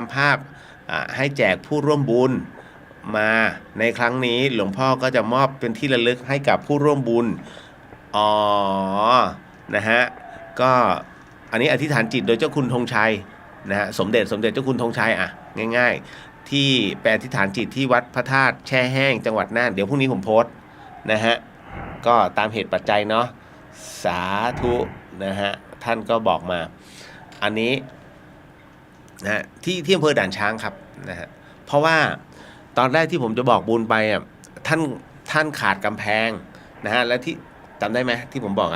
ำภาพให้แจกผู้ร่วมบุญมาในครั้งนี้หลวงพ่อก็จะมอบเป็นที่ระลึกให้กับผู้ร่วมบุญอ๋อนะฮะก็อันนี้อธิษฐานจิตโดยเจ้าคุณธงชัยนะฮะสมเด็จเจ้าคุณธงชัยง่ายๆที่แปลอธิษฐานจิตที่วัดพระธาตุแช่แห้งจังหวัดน่านเดี๋ยวพรุ่งนี้ผมโพสต์นะฮะก็ตามเหตุปัจจัยเนาะสาธุนะฮะท่านก็บอกมาอันนี้นะที่อำเภอด่านช้างครับนะฮะเพราะว่าตอนแรกที่ผมจะบอกบุญไปท่านขาดกำแพงนะฮะและที่จำได้ไหมที่ผมบอก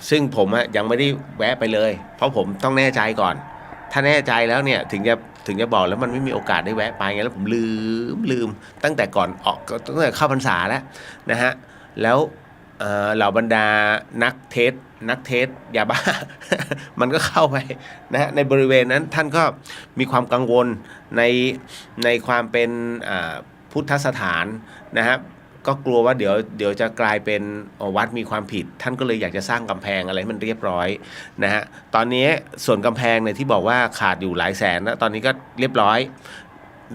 ซึ่งผมยังไม่ได้แวะไปเลยเพราะผมต้องแน่ใจก่อนถ้าแน่ใจแล้วเนี่ยถึงจะบอกแล้วมันไม่มีโอกาสได้แวะไปไงแล้วผมลืมตั้งแต่ก่อนออกตั้งแต่เข้าพรรษาแล้วนะฮะแล้วเหล่าบรรดานักเทศยาบ้า มันก็เข้าไปนะฮะในบริเวณนั้นท่านก็มีความกังวลในความเป็นพุทธสถานนะครับก็กลัวว่าเดี๋ยวจะกลายเป็นวัดมีความผิดท่านก็เลยอยากจะสร้างกำแพงอะไรมันเรียบร้อยนะฮะตอนนี้ส่วนกำแพงเนี่ยที่บอกว่าขาดอยู่หลายแสนนะตอนนี้ก็เรียบร้อย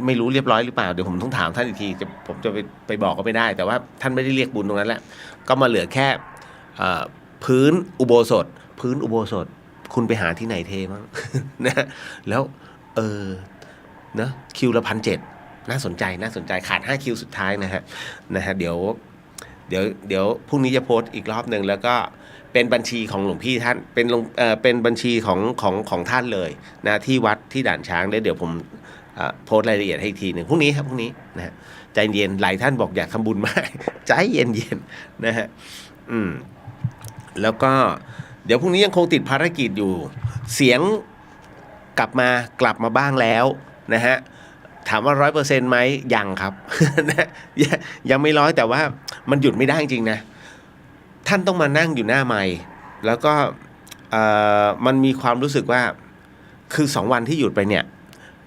ไม่รู้เรียบร้อยหรือเปล่าเดี๋ยวผมต้องถามท่านอีกทีผมจะไปบอกก็ไม่ได้แต่ว่าท่านไม่ได้เรียกบุญตรงนั้นแหละก็มาเหลือแค่พื้นอุโบสถคุณไปหาที่ไหนเทมั้ง นะแล้วนะคิวละ1,700น่าสนใจขาด5คิวสุดท้ายนะฮะเดี๋ยวพรุ่งนี้จะโพสต์อีกรอบหนึ่งแล้วก็เป็นบัญชีของหลวงพี่ท่านเป็นบัญชีของท่านเลยนะที่วัดที่ด่านช้างเดี๋ยวผมโพสต์รายละเอียดให้อีกทีหนึ่งพรุ่งนี้นะฮะใจเย็นหลายท่านบอกอยากทำบุญมากใจเย็นนะฮะแล้วก็เดี๋ยวพรุ่งนี้ยังคงติดภารกิจอยู่เสียงกลับมาบ้างแล้วนะฮะถามว่า100%ไหมยังครับ ยังไม่100แต่ว่ามันหยุดไม่ได้จริงๆนะท่านต้องมานั่งอยู่หน้าไมค์แล้วก็มันมีความรู้สึกว่าคือ2วันที่หยุดไปเนี่ย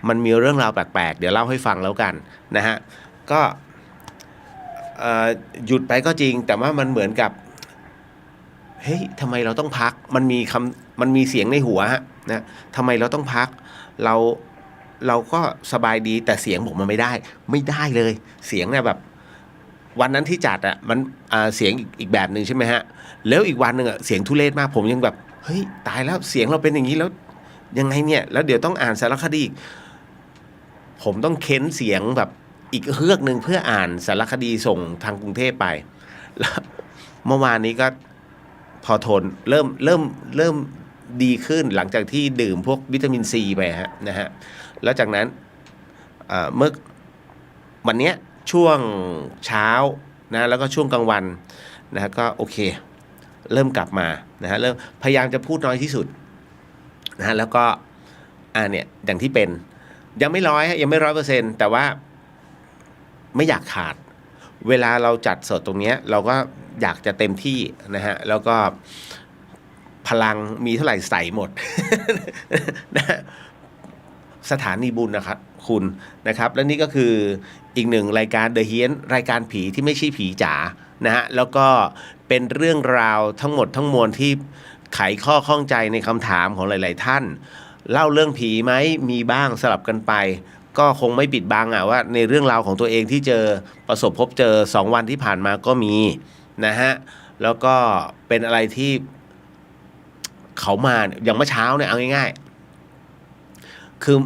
มันมีเรื่องราวแปลกๆเดี๋ยวเล่าให้ฟังแล้วกันนะฮะก็หยุดไปก็จริงแต่ว่ามันเหมือนกับเฮ้ยทำไมเราต้องพักมันมีเสียงในหัวนะทำไมเราต้องพักเราก็สบายดีแต่เสียงผมมันไม่ได้เลยเสียงเนี่ยแบบวันนั้นที่จัดมันเสียงอีกแบบหนึ่งใช่ไหมฮะแล้วอีกวันหนึ่งเสียงทุเรศมากผมยังแบบเฮ้ยตายแล้วเสียงเราเป็นอย่างนี้แล้วยังไงเนี่ยแล้วเดี๋ยวต้องอ่านสารคดีผมต้องเค้นเสียงแบบอีกเฮือกหนึ่งเพื่ออ่านสารคดีส่งทางกรุงเทพไปแล้วเมื่อวานนี้ก็พอทนเริ่มดีขึ้นหลังจากที่ดื่มพวกวิตามินซีไปนะฮะแล้วจากนั้นเมื่อวันนี้ช่วงเช้านะแล้วก็ช่วงกลางวันนะฮะก็โอเคเริ่มกลับมานะฮะเริ่มพยายามจะพูดน้อยที่สุดนะฮะแล้วก็เนี่ยอย่างที่เป็นยังไม่100%แต่ว่าไม่อยากขาดเวลาเราจัดสดตรงนี้เราก็อยากจะเต็มที่นะฮะแล้วก็พลังมีเท่าไหร่ใส่หมด นะสถานีบุญนะครับคุณนะครับและนี่ก็คืออีกหนึ่งรายการเดอะเฮียนรายการผีที่ไม่ใช่ผีจ๋านะฮะแล้วก็เป็นเรื่องราวทั้งหมดทั้งมวลที่ไขข้อข้องใจในคำถามของหลายๆท่านเล่าเรื่องผีไหมมีบ้างสลับกันไปก็คงไม่ปิดบังว่าในเรื่องราวของตัวเองที่เจอประสบพบเจอ2วันที่ผ่านมาก็มีนะฮะแล้วก็เป็นอะไรที่เขามาอย่างเมื่อเช้าเนี่ยเอาง่ายๆคือ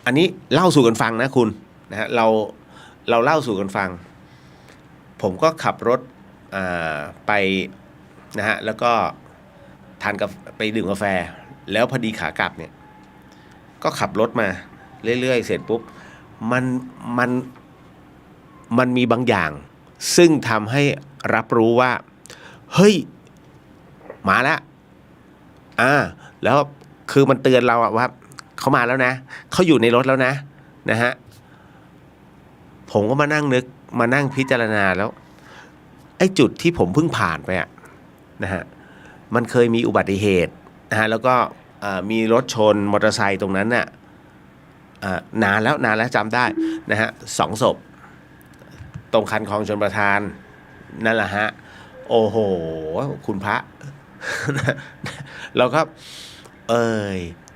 อันนี้เล่าสู่กันฟังนะคุณนะฮะเราเล่าสู่กันฟังผมก็ขับรถไปนะฮะแล้วก็ทานกับไปดื่มกาแฟแล้วพอดีขากลับเนี่ยก็ขับรถมาเรื่อยๆเสร็จปุ๊บมันมีบางอย่างซึ่งทำให้รับรู้ว่าเฮ้ยมาแล้วแล้วคือมันเตือนเราว่าเขามาแล้วนะเขาอยู่ในรถแล้วนะฮะผมก็มานั่งนึกมานั่งพิจารณาแล้วไอ้จุดที่ผมเพิ่งผ่านไปนะฮะมันเคยมีอุบัติเหตุนะฮะแล้วก็มีรถชนมอเตอร์ไซค์ตรงนั้นน่ะนานแล้วจำได้นะฮะ2 ศพตรงคันคลองชลประทานนั่นแหละฮะโอ้โหคุณพระ เราก็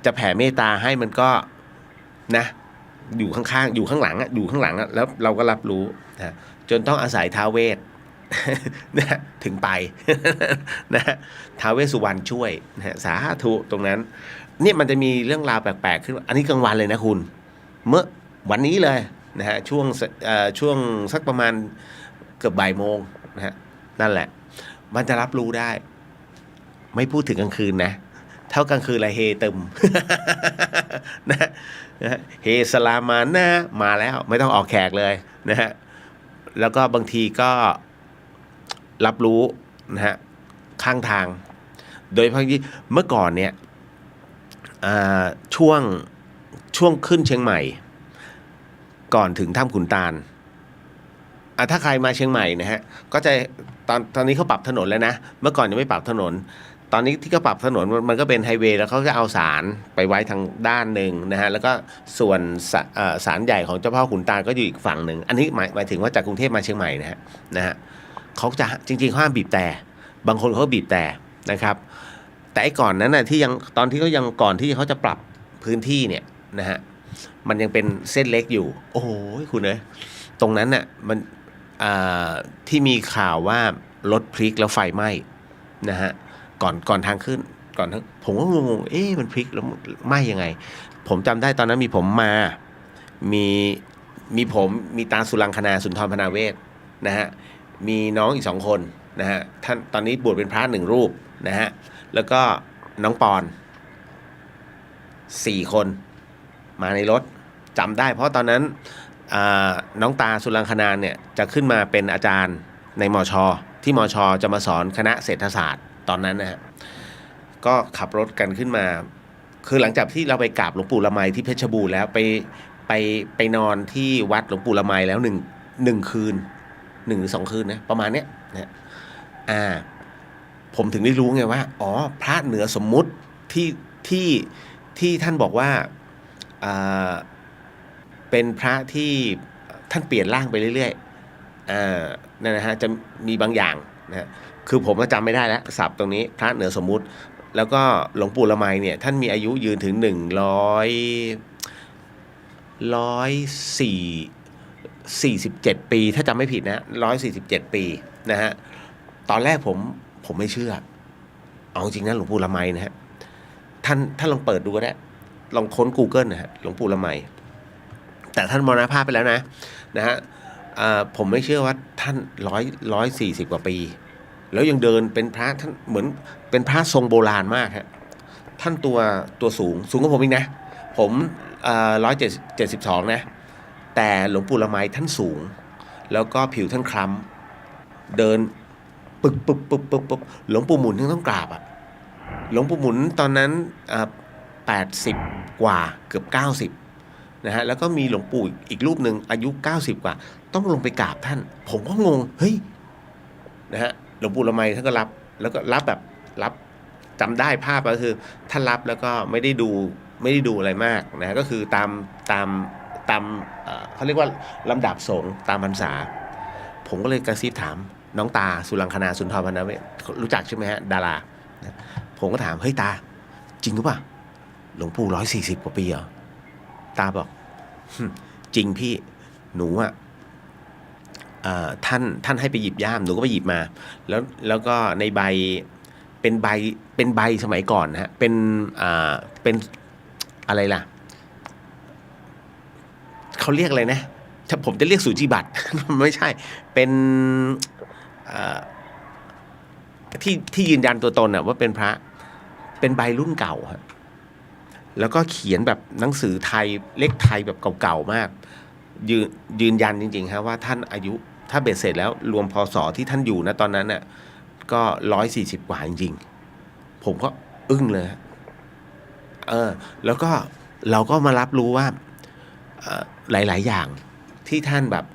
จะแผ่เมตตาให้มันก็ นะอยู่ข้างๆอยู่ข้างหลังอะอยู่ข้างหลังอะแล้วเราก็รับรู้นะจนต้องอาศัยท้าวเวส นะถึงไป นะท้าวเวสสุวรรณช่วยนะสาธุตรงนั้นเนี่ยมันจะมีเรื่องราวแปลกๆขึ้นอันนี้กลางวันเลยนะคุณเมื่อวันนี้เลยนะฮะช่วงสักประมาณเกือบบ่ายโมงนะฮะนั่นแหละมันจะรับรู้ได้ ไม่พูดถึงกลางคืนนะเท่ากลางคืนละเฮตึม นะเฮสลามานะมาแล้วไม่ต้องออกแขกเลยนะฮะแล้วก็บางทีก็รับรู้นะฮะข้างทางโดยเฉพาะที่เมื่อก่อนเนี่ยช่วงขึ้นเชียงใหม่ก่อนถึงถ้ำขุนตาลถ้าใครมาเชียงใหม่นะฮะก็จะตอนนี้เขาปรับถนนแล้วนะเมื่อก่อนยังไม่ปรับถนนตอนนี้ที่เขาปรับถนนมันก็เป็นไฮเวย์แล้วเขาจะเอาศาลไปไว้ทางด้านหนึ่งนะฮะแล้วก็ส่วนศาลใหญ่ของเจ้าพ่อขุนตาลก็อยู่อีกฝั่งหนึ่งอันนี้หมายถึงว่าจากกรุงเทพมาเชียงใหม่นะฮะเขาจะจริงๆเขาห้ามบีบแต่บางคนเขาบีบแต่นะครับแต่ไอ้ก่อนนั้นน่ะที่ยังตอนที่เขายังก่อนที่เขาจะปรับพื้นที่เนี่ยนะฮะมันยังเป็นเส้นเล็กอยู่โอ้โหคุณเอ้ยตรงนั้นน่ะมันที่มีข่าวว่ารถพลิกแล้วไฟไหม้นะฮะก่อนทางขึ้นก่อนผมก็งงมันพลิกแล้วไหม้ยังไงผมจำได้ตอนนั้นมีผมมามีผมมีตาสุรังคณาสุนทรพนาเวศนะฮะมีน้องอีก2 คนนะฮะท่านตอนนี้บวชเป็นพระ1 รูปนะฮะแล้วก็น้องปอน4 คนมาในรถจำได้เพราะตอนนั้นน้องตาสุรังคณาเนี่ยจะขึ้นมาเป็นอาจารย์ในมช.ที่มช.จะมาสอนคณะเศรษฐศาสตร์ตอนนั้นนะฮะก็ขับรถกันขึ้นมาคือหลังจากที่เราไปกราบหลวงปู่ละไมที่เพชรบูรณ์แล้วไปนอนที่วัดหลวงปู่ละไมแล้วหนึ่งคืน1 หรือ 2 คืนนะประมาณเนี้ยนะผมถึงได้รู้ไงว่าอ๋อพระเหนือสมมุติที่ท่านบอกว่าเป็นพระที่ท่านเปลี่ยนร่างไปเรื่อยๆนั่นนะฮะจะมีบางอย่างนะคือผมก็จำไม่ได้แล้วศัพท์ตรงนี้พระเหนือสมมุติแล้วก็หลวงปู่ละไมเนี่ยท่านมีอายุยืนถึง147 ปีถ้าจำไม่ผิดนะ147 ปีนะฮะตอนแรกผมไม่เชื่อเอาจริงนะหลวงปู่ละไมนะฮะท่านลองเปิดดูก็ได้ลองค้น Google นะฮะหลวงปู่ละไมแต่ท่านมรณภาพไปแล้วนะฮะผมไม่เชื่อว่าท่าน140 กว่าปีแล้วยังเดินเป็นพระท่านเหมือนเป็นพระทรงโบราณมากฮะท่านตัวสูงกว่าผมอีกนะผม172นะแต่หลวงปู่ละไมท่านสูงแล้วก็ผิวท่านคล้ำเดินปึกหลวงปู่หมุนยังต้องกราบหลวงปู่หมุนตอนนั้น80 กว่าเกือบ90นะฮะแล้วก็มีหลวงปู่อีกรูปหนึ่งอายุ90 กว่าต้องลงไปกราบท่านผมก็งงเฮ้ยนะฮะหลวงปู่ละไมท่านก็รับแล้วก็รับจำได้ภาพก็คือท่านรับแล้วก็ไม่ได้ดูอะไรมากนะก็คือตามเขาเรียกว่าลำดับสงฆ์ตามพรรษาผมก็เลยกระซิบถามน้องตาสุรังคณาสุนทรพนาเวศรู้จักใช่ไหมฮะดาราผมก็ถามเฮ้ยตาจริงหรือเปล่าหลวงปู่140 กว่าปีเหรอตาบอกจริงพี่หนูท่านให้ไปหยิบย่ามหนูก็ไปหยิบมาแล้วก็ในใบเป็นใบสมัยก่อนนะฮะเป็นอะไรล่ะเขาเรียกอะไรนะถ้าผมจะเรียกสูจิบัตร ไม่ใช่เป็นที่ยืนยันตัวตนว่าเป็นพระเป็นใบรุ่นเก่าฮะแล้วก็เขียนแบบหนังสือไทยเลขไทยแบบเก่าๆมากยืนยันจริงๆฮะว่าท่านอายุถ้าเบ็ดเสร็จแล้วรวมพศที่ท่านอยู่นะตอนนั้นน่ะก็140 กว่าจริงๆผมก็อึ้งเลยแล้วก็เราก็มารับรู้ว่าหลายๆอย่างที่ท่านแบบ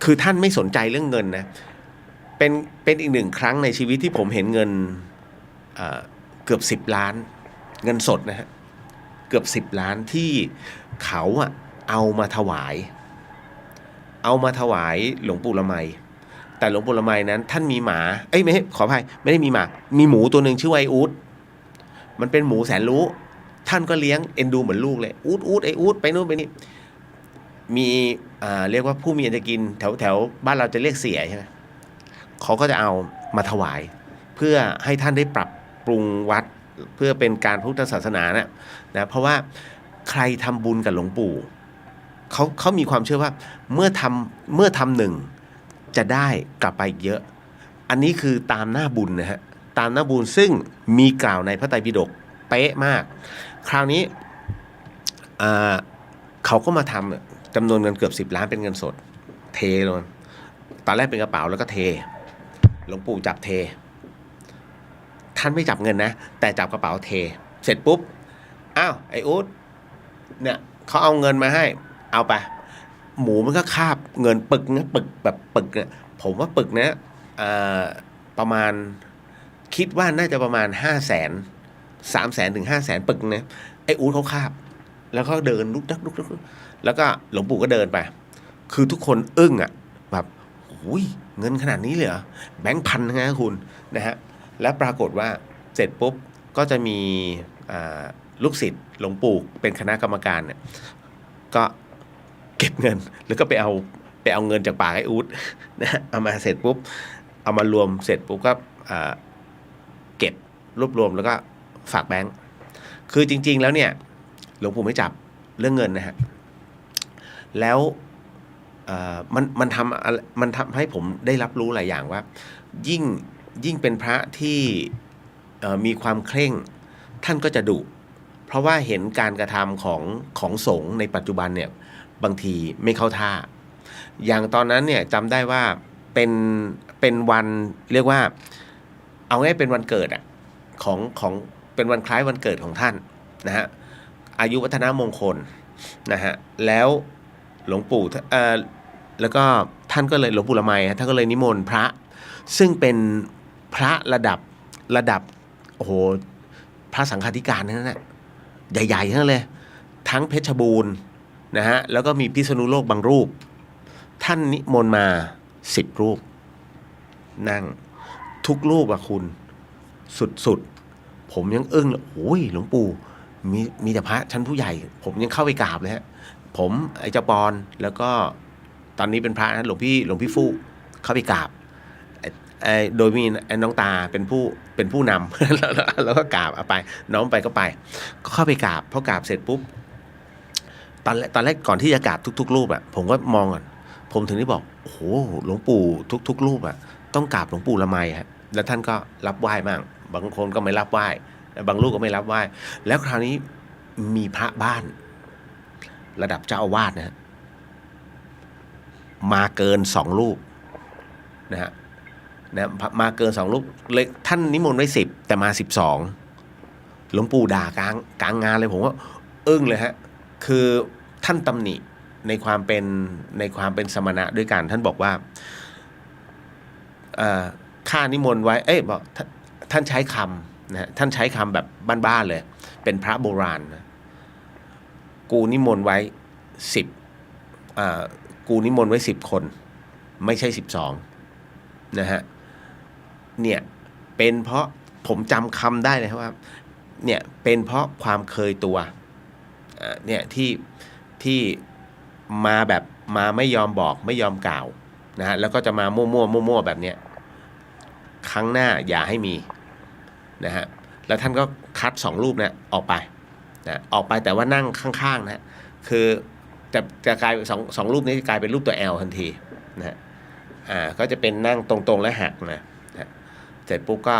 คือท่านไม่สนใจเรื่องเงินนะเป็นอีก1 ครั้งในชีวิตที่ผมเห็นเงินเกือบ10 ล้านเงินสดนะฮะเกือบ10 ล้านที่เขาเอามาถวายหลวงปู่ละไมแต่หลวงปู่ละไมนั้นท่านมีหมาไม่ขออภัยไม่ได้มีหมามีหมูตัวหนึ่งชื่อไออูดมันเป็นหมูแสนรู้ ท่านก็เลี้ยงเอ็นดูเหมือนลูกเลยอูดไอ้อูดไปนู่นไปนี่มีเรียกว่าผู้มีอันจะกินแถวบ้านเราจะเรียกเสียใช่ไหมเขาก็จะเอามาถวายเพื่อให้ท่านได้ปรับปรุงวัดเพื่อเป็นการพุทธศาสนานะเพราะว่าใครทำบุญกับหลวงปู่เขามีความเชื่อว่าเมื่อทำหนึ่งจะได้กลับไปอีกเยอะอันนี้คือตามหน้าบุญนะฮะตามหน้าบุญซึ่งมีกล่าวในพระไตรปิฎกเป๊ะมากคราวนี้เขาก็มาทำจำนวนเงินเกือบ10 ล้านเป็นเงินสดเทลงตอนแรกเป็นกระเป๋าแล้วก็เทหลวงปู่จับเทท่านไม่จับเงินนะแต่จับกระเป๋าเทเสร็จปุ๊บอ้าวไอ้อุ๊ดเนี่ยเขาเอาเงินมาให้เอาไปหมูมันก็คาบเงินปึกนะปึกแบบปึกเนี่ยผมว่าปึกนะประมาณคิดว่าน่าจะประมาณ300,000 ถึง 500,000 ปึกนะไอ้อุ๊ดเขาคาบแล้วเขาเดินลุกดักแล้วก็หลวงปู่ก็เดินไปคือทุกคนอึ้งอ่ะแบบอุ้ยเงินขนาดนี้เลยเหรอแบงค์พันนะคุณนะฮะแล้วปรากฏว่าเสร็จปุ๊บก็จะมีลูกศิษย์หลวงปู่เป็นคณะกรรมการเนี่ยก็เก็บเงินแล้วก็ไปเอาเงินจากปากไอ้อู๊ดนะเอามาเสร็จปุ๊บเอามารวมเสร็จปุ๊บก็เก็บรวบรวมแล้วก็ฝากแบงค์คือจริงๆแล้วเนี่ยหลวงปู่ไม่จับเรื่องเงินนะฮะแล้วมันทำให้ผมได้รับรู้หลายอย่างว่ายิ่งเป็นพระที่มีความเคร่งท่านก็จะดุเพราะว่าเห็นการกระทำของสงฆ์ในปัจจุบันเนี่ยบางทีไม่เข้าท่าอย่างตอนนั้นเนี่ยจำได้ว่าเป็นวันเรียกว่าเอาง่ายเป็นวันเกิดอ่ะของเป็นวันคล้ายวันเกิดของท่านนะฮะอายุวัฒนมงคลนะฮะแล้วหลวงปู่แล้วก็ท่านก็เลยหลวงปู่ละไมท่านก็เลยนิมนต์พระซึ่งเป็นพระระดับโอ้โหพระสังฆาธิการนั่นแหละใหญ่ๆทั้งเลยทั้งเพชรบูรณ์นะฮะแล้วก็มีพิษณุโลกบางรูปท่านนิมนต์มา10 รูปนั่งทุกรูปอะคุณสุดผมยังอึ้งเลยโอ้ยหลวงปู่มีแต่พระชั้นผู้ใหญ่ผมยังเข้าไปกราบเลยฮะผมไอ้เจ้าปอนแล้วก็ตอนนี้เป็นพระนะหลวงพี่ฟู่เข้าไปกราบโดยมีน้องตาเป็นผู้นำ แล้วก็กราบเอาไปน้องไปก็เข้าไปกราบพอกราบเสร็จปุ๊บตอนแรกก่อนที่จะกราบทุกๆรูปอ่ะผมก็มองก่อนผมถึงได้บอกโอ้โหหลวงปู่ทุกรูปอ่ะต้องกราบหลวงปู่ละไมฮะแล้วท่านก็รับไหว้บ้างบางคนก็ไม่รับไหว้บางรูปก็ไม่รับไหว้แล้วคราวนี้มีพระบ้านระดับเจ้าอาวาสนะฮะมาเกิน2 รูปนะฮะมาเกิน2 รูปเลยท่านนิมนต์ไว้10แต่มา12หลวงปู่ด่ากลางงานเลยผมว่าอึ้งเลยฮะคือท่านตำหนิในความเป็นสมณะด้วยกันท่านบอกว่าข้านิมนต์ไว้บอกท่านใช้คำนะฮะท่านใช้คำแบบบ้านๆเลยเป็นพระโบราณนะกูนิมนต์ไว้10กูนิมนต์ไว้10 คนไม่ใช่12นะฮะเนี่ยเป็นเพราะผมจำคำได้เลยครับว่าเนี่ยเป็นเพราะความเคยตัวเนี่ยที่มาแบบมาไม่ยอมบอกไม่ยอมกล่าวนะฮะแล้วก็จะมามั่วแบบเนี้ยครั้งหน้าอย่าให้มีนะฮะแล้วท่านก็คัด2 รูปเนี่ยออกไปนะออกไปแต่ว่านั่งข้างๆนะคือจะกลายสองรูปนี้กลายเป็นรูปตัว L ทันทีนะฮะก็จะเป็นนั่งตรงๆและหักนะเสร็จปุ๊บก็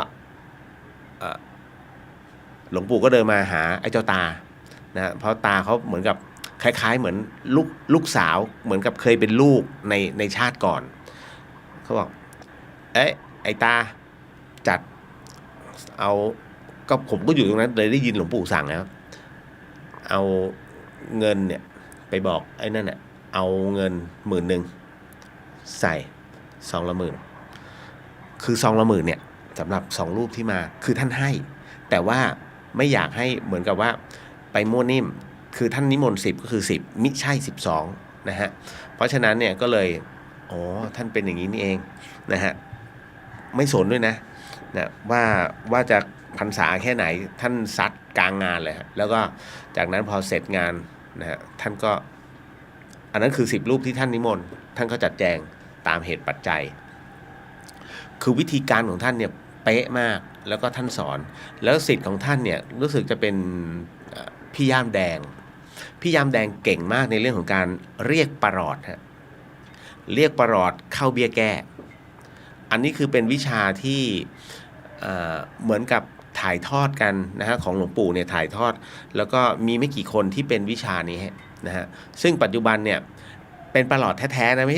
หลวงปู่ก็เดินมาหาไอ้เจ้าตานะเพราะตาเขาเหมือนกับคล้ายๆเหมือนลูกสาวเหมือนกับเคยเป็นลูกในชาติก่อนเขาบอกไอ้ตาจัดเอาก็ผมก็อยู่ตรงนั้นเลยได้ยินหลวงปู่สั่งนะครับเอาเงินเนี่ยไปบอกไอ้นั่นน่ะเอาเงิน10,000ใส่2 ละ 10,000คือ2 ละ 10,000เนี่ยสำหรับ2 รูปที่มาคือท่านให้แต่ว่าไม่อยากให้เหมือนกับว่าไปมั่วนิ่มคือท่านนิมนต์10ก็คือ10มิใช่12นะฮะเพราะฉะนั้นเนี่ยก็เลยอ๋อท่านเป็นอย่างนี้นี่เองนะฮะไม่สนด้วยนะว่าจะ พรรษาแค่ไหนท่านซัดกลางงานเลยฮะแล้วก็จากนั้นพอเสร็จงานนะฮะท่านก็อันนั้นคือ10 รูปที่ท่านนิมนต์ท่านก็จัดแจงตามเหตุปัจจัยคือวิธีการของท่านเนี่ยเป๊ะมากแล้วก็ท่านสอนแล้วศิษย์ของท่านเนี่ยรู้สึกจะเป็นพี่ย่ามแดงพี่ย่ามแดงเก่งมากในเรื่องของการเรียกประหลอดฮะเรียกประหลอดเข้าเบี้ยแก้อันนี้คือเป็นวิชาที่เหมือนกับถ่ายทอดกันนะฮะของหลวงปู่เนี่ยถ่ายทอดแล้วก็มีไม่กี่คนที่เป็นวิชานี้นะฮะซึ่งปัจจุบันเนี่ยเป็นประหลอดแท้ๆนะไม่ใ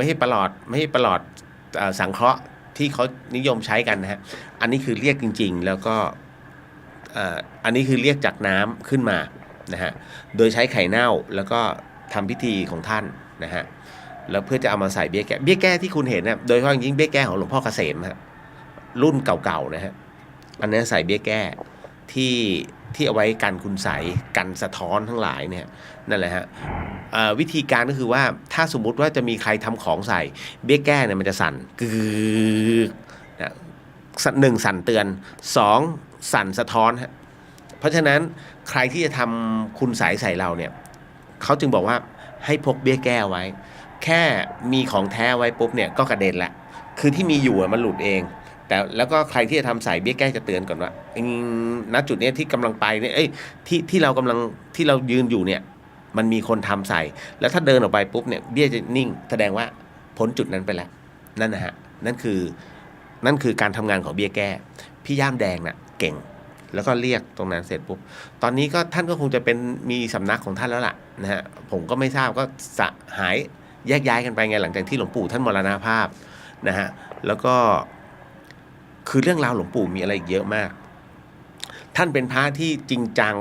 ช่ประหลอดสังเคราะห์ที่เขานิยมใช้กันนะฮะอันนี้คือเรียกจริงๆแล้วก็อันนี้คือเรียกจากน้ำขึ้นมานะฮะโดยใช้ไข่เน่าแล้วก็ทำพิธีของท่านนะฮะแล้วเพื่อจะเอามาใส่เบี้ยแก้ที่คุณเห็นนะโดยเฉพาะยิ่งเบี้ยแก้ของหลวงพ่อเกษมฮะรุ่นเก่าๆนะฮะอันนี้ใส่เบี้ยแก้ที่เอาไว้กันคุณใสกันสะท้อนทั้งหลายเนี่ยนั่นแหละฮะวิธีการก็คือว่าถ้าสมมุติว่าจะมีใครทำของใส่เบี้ยแก้เนี่ยมันจะสั่นกึกนะ1สั่นเตือน2สั่นสะท้อนฮะเพราะฉะนั้นใครที่จะทำคุณใสเราเนี่ยเขาจึงบอกว่าให้พกเบี้ยแก้ไว้แค่มีของแท้ไว้ปุ๊บเนี่ยก็กระเด็นละคือที่มีอยู่มันหลุดเองแต่แล้วก็ใครที่จะทำใส่เบี้ยแก้จะเตือนก่อนว่าณจุดนี้ที่กำลังไปเนี่ยที่เรายืนอยู่เนี่ยมันมีคนทำใส่แล้วถ้าเดินออกไปปุ๊บเนี่ยเบี้ยจะนิ่งแสดงว่าพ้นจุดนั้นไปแล้วนั่นนะฮะนั่นคือการทำงานของเบี้ยแก้พี่ย่ามแดงน่ะเก่งแล้วก็เรียกตรงนั้นเสร็จปุ๊บตอนนี้ก็ท่านก็คงจะเป็นมีสำนักของท่านแล้วล่ะนะฮะผมก็ไม่ทราบก็หายแยกย้ายกันไปไงหลังจากที่หลวงปู่ท่านมรณภาพนะฮะแล้วก็คือเรื่องราวหลวงปู่มีอะไรอีกเยอะมากท่านเป็นพระที่จริงจัง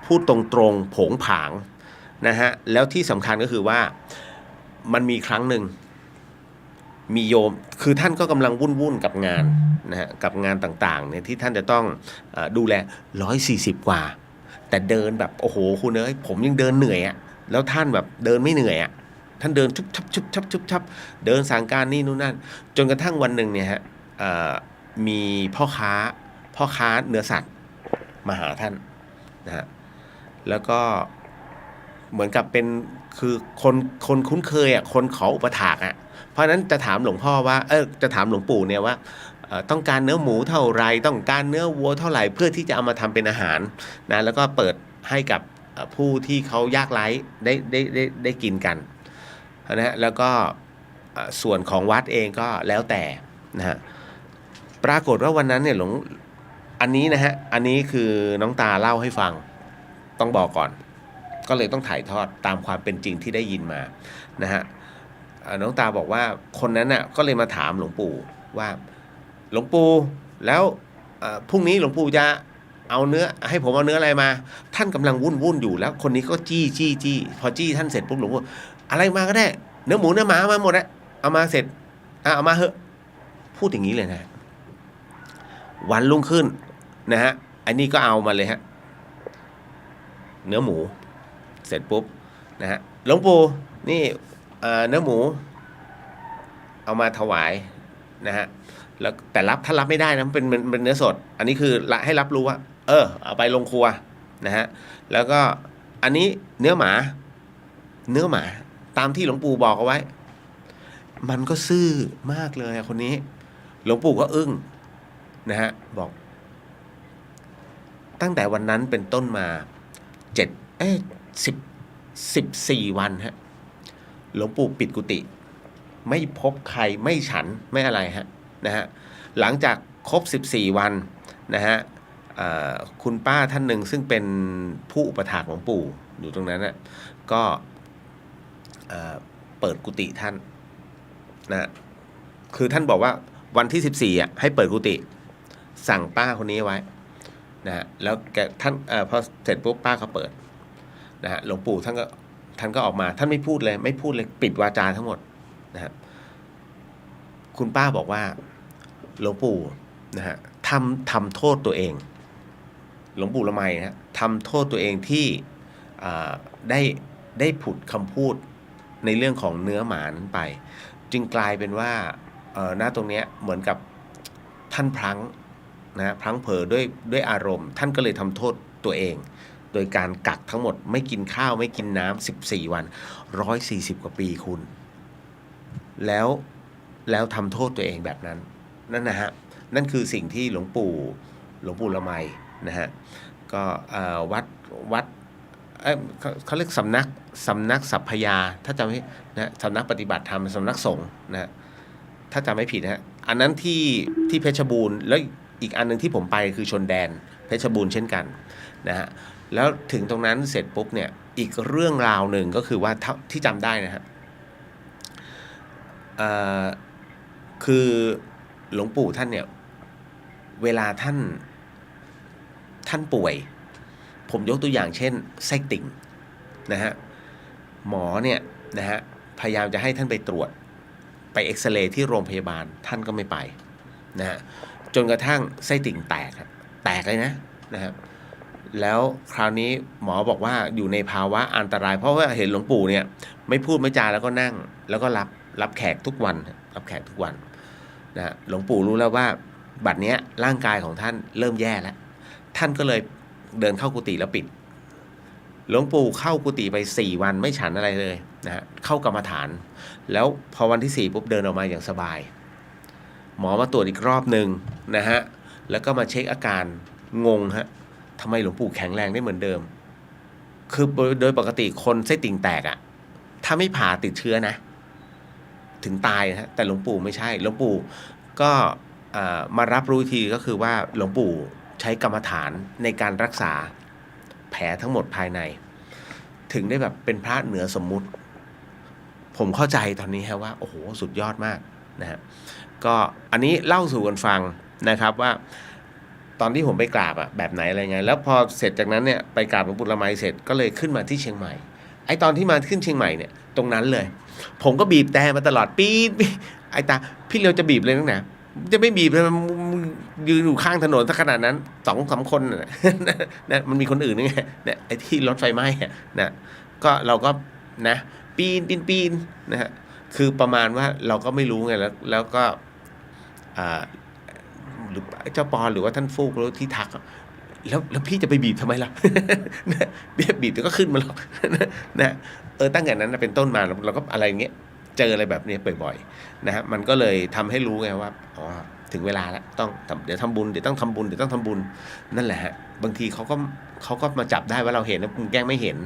พูดตรงๆโผงผางนะฮะแล้วที่สำคัญก็คือว่ามันมีครั้งหนึ่งมีโยมคือท่านก็กำลังวุ่นกับงานนะฮะกับงานต่างๆเนี่ยที่ท่านจะต้องดูแล140 กว่าแต่เดินแบบโอ้โหคุณเอ้ยผมยังเดินเหนื่อยอ่ะแล้วท่านแบบเดินไม่เหนื่อยอ่ะท่านเดินชุบชับเดินสั่งการนี่นู่นนั่นจนกระทั่งวันหนึ่งเนี่ยฮะมีพ่อค้าเนื้อสัตว์มาหาท่านนะฮะแล้วก็เหมือนกับเป็นคือคนคุ้นเคยอ่ะคนขออุปถากอ่ะเพราะนั้นจะถามหลวงพ่อว่าจะถามหลวงปู่เนี่ยว่าต้องการเนื้อหมูเท่าไรต้องการเนื้อวัวเท่าไหร่เพื่อที่จะเอามาทำเป็นอาหารนะแล้วก็เปิดให้กับผู้ที่เขายากไร้ได้กินกันนะฮะแล้วก็ส่วนของวัดเองก็แล้วแต่นะฮะปรากฏว่าวันนั้นเนี่ยอันนี้นะฮะอันนี้คือน้องตาเล่าให้ฟังต้องบอกก่อนก็เลยต้องถ่ายทอดตามความเป็นจริงที่ได้ยินมานะฮะน้องตาบอกว่าคนนั้นน่ะก็เลยมาถามหลวงปู่ว่าหลวงปู่แล้วพรุ่งนี้หลวงปู่จะเอาเนื้อให้ผมเอาเนื้ออะไรมาท่านกำลังวุ่นอยู่แล้วคนนี้ก็จี้พอจี้ท่านเสร็จปุ๊บหลวงปู่อะไรมาก็ได้เนื้อหมูเนื้อหมามาหมดแล้วเอามาเสร็จเอามาเหอะพูดอย่างนี้เลยนะวันรุ่งขึ้นนะฮะอันนี้ก็เอามาเลยฮะเนื้อหมูเสร็จปุ๊บนะฮะหลวงปู่นี่เนื้อหมูเอามาถวายนะฮะแล้วแต่ท่านรับไม่ได้นะเป็นเนื้อสดอันนี้คือให้รับรู้ว่าเอาไปลงครัวนะฮะแล้วก็อันนี้เนื้อหมาตามที่หลวงปู่บอกเอาไว้มันก็ซื่อมากเลยคนนี้หลวงปู่ก็อึ้งนะฮะบอกตั้งแต่วันนั้นเป็นต้นมา14 วันฮะหลวงปู่ปิดกุฏิไม่พบใครไม่ฉันไม่อะไรฮะนะฮะหลังจากครบ14 วันนะฮะคุณป้าท่านหนึ่งซึ่งเป็นผู้อุปถากหลวงปู่อยู่ตรงนั้นน่ะก็เปิดกุฏิท่านนะคือท่านบอกว่าวันที่14อ่ะให้เปิดกุฏิสั่งป้าคนนี้ไว้นะฮะแล้วท่านพอเสร็จปุ๊บป้าเขาเปิดนะฮะหลวงปู่ท่านก็ออกมาท่านไม่พูดเลยปิดวาจาทั้งหมดนะฮะคุณป้าบอกว่าหลวงปู่นะฮะทำโทษตัวเองหลวงปู่ละไมนะทำโทษตัวเองที่ได้ผุดคำพูดในเรื่องของเนื้อหมานั้นไปจึงกลายเป็นว่าหน้าตรงเนี้ยเหมือนกับท่านพลั้ง นะพลั้งเผลอด้วยอารมณ์ท่านก็เลยทำโทษตัวเองโดยการกักทั้งหมดไม่กินข้าวไม่กินน้ำ14 วัน140 กว่าปีคุณแล้วทำโทษตัวเองแบบนั้นนั่นนะฮะนั่นคือสิ่งที่หลวงปู่ละไมนะฮะก็วัดเขาเรียกสำนักสัพพยาถ้าจำไม่นะสำนักปฏิบัติธรรมสำนักสงฆ์นะถ้าจำไม่ผิดนะฮะอันนั้นที่เพชรบูรณ์แล้วอีกอันนึงที่ผมไปคือชนแดนเพชรบูรณ์เช่นกันนะฮะแล้วถึงตรงนั้นเสร็จปุ๊บเนี่ยอีกเรื่องราวหนึ่งก็คือว่าที่จำได้นะฮะคือหลวงปู่ท่านเนี่ยเวลาท่านป่วยผมยกตัวอย่างเช่นไส้ติ่งนะฮะหมอเนี่ยนะฮะพยายามจะให้ท่านไปตรวจไปเอ็กซเรย์ที่โรงพยาบาลท่านก็ไม่ไปนะฮะจนกระทั่งไส้ติ่งแตกเลยนะครับแล้วคราวนี้หมอบอกว่าอยู่ในภาวะอันตรายเพราะว่าเห็นหลวงปู่เนี่ยไม่พูดไม่จาแล้วก็นั่งแล้วก็รับแขกทุกวันนะฮะหลวงปู่รู้แล้วว่าบัดเนี้ยร่างกายของท่านเริ่มแย่แล้วท่านก็เลยเดินเข้ากุฏิแล้วปิดหลวงปู่เข้ากุฏิไป4 วันไม่ฉันอะไรเลยนะฮะเข้ากรรมฐานแล้วพอวันที่4ปุ๊บเดินออกมาอย่างสบายหมอมาตรวจอีกรอบหนึ่งนะฮะแล้วก็มาเช็คอาการงงฮะทำไมหลวงปู่แข็งแรงได้เหมือนเดิมคือโดยปกติคนไส้ติ่งแตกอะถ้าไม่ผ่าติดเชื้อนะถึงตายนะฮะแต่หลวงปู่ไม่ใช่หลวงปู่ก็มารับรู้ทีก็คือว่าหลวงปู่ใช้กรรมฐานในการรักษาแผลทั้งหมดภายในถึงได้แบบเป็นพระเหนือสมมุติผมเข้าใจตอนนี้ฮะว่าโอ้โหสุดยอดมากนะฮะก็อันนี้เล่าสู่กันฟังนะครับว่าตอนที่ผมไปกราบแบบไหนอะไรไงแล้วพอเสร็จจากนั้นเนี่ยไปกราบหลวงปู่ละไมเสร็จก็เลยขึ้นมาที่เชียงใหม่ไอ้ตอนที่มาขึ้นเชียงใหม่เนี่ยตรงนั้นเลยผมก็บีบแต่มาตลอดปี๊ดไอ้ตาพี่เร็วจะบีบเลยนักหนาจะไม่บีบเลยมันยืนอยู่ข้างถนนสักขนาดนั้น2-3 คนนะมันมีคนอื่นนี่ไงเนี่ยไอ้ที่รถไฟไหม้นะก็เราก็นะปีนนะฮะคือประมาณว่าเราก็ไม่รู้ไงแล้วก็หรือเจ้าปอหรือว่าท่านฟูกแล้วที่ทักแล้วพี่จะไปบีบทำไมล่ะบีบเดี๋ยวก็ขึ้นมาหรอกนะตั้งแต่นั้นเป็นต้นมาเราก็อะไรเงี้ยเจออะไรแบบนี้บ่อยๆนะฮะมันก็เลยทำให้รู้ไงว่าอ๋อถึงเวลาแล้วเดี๋ยวทำบุญเดี๋ยวต้องทำบุญนั่นแหละฮะบางทีเขาก็มาจับได้ว่าเราเห็นแล้วคุณแกล้งไม่เห็น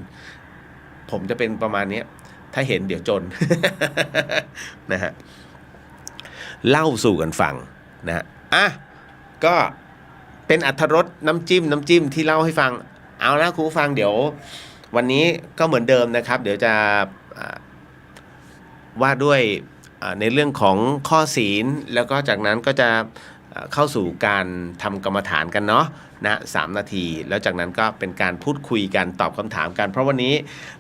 ผมจะเป็นประมาณนี้ถ้าเห็นเดี๋ยวจน นะฮะเล่าสู่กันฟังนะก็เป็นอรรถรสน้ำจิ้มที่เล่าให้ฟังเอาละคุณผู้ฟังเดี๋ยววันนี้ก็เหมือนเดิมนะครับเดี๋ยวจะว่าด้วยในเรื่องของข้อศีลแล้วก็จากนั้นก็จะเข้าสู่การทำกรรมฐานกันเนาะนะ3 นาทีแล้วจากนั้นก็เป็นการพูดคุยกันตอบคำถามกันเพราะวันนี้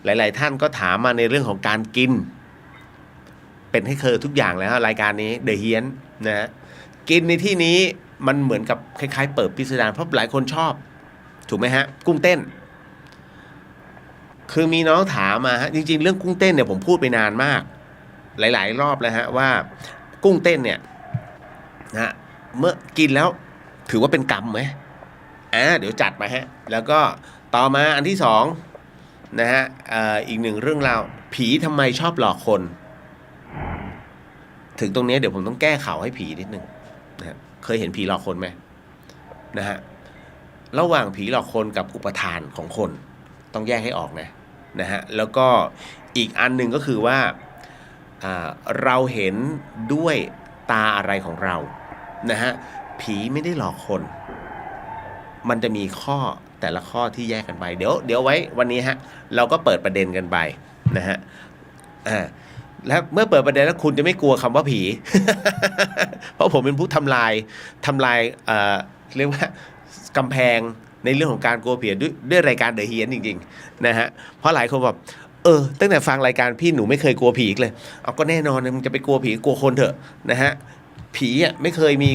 หลายๆท่านก็ถามมาในเรื่องของการกินเป็นให้เคยทุกอย่างแล้วรายการนี้เดอะเฮียนนะกินในที่นี้มันเหมือนกับคล้ายๆเปิดพิสดารเพราะหลายคนชอบถูกไหมฮะกุ้งเต้นคือมีน้องถามมาฮะจริงๆเรื่องกุ้งเต้นเนี่ยผมพูดไปนานมากหลายๆรอบแล้วฮะว่ากุ้งเต้นเนี่ยนะเมื่อกินแล้วถือว่าเป็นกรรมไหมเดี๋ยวจัดมาฮะแล้วก็ต่อมาอันที่2นะฮะอีก1เรื่องราวผีทำไมชอบหลอกคนถึงตรงนี้เดี๋ยวผมต้องแก้ข่าวให้ผีนิดนึงนะเคยเห็นผีหลอกคนไหมนะฮะระหว่างผีหลอกคนกับอุปทานของคนต้องแยกให้ออกนะฮะแล้วก็อีกอันหนึ่งก็คือว่าเราเห็นด้วยตาอะไรของเรานะฮะผีไม่ได้หลอกคนมันจะมีข้อแต่ละข้อที่แยกกันไปเดี๋ยวไว้วันนี้ฮะเราก็เปิดประเด็นกันไปนะฮะแล้วเมื่อเปิดประเด็นแล้วคุณจะไม่กลัวคำว่าผี เพราะผมเป็นผู้ทำลายเรียกว่ากำแพงในเรื่องของการกลัวผีด้วยรายการเดอะเฮียนจริงๆนะฮะเพราะหลายคนบอกตั้งแต่ฟังรายการพี่หนูไม่เคยกลัวผีเลยเอาก็แน่นอนมึงจะไปกลัวผีกลัวคนเถอะนะฮะผีไม่เคยมี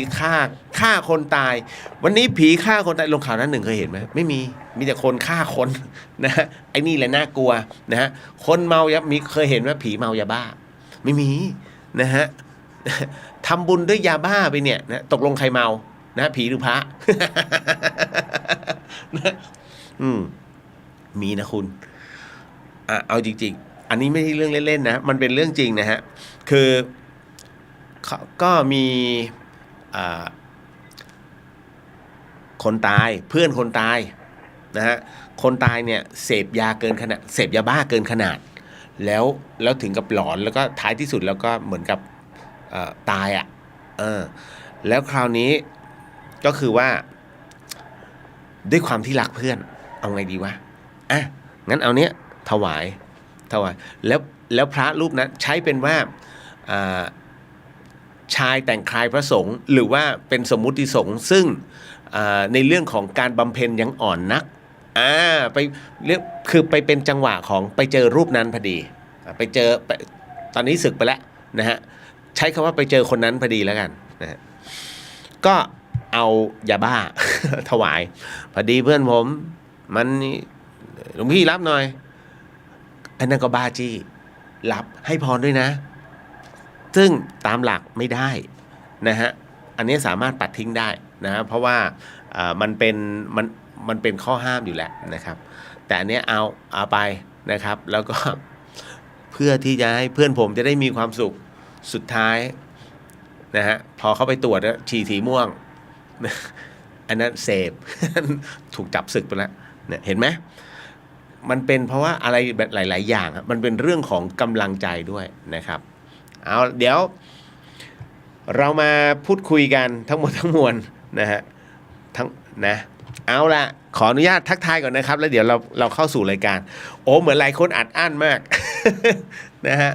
ฆ่าคนตายวันนี้ผีฆ่าคนตายลงข่าวนั้น1เคยเห็นไหมไม่มีแต่คนฆ่าคนนะฮะไอ้นี่แหละน่ากลัวนะฮะคนเมายามีเคยเห็นว่าผีเมายาบ้าไม่มีนะฮะทำบุญด้วยยาบ้าไปเนี่ยนะตกลงใครเมา นะผีหรือพระ นะมีนะคุณเอาจริงๆอันนี้ไม่ใช่เรื่องเล่นๆนะมันเป็นเรื่องจริงนะฮะคือก็มีคนตายเพื่อนคนตายนะฮะคนตายเนี่ยเสพยาเกินขนาดเสพยาบ้าเกินขนาดแล้วถึงกับหลอนแล้วก็ท้ายที่สุดแล้วก็เหมือนกับตายแล้วคราวนี้ก็คือว่าด้วยความที่รักเพื่อนเอาไงดีวะงั้นเอาเนี้ยถวายแล้วพระรูปนั้นใช้เป็นว่าชายแต่งคล้ายพระสงฆ์หรือว่าเป็นสมมุติสงฆ์ซึ่งในเรื่องของการบำเพ็ญยังอ่อนนักไปเรียกคือไปเป็นจังหวะของไปเจอรูปนั้นพอดีไปเจอตอนนี้ศึกไปแล้วนะฮะใช้คำว่าไปเจอคนนั้นพอดีแล้วกันนะฮะก็เอายาบ้า ถวายพอดีเพื่อนผมมันหลวงพี่รับหน่อยไอ้นั่นก็บ้าจี้รับให้พรด้วยนะซึ่งตามหลักไม่ได้นะฮะอันนี้สามารถปัดทิ้งได้นะฮะเพราะว่ามันเป็นข้อห้ามอยู่แล้วนะครับแต่อันนี้เอาไปนะครับแล้วก็เพื่อที่จะให้เพื่อนผมจะได้มีความสุขสุดท้ายนะฮะพอเขาไปตรวจแล้วฉี่สีม่วงอันนั้นเสพ ถูกจับศึกไปแล้วเนี่ยเห็นไหมมันเป็นเพราะว่าอะไรแบบหลายๆอย่างมันเป็นเรื่องของกำลังใจด้วยนะครับเอาเดี๋ยวเรามาพูดคุยกันทั้งหมดทั้งมวลนะฮะนะเอาละขออนุญาตทักทายก่อนนะครับแล้วเดี๋ยวเราเข้าสู่รายการโอ้เหมือนหลายคนอัดอั้นมาก นะฮะ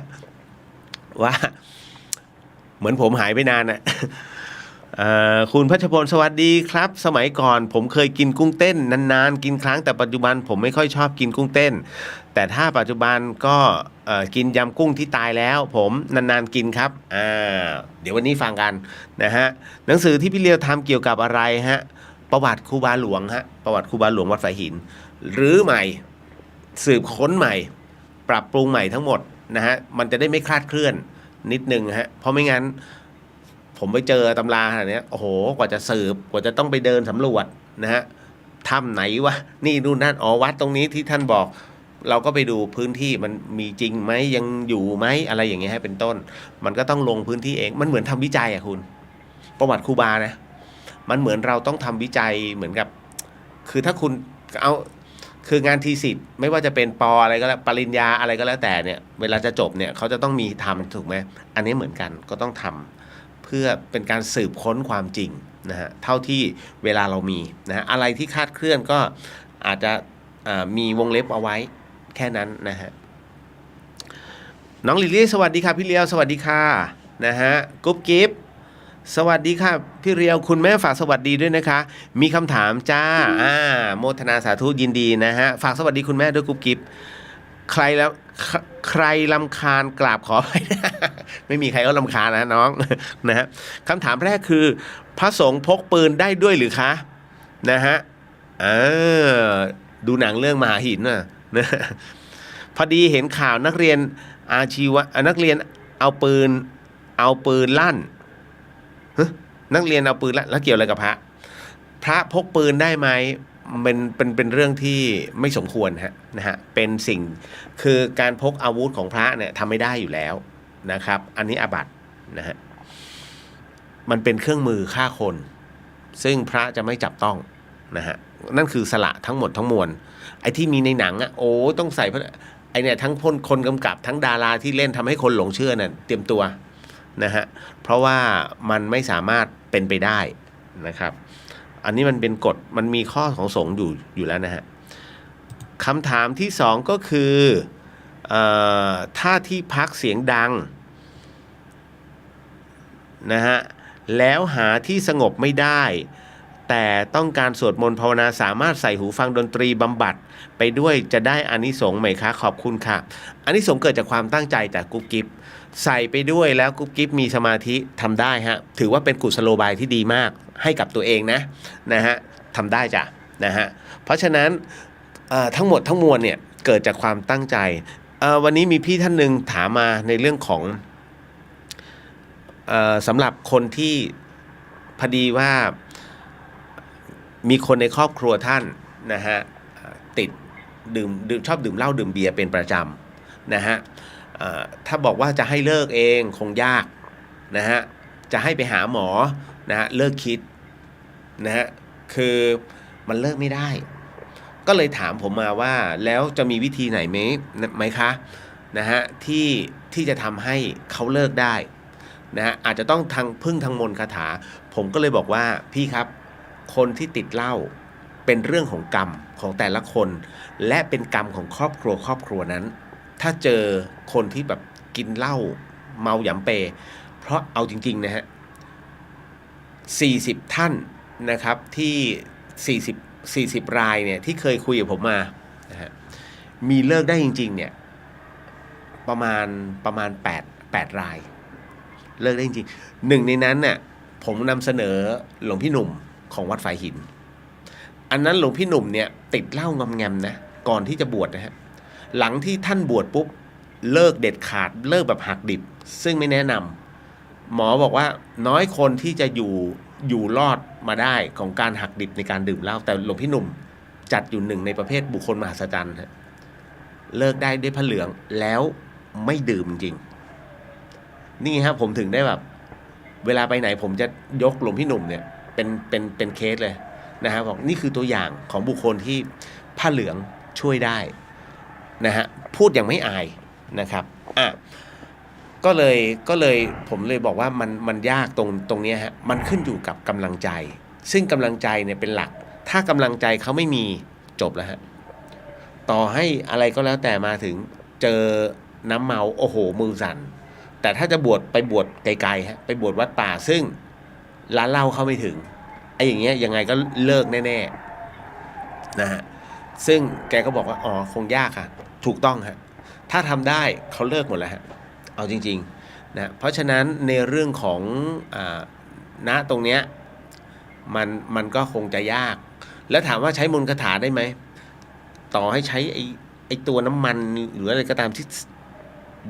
ว่าเหมือนผมหายไปนานน่ะคุณพัชพลสวัสดีครับสมัยก่อนผมเคยกินกุ้งเต้นนานๆกินครั้งแต่ปัจจุบันผมไม่ค่อยชอบกินกุ้งเต้นแต่ถ้าปัจจุบันก็กินยำกุ้งที่ตายแล้วผมนานๆกินครับเดี๋ยววันนี้ฟังกันนะฮะหนังสือที่พี่เลียวทำเกี่ยวกับอะไรฮะประวัติครูบาหลวงฮะประวัติครูบาหลวงวัดสายหินหรือใหม่สืบค้นใหม่ปรับปรุงใหม่ทั้งหมดนะฮะมันจะได้ไม่คลาดเคลื่อนนิดนึงฮะเพราะไม่งั้นผมไปเจอตำราขนาดนี้โอ้โหกว่าจะสืบกว่าจะต้องไปเดินสำรวจนะฮะถ้ำไหนวะนี่นู่นนั่นวัดตรงนี้ที่ท่านบอกเราก็ไปดูพื้นที่มันมีจริงไหมยังอยู่ไหมอะไรอย่างเงี้ยให้เป็นต้นมันก็ต้องลงพื้นที่เองมันเหมือนทำวิจัยอะคุณประวัติครูบานะมันเหมือนเราต้องทำวิจัยเหมือนกับคือถ้าคุณเอาคืองานทีสิทธ์ไม่ว่าจะเป็นปอะไรก็แล้วปริญญาอะไรก็แล้วแต่เนี่ยเวลาจะจบเนี่ยเขาจะต้องมีทำถูกไหมอันนี้เหมือนกันก็ต้องทำเพื่อเป็นการสืบค้นความจริงนะฮะเท่าที่เวลาเรามีนะฮะอะไรที่คลาดเคลื่อนก็อาจจะมีวงเล็บเอาไว้แค่นั้นนะฮะน้องลิลลี่สวัสดีค่ะพี่เลียวสวัสดีค่ะนะฮะกุ๊บกิ๊บสวัสดีค่ะพี่เรียวคุณแม่ฝากสวัสดีด้วยนะคะมีคำถามจ้าโมทนาสาธุยินดีนะฮะฝากสวัสดีคุณแม่ด้วยกุ๊บกิ๊บใครรำคาญกราบขอไป ไม่มีใครก็รำคาญนะน้อง นะฮะคำถามแรกคือพระสงฆ์พกปืนได้ด้วยหรือคะนะฮะดูหนังเรื่องมหาหินน่ะนะ พอดีเห็นข่าวนักเรียนอาชีวะนักเรียนเอาปืนลั่นนักเรียนเอาปืนแล้วเกี่ยวอะไรกับพระพกปืนได้ไหมเป็นเรื่องที่ไม่สมควรนะฮะเป็นสิ่งคือการพกอาวุธของพระเนี่ยทำไม่ได้อยู่แล้วนะครับอันนี้อาบัตินะฮะมันเป็นเครื่องมือฆ่าคนซึ่งพระจะไม่จับต้องนะฮะนั่นคือสละทั้งหมดทั้งมวลไอ้ที่มีในหนังต้องใส่ไอ้เนี่ยทั้งคนกำกับทั้งดาราที่เล่นทำให้คนหลงเชื่อเนี่ยเตรียมตัวนะฮะเพราะว่ามันไม่สามารถเป็นไปได้นะครับอันนี้มันเป็นกฎมันมีข้อของสงฆ์อยู่แล้วนะฮะคำถามที่สองก็คือถ้าที่พักเสียงดังนะฮะแล้วหาที่สงบไม่ได้แต่ต้องการสวดมนต์ภาวนาสามารถใส่หูฟังดนตรีบำบัดไปด้วยจะได้อานิสงส์ไหมคะขอบคุณค่ะอานิสงส์เกิดจากความตั้งใจจากกุ๊บกิ๊บใส่ไปด้วยแล้วกุ๊บกิ๊บมีสมาธิทำได้ฮะถือว่าเป็นกุศโลบายที่ดีมากให้กับตัวเองนะฮะทำได้จ้ะนะฮะเพราะฉะนั้นทั้งหมดทั้งมวลเนี่ยเกิดจากความตั้งใจวันนี้มีพี่ท่านหนึ่งถามมาในเรื่องของสำหรับคนที่พอดีว่า มีคนในครอบครัวท่านนะฮะติดชอบดื่มเหล้าดื่มเบียร์เป็นประจำนะฮะถ้าบอกว่าจะให้เลิกเองคงยากนะฮะจะให้ไปหาหมอนะฮะเลิกคิดนะฮะคือมันเลิกไม่ได้ก็เลยถามผมมาว่าแล้วจะมีวิธีไหนไหมคะนะฮะที่จะทำให้เขาเลิกได้นะฮะอาจจะต้องพึ่งทางมนต์คาถาผมก็เลยบอกว่าพี่ครับคนที่ติดเหล้าเป็นเรื่องของกรรมของแต่ละคนและเป็นกรรมของครอบครัวนั้นถ้าเจอคนที่แบบกินเหล้าเมาหยำเปเพราะเอาจริงๆนะฮะ40ท่านนะครับที่40รายเนี่ยที่เคยคุยกับผมมานะฮะมีเลิกได้จริงๆเนี่ยประมาณ8รายเลิกได้จริงๆหนึ่งในนั้นน่ะผมนำเสนอหลวงพี่หนุ่มของวัดฝายหินอันนั้นหลวงพี่หนุ่มเนี่ยติดเหล้างอมแงมนะก่อนที่จะบวชนะฮะหลังที่ท่านบวชปุ๊บเลิกเด็ดขาดเลิกแบบหักดิบซึ่งไม่แนะนำหมอบอกว่าน้อยคนที่จะอยู่รอดมาได้ของการหักดิบในการดื่มเหล้าแต่หลวงพี่หนุ่มจัดอยู่หนึ่งในประเภทบุคคลมหัศจรรย์ฮะเลิกได้ด้วยผ้าเหลืองแล้วไม่ดื่มจริงนี่ฮะผมถึงได้แบบเวลาไปไหนผมจะยกหลวงพี่หนุ่มเนี่ยเป็นเคสเลยนะฮะบอกนี่คือตัวอย่างของบุคคลที่ผ้าเหลืองช่วยได้นะฮะพูดอย่างไม่อายนะครับก็เลยผมเลยบอกว่ามันยากตรงนี้ฮะมันขึ้นอยู่กับกำลังใจซึ่งกำลังใจเนี่ยเป็นหลักถ้ากำลังใจเขาไม่มีจบแล้วฮะต่อให้อะไรก็แล้วแต่มาถึงเจอน้ำเมาโอ้โหมือสั่นแต่ถ้าจะไปบวชไกลๆฮะไปบวชวัดป่าซึ่งร้านเหล้าเข้าไม่ถึงไอ้อย่างเงี้ยยังไงก็เลิกแน่ๆนะฮะซึ่งแกก็บอกว่าอ๋อคงยากค่ะถูกต้องฮะถ้าทำได้เขาเลิกหมดแล้วฮะเอาจริงๆนะเพราะฉะนั้นในเรื่องของณตรงเนี้ยมันก็คงจะยากแล้วถามว่าใช้มนต์คาถาได้ไหมต่อให้ใช้ไอ้ตัวน้ำมันหรืออะไรก็ตามที่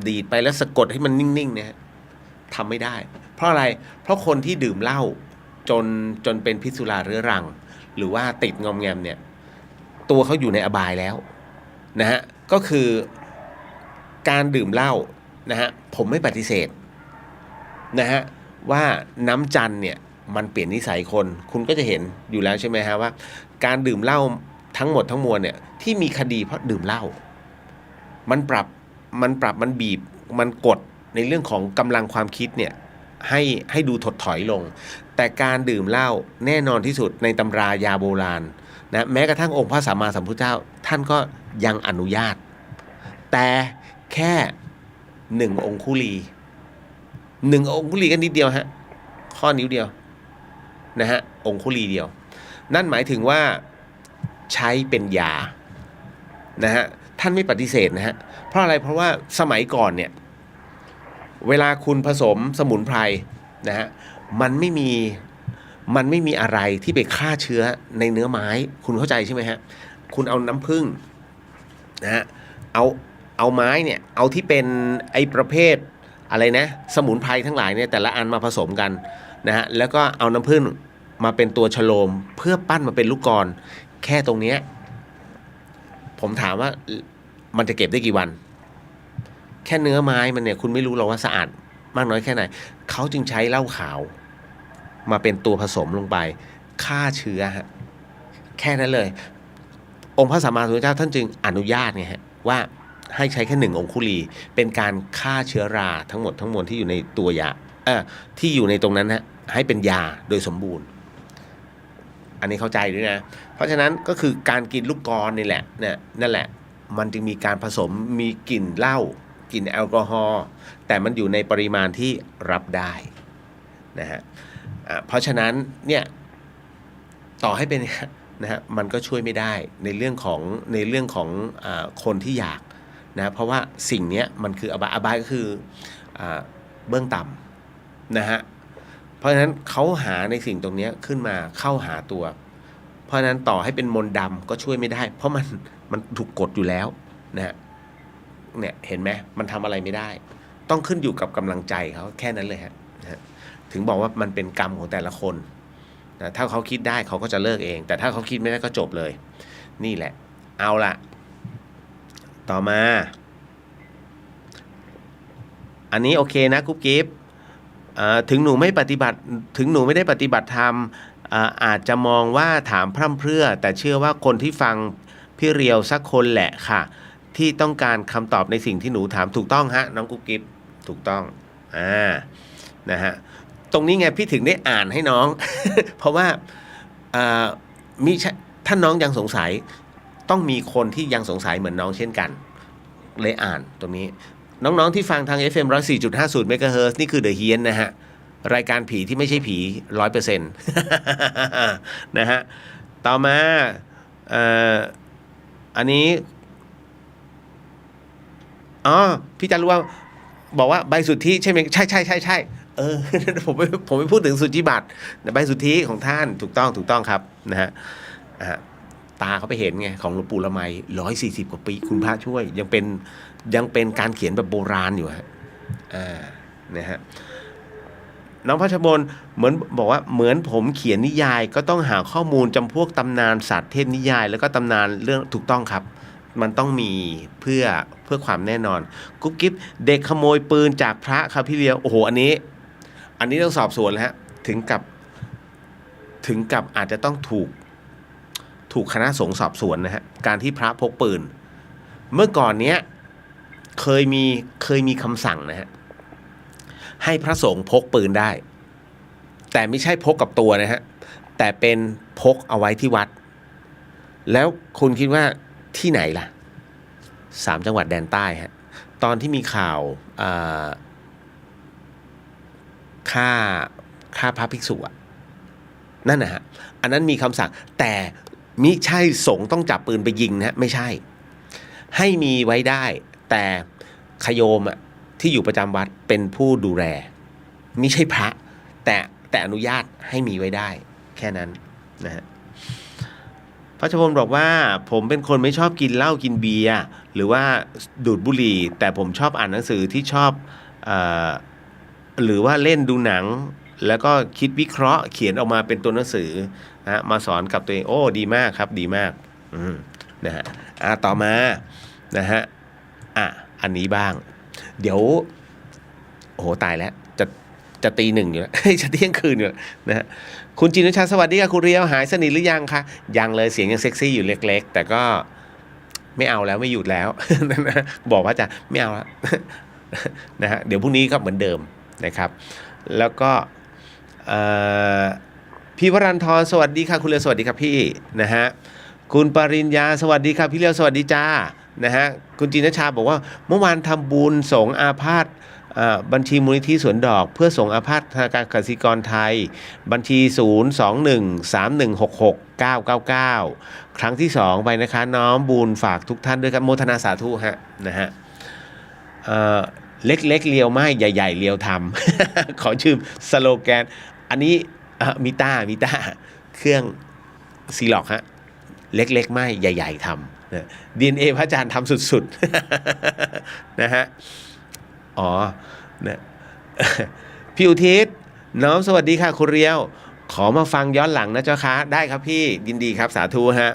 ดีดไปแล้วสะกดให้มันนิ่งๆเนี่ยทำไม่ได้เพราะอะไรเพราะคนที่ดื่มเหล้าจนเป็นพิษสุราเรื้อรังหรือว่าติดงอมแงมเนี่ยตัวเขาอยู่ในอบายแล้วนะฮะก็คือการดื่มเหล้านะฮะผมไม่ปฏิเสธนะฮะว่าน้ำจันเนี่ยมันเปลี่ยนนิสัยคนคุณก็จะเห็นอยู่แล้วใช่ไหมฮะว่าการดื่มเหล้าทั้งหมดทั้งมวลเนี่ยที่มีคดีเพราะดื่มเหล้ามันบีบมันกดในเรื่องของกำลังความคิดเนี่ยให้ดูถดถอยลงแต่การดื่มเหล้าแน่นอนที่สุดในตำรายาโบราณนะแม้กระทั่งองค์พระสัมมาสัมพุทธเจ้าท่านก็ยังอนุญาตแต่แค่1 องคุลี1 องคุลีกันนิดเดียวฮะข้อนิ้วเดียวนะฮะองคุลีเดียวนั่นหมายถึงว่าใช้เป็นยานะฮะท่านไม่ปฏิเสธนะฮะเพราะอะไรเพราะว่าสมัยก่อนเนี่ยเวลาคุณผสมสมุนไพรนะฮะมันไม่มีอะไรที่ไปฆ่าเชื้อในเนื้อไม้คุณเข้าใจใช่ไหมฮะคุณเอาน้ำผึ้งนะฮะเอาไม้เนี่ยเอาที่เป็นไอ้ประเภทอะไรนะสมุนไพรทั้งหลายเนี่ยแต่ละอันมาผสมกันนะฮะแล้วก็เอาน้ำผึ้งมาเป็นตัวฉโลมเพื่อปั้นมาเป็นลูกกลอนแค่ตรงเนี้ยผมถามว่ามันจะเก็บได้กี่วันแค่เนื้อไม้มันเนี่ยคุณไม่รู้หรอกว่าสะอาดมากน้อยแค่ไหนเขาจึงใช้เหล้าขาวมาเป็นตัวผสมลงไปฆ่าเชื้อฮะแค่นั้นเลยองค์พระสัมมาสัมพุทธเจ้าท่านจึงอนุญาตไงฮะว่าให้ใช้แค่1 องคุลีเป็นการฆ่าเชื้อราทั้งหมดทั้งมวลที่อยู่ในตัวยาที่อยู่ในตรงนั้นฮะให้เป็นยาโดยสมบูรณ์อันนี้เข้าใจด้วยนะเพราะฉะนั้นก็คือการกินลูกกลอนนี่แหละเนี่ยนั่นแหละมันจึงมีการผสมมีกลิ่นเหล้ากลิ่นแอลกอฮอล์แต่มันอยู่ในปริมาณที่รับได้นะฮะเพราะฉะนั้นเนี่ยต่อให้เป็นนะฮะมันก็ช่วยไม่ได้ในเรื่องของคนที่อยากนะเพราะว่าสิ่งนี้มันคืออบายก็คือเบื้องต่ำนะฮะเพราะฉะนั้นเขาหาในสิ่งตรงนี้ขึ้นมาเข้าหาตัวเพราะฉะนั้นต่อให้เป็นมนต์ดำก็ช่วยไม่ได้เพราะมันถูกกดอยู่แล้วนะฮะเนี่ยเห็นไหมมันทำอะไรไม่ได้ต้องขึ้นอยู่กับกำลังใจเขาแค่นั้นเลยฮะถึงบอกว่ามันเป็นกรรมของแต่ละคน นะถ้าเขาคิดได้เขาก็จะเลิกเอง แต่ถ้าเขาคิดไม่ได้ก็จบเลยนี่แหละเอาละต่อมาอันนี้โอเคนะกุ๊บกิ๊บถึงหนูไม่ได้ปฏิบัติธรรมอาจจะมองว่าถามพร่ำเพรื่อแต่เชื่อว่าคนที่ฟังพี่เรียวสักคนแหละค่ะที่ต้องการคำตอบในสิ่งที่หนูถามถูกต้องฮะน้องกุ๊บกิ๊บถูกต้องนะฮะตรงนี้ไงพี่ถึงได้อ่านให้น้อง เพราะว่ามิใช่ถ้าน้องยังสงสัยต้องมีคนที่ยังสงสัยเหมือนน้องเช่นกันเลยอ่านตรงนี้น้องๆที่ฟังทาง FM 104.50 เมกะเฮิรตซ์นี่คือเดอะเฮียนนะฮะรายการผีที่ไม่ใช่ผี 100% นะฮะต่อมาอันนี้พี่จันรู้ว่าบอกว่าใบสุทธิใช่ไหมใช่ผมไม่พูดถึงสุทธิบัตรแต่ใบสุทธิของท่านถูกต้องครับนะฮะตาเขาไปเห็นไงของหลวงปู่ละไม140 กว่าปีคุณพระช่วยยังเป็นการเขียนแบบโบราณอยู่ฮะนะฮะน้องพัชบลเหมือนบอกว่าเหมือนผมเขียนนิยายก็ต้องหาข้อมูลจำพวกตำนานสัตว์เทพนิยายแล้วก็ตำนานเรื่องถูกต้องครับมันต้องมีเพื่อความแน่นอนกุ๊บกิ๊บเด็กขโมยปืนจากพระครับพี่เลี้ยวโอ้โหอันนี้ต้องสอบสวนแล้วฮะถึงกับอาจจะต้องถูกคณะสงฆ์สอบสวนนะฮะการที่พระพกปืนเมื่อก่อนเนี้ยเคยมีคำสั่งนะฮะให้พระสงฆ์พกปืนได้แต่ไม่ใช่พกกับตัวนะฮะแต่เป็นพกเอาไว้ที่วัดแล้วคุณคิดว่าที่ไหนล่ะ3 จังหวัดแดนใต้ฮะตอนที่มีข่าวฆ่าพระภิกษุนั่นนะฮะอันนั้นมีคำสั่งแต่มิใช่สงฆ์ต้องจับปืนไปยิงนะไม่ใช่ให้มีไว้ได้แต่ขโยมที่อยู่ประจำวัดเป็นผู้ดูแลมิใช่พระแต่อนุญาตให้มีไว้ได้แค่นั้นนะฮะพระชพลบอกว่าผมเป็นคนไม่ชอบกินเหล้ากินเบียร์หรือว่าดูดบุหรี่แต่ผมชอบอ่านหนังสือที่ชอบหรือว่าเล่นดูหนังแล้วก็คิดวิเคราะห์เขียนออกมาเป็นตัวหนังสือนะมาสอนกับตัวเองโอ้ดีมากครับดีมากนะฮะต่อมานะฮะอันนี้บ้างเดี๋ยวโอ้โหตายแล้วจะตี 1อยู่แล้ว จะเที่ยงคืนอยู่นะฮะคุณจินชาสวัสดีค่ะคุณเรียวหายสนิทหรือยังคะยังเลยเสียงยังเซ็กซี่อยู่เล็กๆแต่ก็ไม่เอาแล้วไม่หยุดแล้ว นะบอกว่าจะไม่เอาแล้วนะฮะเดี๋ยวพรุ่งนี้ก็เหมือนเดิมนะครับแล้วก็พี่วรันทรสวัสดีค่ะคุณเรียวสวัสดีครับพี่นะฮะคุณปริญญาสวัสดีครับพี่เรียวสวัสดีจ้านะฮะคุณจินชาบอกว่าเมื่อวานทำบุญสงฆ์อาพาธบัญชีมูลนิธิสวนดอกเพื่อส่งอาพาธธนาคารกสิกรไทยบัญชี02131669999ครั้งที่2ไปนะคะน้อมบุญฝากทุกท่านด้วยครับโมทนาสาธุฮะนะฮะเล็กๆเลียวไม่ใหญ่ๆเลียวทำ ขอชื่อสโลแกนอันนี้มิต้าเครื่องซีล็อกฮะเล็กๆไม่ใหญ่ๆทำDNA พระอาจารย์ทำสุดๆ นะฮะนะพี่อุทิศน้อมสวัสดีค่ะคุณเรียวขอมาฟังย้อนหลังนะเจ้าค่ะได้ครับพี่ยินดีครับสาธุฮะ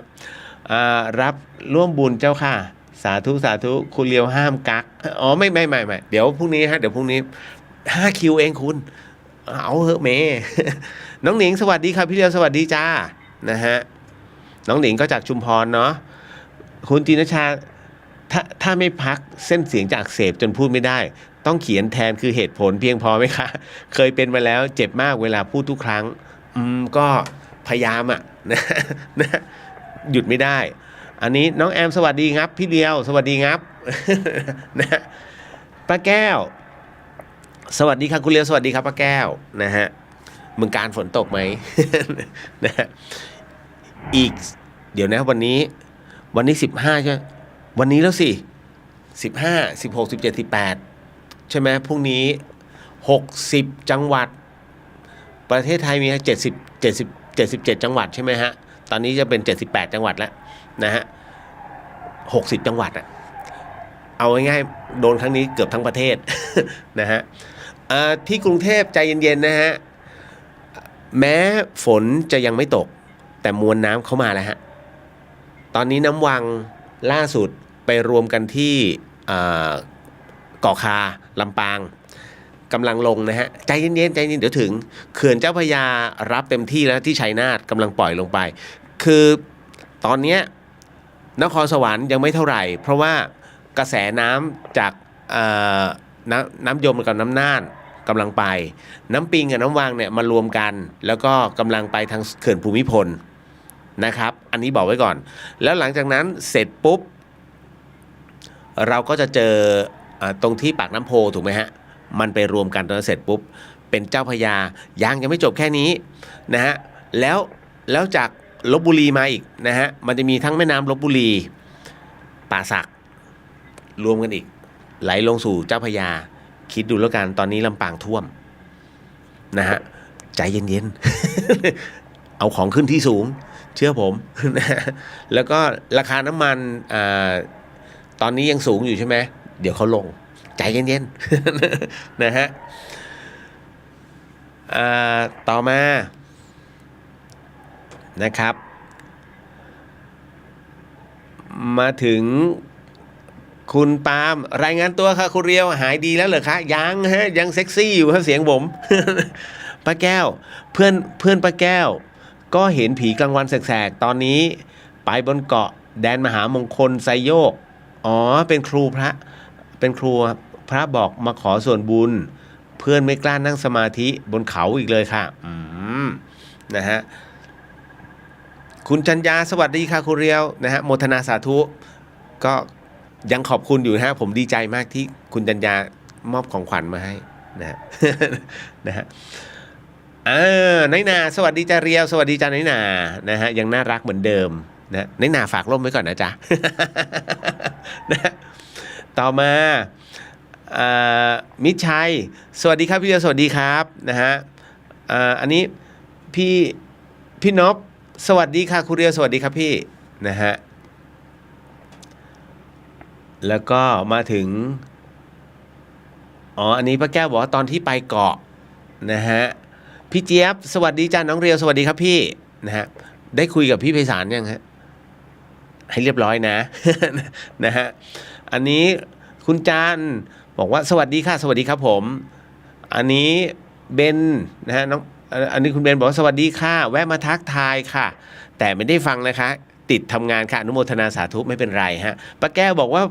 รับร่วมบุญเจ้าค่ะสาธุคุณเรียวห้ามกักไม่เดี๋ยวพรุ่งนี้ฮะเดี๋ยวพรุ่งนี้5 คิวเองคุณเอาเหอะเม น้องหนิงสวัสดีครับพี่เรียวสวัสดีจ้านะฮะน้องหนิงก็จากชุมพรเนาะคุณจินชาถ้าไม่พักเส้นเสียงจะอักเสบจนพูดไม่ได้ต้องเขียนแทนคือเหตุผลเพียงพอไหมคะเคยเป็นมาแล้วเจ็บมากเวลาพูดทุกครั้งก็พยายามนะหยุดไม่ได้อันนี้น้องแอมสวัสดีครับพี่เดียวสวัสดีครับนะป้าแก้วสวัสดีครับคุณเลียวสวัสดีครับป้าแก้วนะฮะเมืองการฝนตกไหม นะอีกเดี๋ยวนะวันนี้15ใช่วันนี้แล้วสิ15 16 17 18ใช่ไหมพรุ่งนี้60จังหวัดประเทศไทยมี77จังหวัดใช่ไหมฮะตอนนี้จะเป็น78จังหวัดแล้วนะฮะ60จังหวัดเอาง่ายๆโดนครั้งนี้เกือบทั้งประเทศ นะฮะที่กรุงเทพใจเย็นๆนะฮะ แม้ฝนจะยังไม่ตกแต่มวลน้ำเข้ามาแล้วฮะตอนนี้น้ำวังล่าสุดไปรวมกันที่เกาะคาลำปางกำลังลงนะฮะใจเย็นๆใจเย็นเดี๋ยวถึงเขื่อนเจ้าพระยารับเต็มที่แล้วที่ชัยนาทกำลังปล่อยลงไปคือตอนนี้นครสวรรค์ยังไม่เท่าไหร่เพราะว่ากระแสน้ำจากน้ำยมกับน้ำน่านกำลังไปน้ำปิงกับน้ำวังเนี่ยมารวมกันแล้วก็กำลังไปทางเขื่อนภูมิพลนะครับอันนี้บอกไว้ก่อนแล้วหลังจากนั้นเสร็จปุ๊บเราก็จะเจอตรงที่ปากน้ำโพถูกไหมฮะมันไปรวมกันตอนเสร็จปุ๊บเป็นเจ้าพระยายังไม่จบแค่นี้นะฮะแล้วจากลพบุรีมาอีกนะฮะมันจะมีทั้งแม่น้ำลพบุรีป่าสักรวมกันอีกไหลลงสู่เจ้าพระยาคิดดูแล้วกันตอนนี้ลำปางท่วมนะฮะใจเย็นๆ เอาของขึ้นที่สูงเชื่อผม นะแล้วก็ราคาน้ำมันตอนนี้ยังสูงอยู่ใช่ไหมเดี๋ยวเขาลงใจเย็นๆ นะฮะต่อมานะครับมาถึงคุณปาล์มรายงานตัวค่ะคุณเรียวหายดีแล้วเหรอคะยังฮะยังเซ็กซี่อยู่ครับเสียงผม ป้าแก้วเพื่อนป้าแก้วก็เห็นผีกลางวันแสกๆตอนนี้ไปบนเกาะแดนมหามงคลไซโยกอ๋อเป็นครูพระบอกมาขอส่วนบุญเพื่อนไม่กล้านั่งสมาธิบนเขาอีกเลยค่ะนะฮะคุณจันยาสวัสดีค่ะคุณเรียวนะฮะโมทนาสาธุก็ยังขอบคุณอยู่นะฮะผมดีใจมากที่คุณจันยามอบของขวัญมาให้นะฮะ นะฮะน้อยนาสวัสดีจ้าเรียวสวัสดีจ้าน้อยนานะฮะยังน่ารักเหมือนเดิมนะน้อยนาฝากร่มไว้ก่อนนะจ๊ะ นะต่อมามิตรชัยสวัสดีครับพี่เรียวสวัสดีครับนะฮะอันนี้พี่นพสวัสดีค่ะคุณเรียวสวัสดีครับพี่นะฮะแล้วก็มาถึงอันนี้ป้าแก้วบอกว่าตอนที่ไปเกาะนะฮะพี่เจี๊ยบสวัสดีจ้าน้องเรียวสวัสดีครับพี่นะฮะได้คุยกับพี่ไพศาลยังฮะให้เรียบร้อยนะ นะฮะอันนี้คุณจานบอกว่าสวัสดีค่ะสวัสดีครับผมอันนี้เบนนะฮะน้องอันนี้คุณเบนบอกว่าสวัสดีค่ะแวะมาทักทายค่ะแต่ไม่ได้ฟังนะคะติดทำงานค่ะอนุโมทนาสาธุไม่เป็นไรฮะป้าแก้วบอกว่า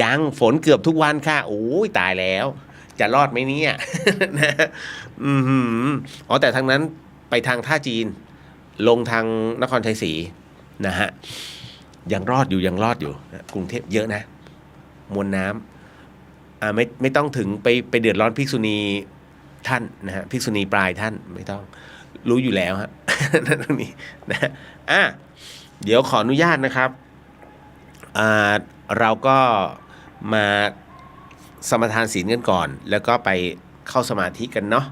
ยังฝนเกือบทุกวันค่ะโอ้ยตายแล้วจะรอดไหมเนี่ย นะแต่ทางนั้นไปทางท่าจีนลงทางนครชัยศรีนะฮะยังรอดอยู่นะกรุงเทพเยอะนะมวลน้ำไม่ต้องถึงไปเดือดร้อนภิกษุณีท่านนะฮะภิกษุณีปลายท่านไม่ต้องรู้อยู่แล้วฮะ ตรงนี้นะเดี๋ยวขออนุญาตนะครับเราก็มาสมาทานศีลกันก่อนแล้วก็ไปเข้าสมาธิกันเนาะ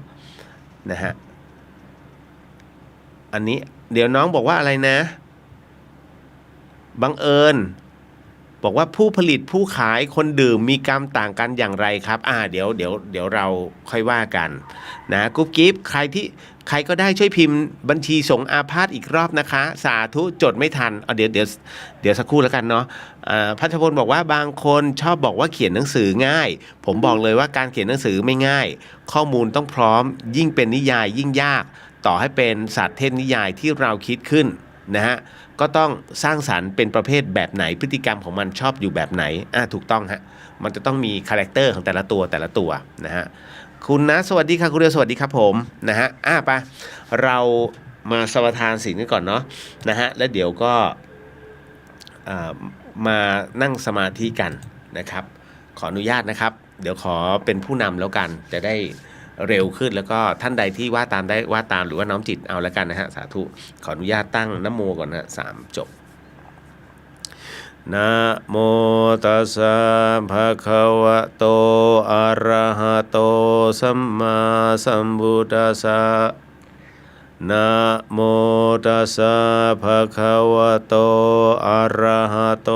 นะฮะอันนี้เดี๋ยวน้องบอกว่าอะไรนะบังเอิญบอกว่าผู้ผลิตผู้ขายคนดื่มมีกรรมต่างกันอย่างไรครับเดี๋ยวเราค่อยว่ากันนะกุ๊บกิ๊บใครก็ได้ช่วยพิมพ์บัญชีสงฆ์อาพาธอีกรอบนะคะสาธุจดไม่ทันเดี๋ยวสักครู่แล้วกันเนาะพัชพลบอกว่าบางคนชอบบอกว่าเขียนหนังสือง่ายผมบอกเลยว่าการเขียนหนังสือไม่ง่ายข้อมูลต้องพร้อมยิ่งเป็นนิยายยิ่งยากต่อให้เป็นศาสตร์เทพนิยายที่เราคิดขึ้นนะฮะก็ต้องสร้างสรรค์เป็นประเภทแบบไหนพฤติกรรมของมันชอบอยู่แบบไหนถูกต้องฮะมันจะต้องมีคาแรคเตอร์ของแต่ละตัวนะฮะคุณนะสวัสดีค่ะคุณเรียวสวัสดีครับผมนะฮะไปเรามาสมาทานศีลกันก่อนเนาะนะฮะแล้วเดี๋ยวก็มานั่งสมาธิกันนะครับขออนุญาตนะครับเดี๋ยวขอเป็นผู้นำแล้วกันจะได้เร็วขึ้นแล้วก็ท่านใดที่ว่าตามได้ว่าตามหรือว่าน้อมจิตเอาแล้วกันนะฮะสาธุขออนุญาตตั้งนะโมก่อนนะ3 จบนะโมตัสสะภะคะวะโตอะระหะโตสัมมาสัมพุทธัสสะนะโมตัสสะภะคะวะโตอะระหะโต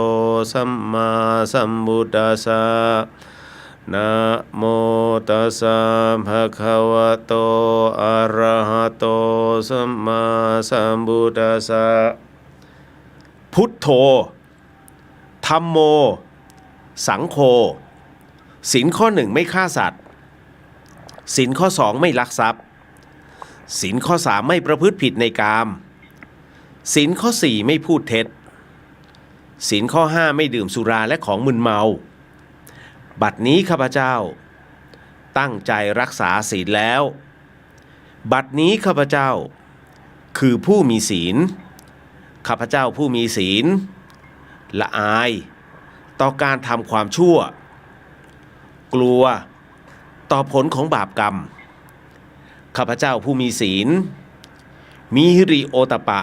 สัมมาสัมพุทธัสสะ นะโมตัสสะภะคะวะโตอะระหะโตสัมมาสัมพุทธัสสะพุทโธธัมโมสังโฆศีลข้อ 1ไม่ฆ่าสัตว์ศีลข้อ 2ไม่ลักทรัพย์ศีลข้อ 3ไม่ประพฤติผิดในกามศีลข้อ 4ไม่พูดเท็จศีลข้อ 5ไม่ดื่มสุราและของมึนเมาบัดนี้ข้าพเจ้าตั้งใจรักษาศีลแล้วบัดนี้ข้าพเจ้าคือผู้มีศีลข้าพเจ้าผู้มีศีลละอายต่อการทำความชั่วกลัวต่อผลของบาปกรรมข้าพเจ้าผู้มีศีลมีหิริโอตตัปปะ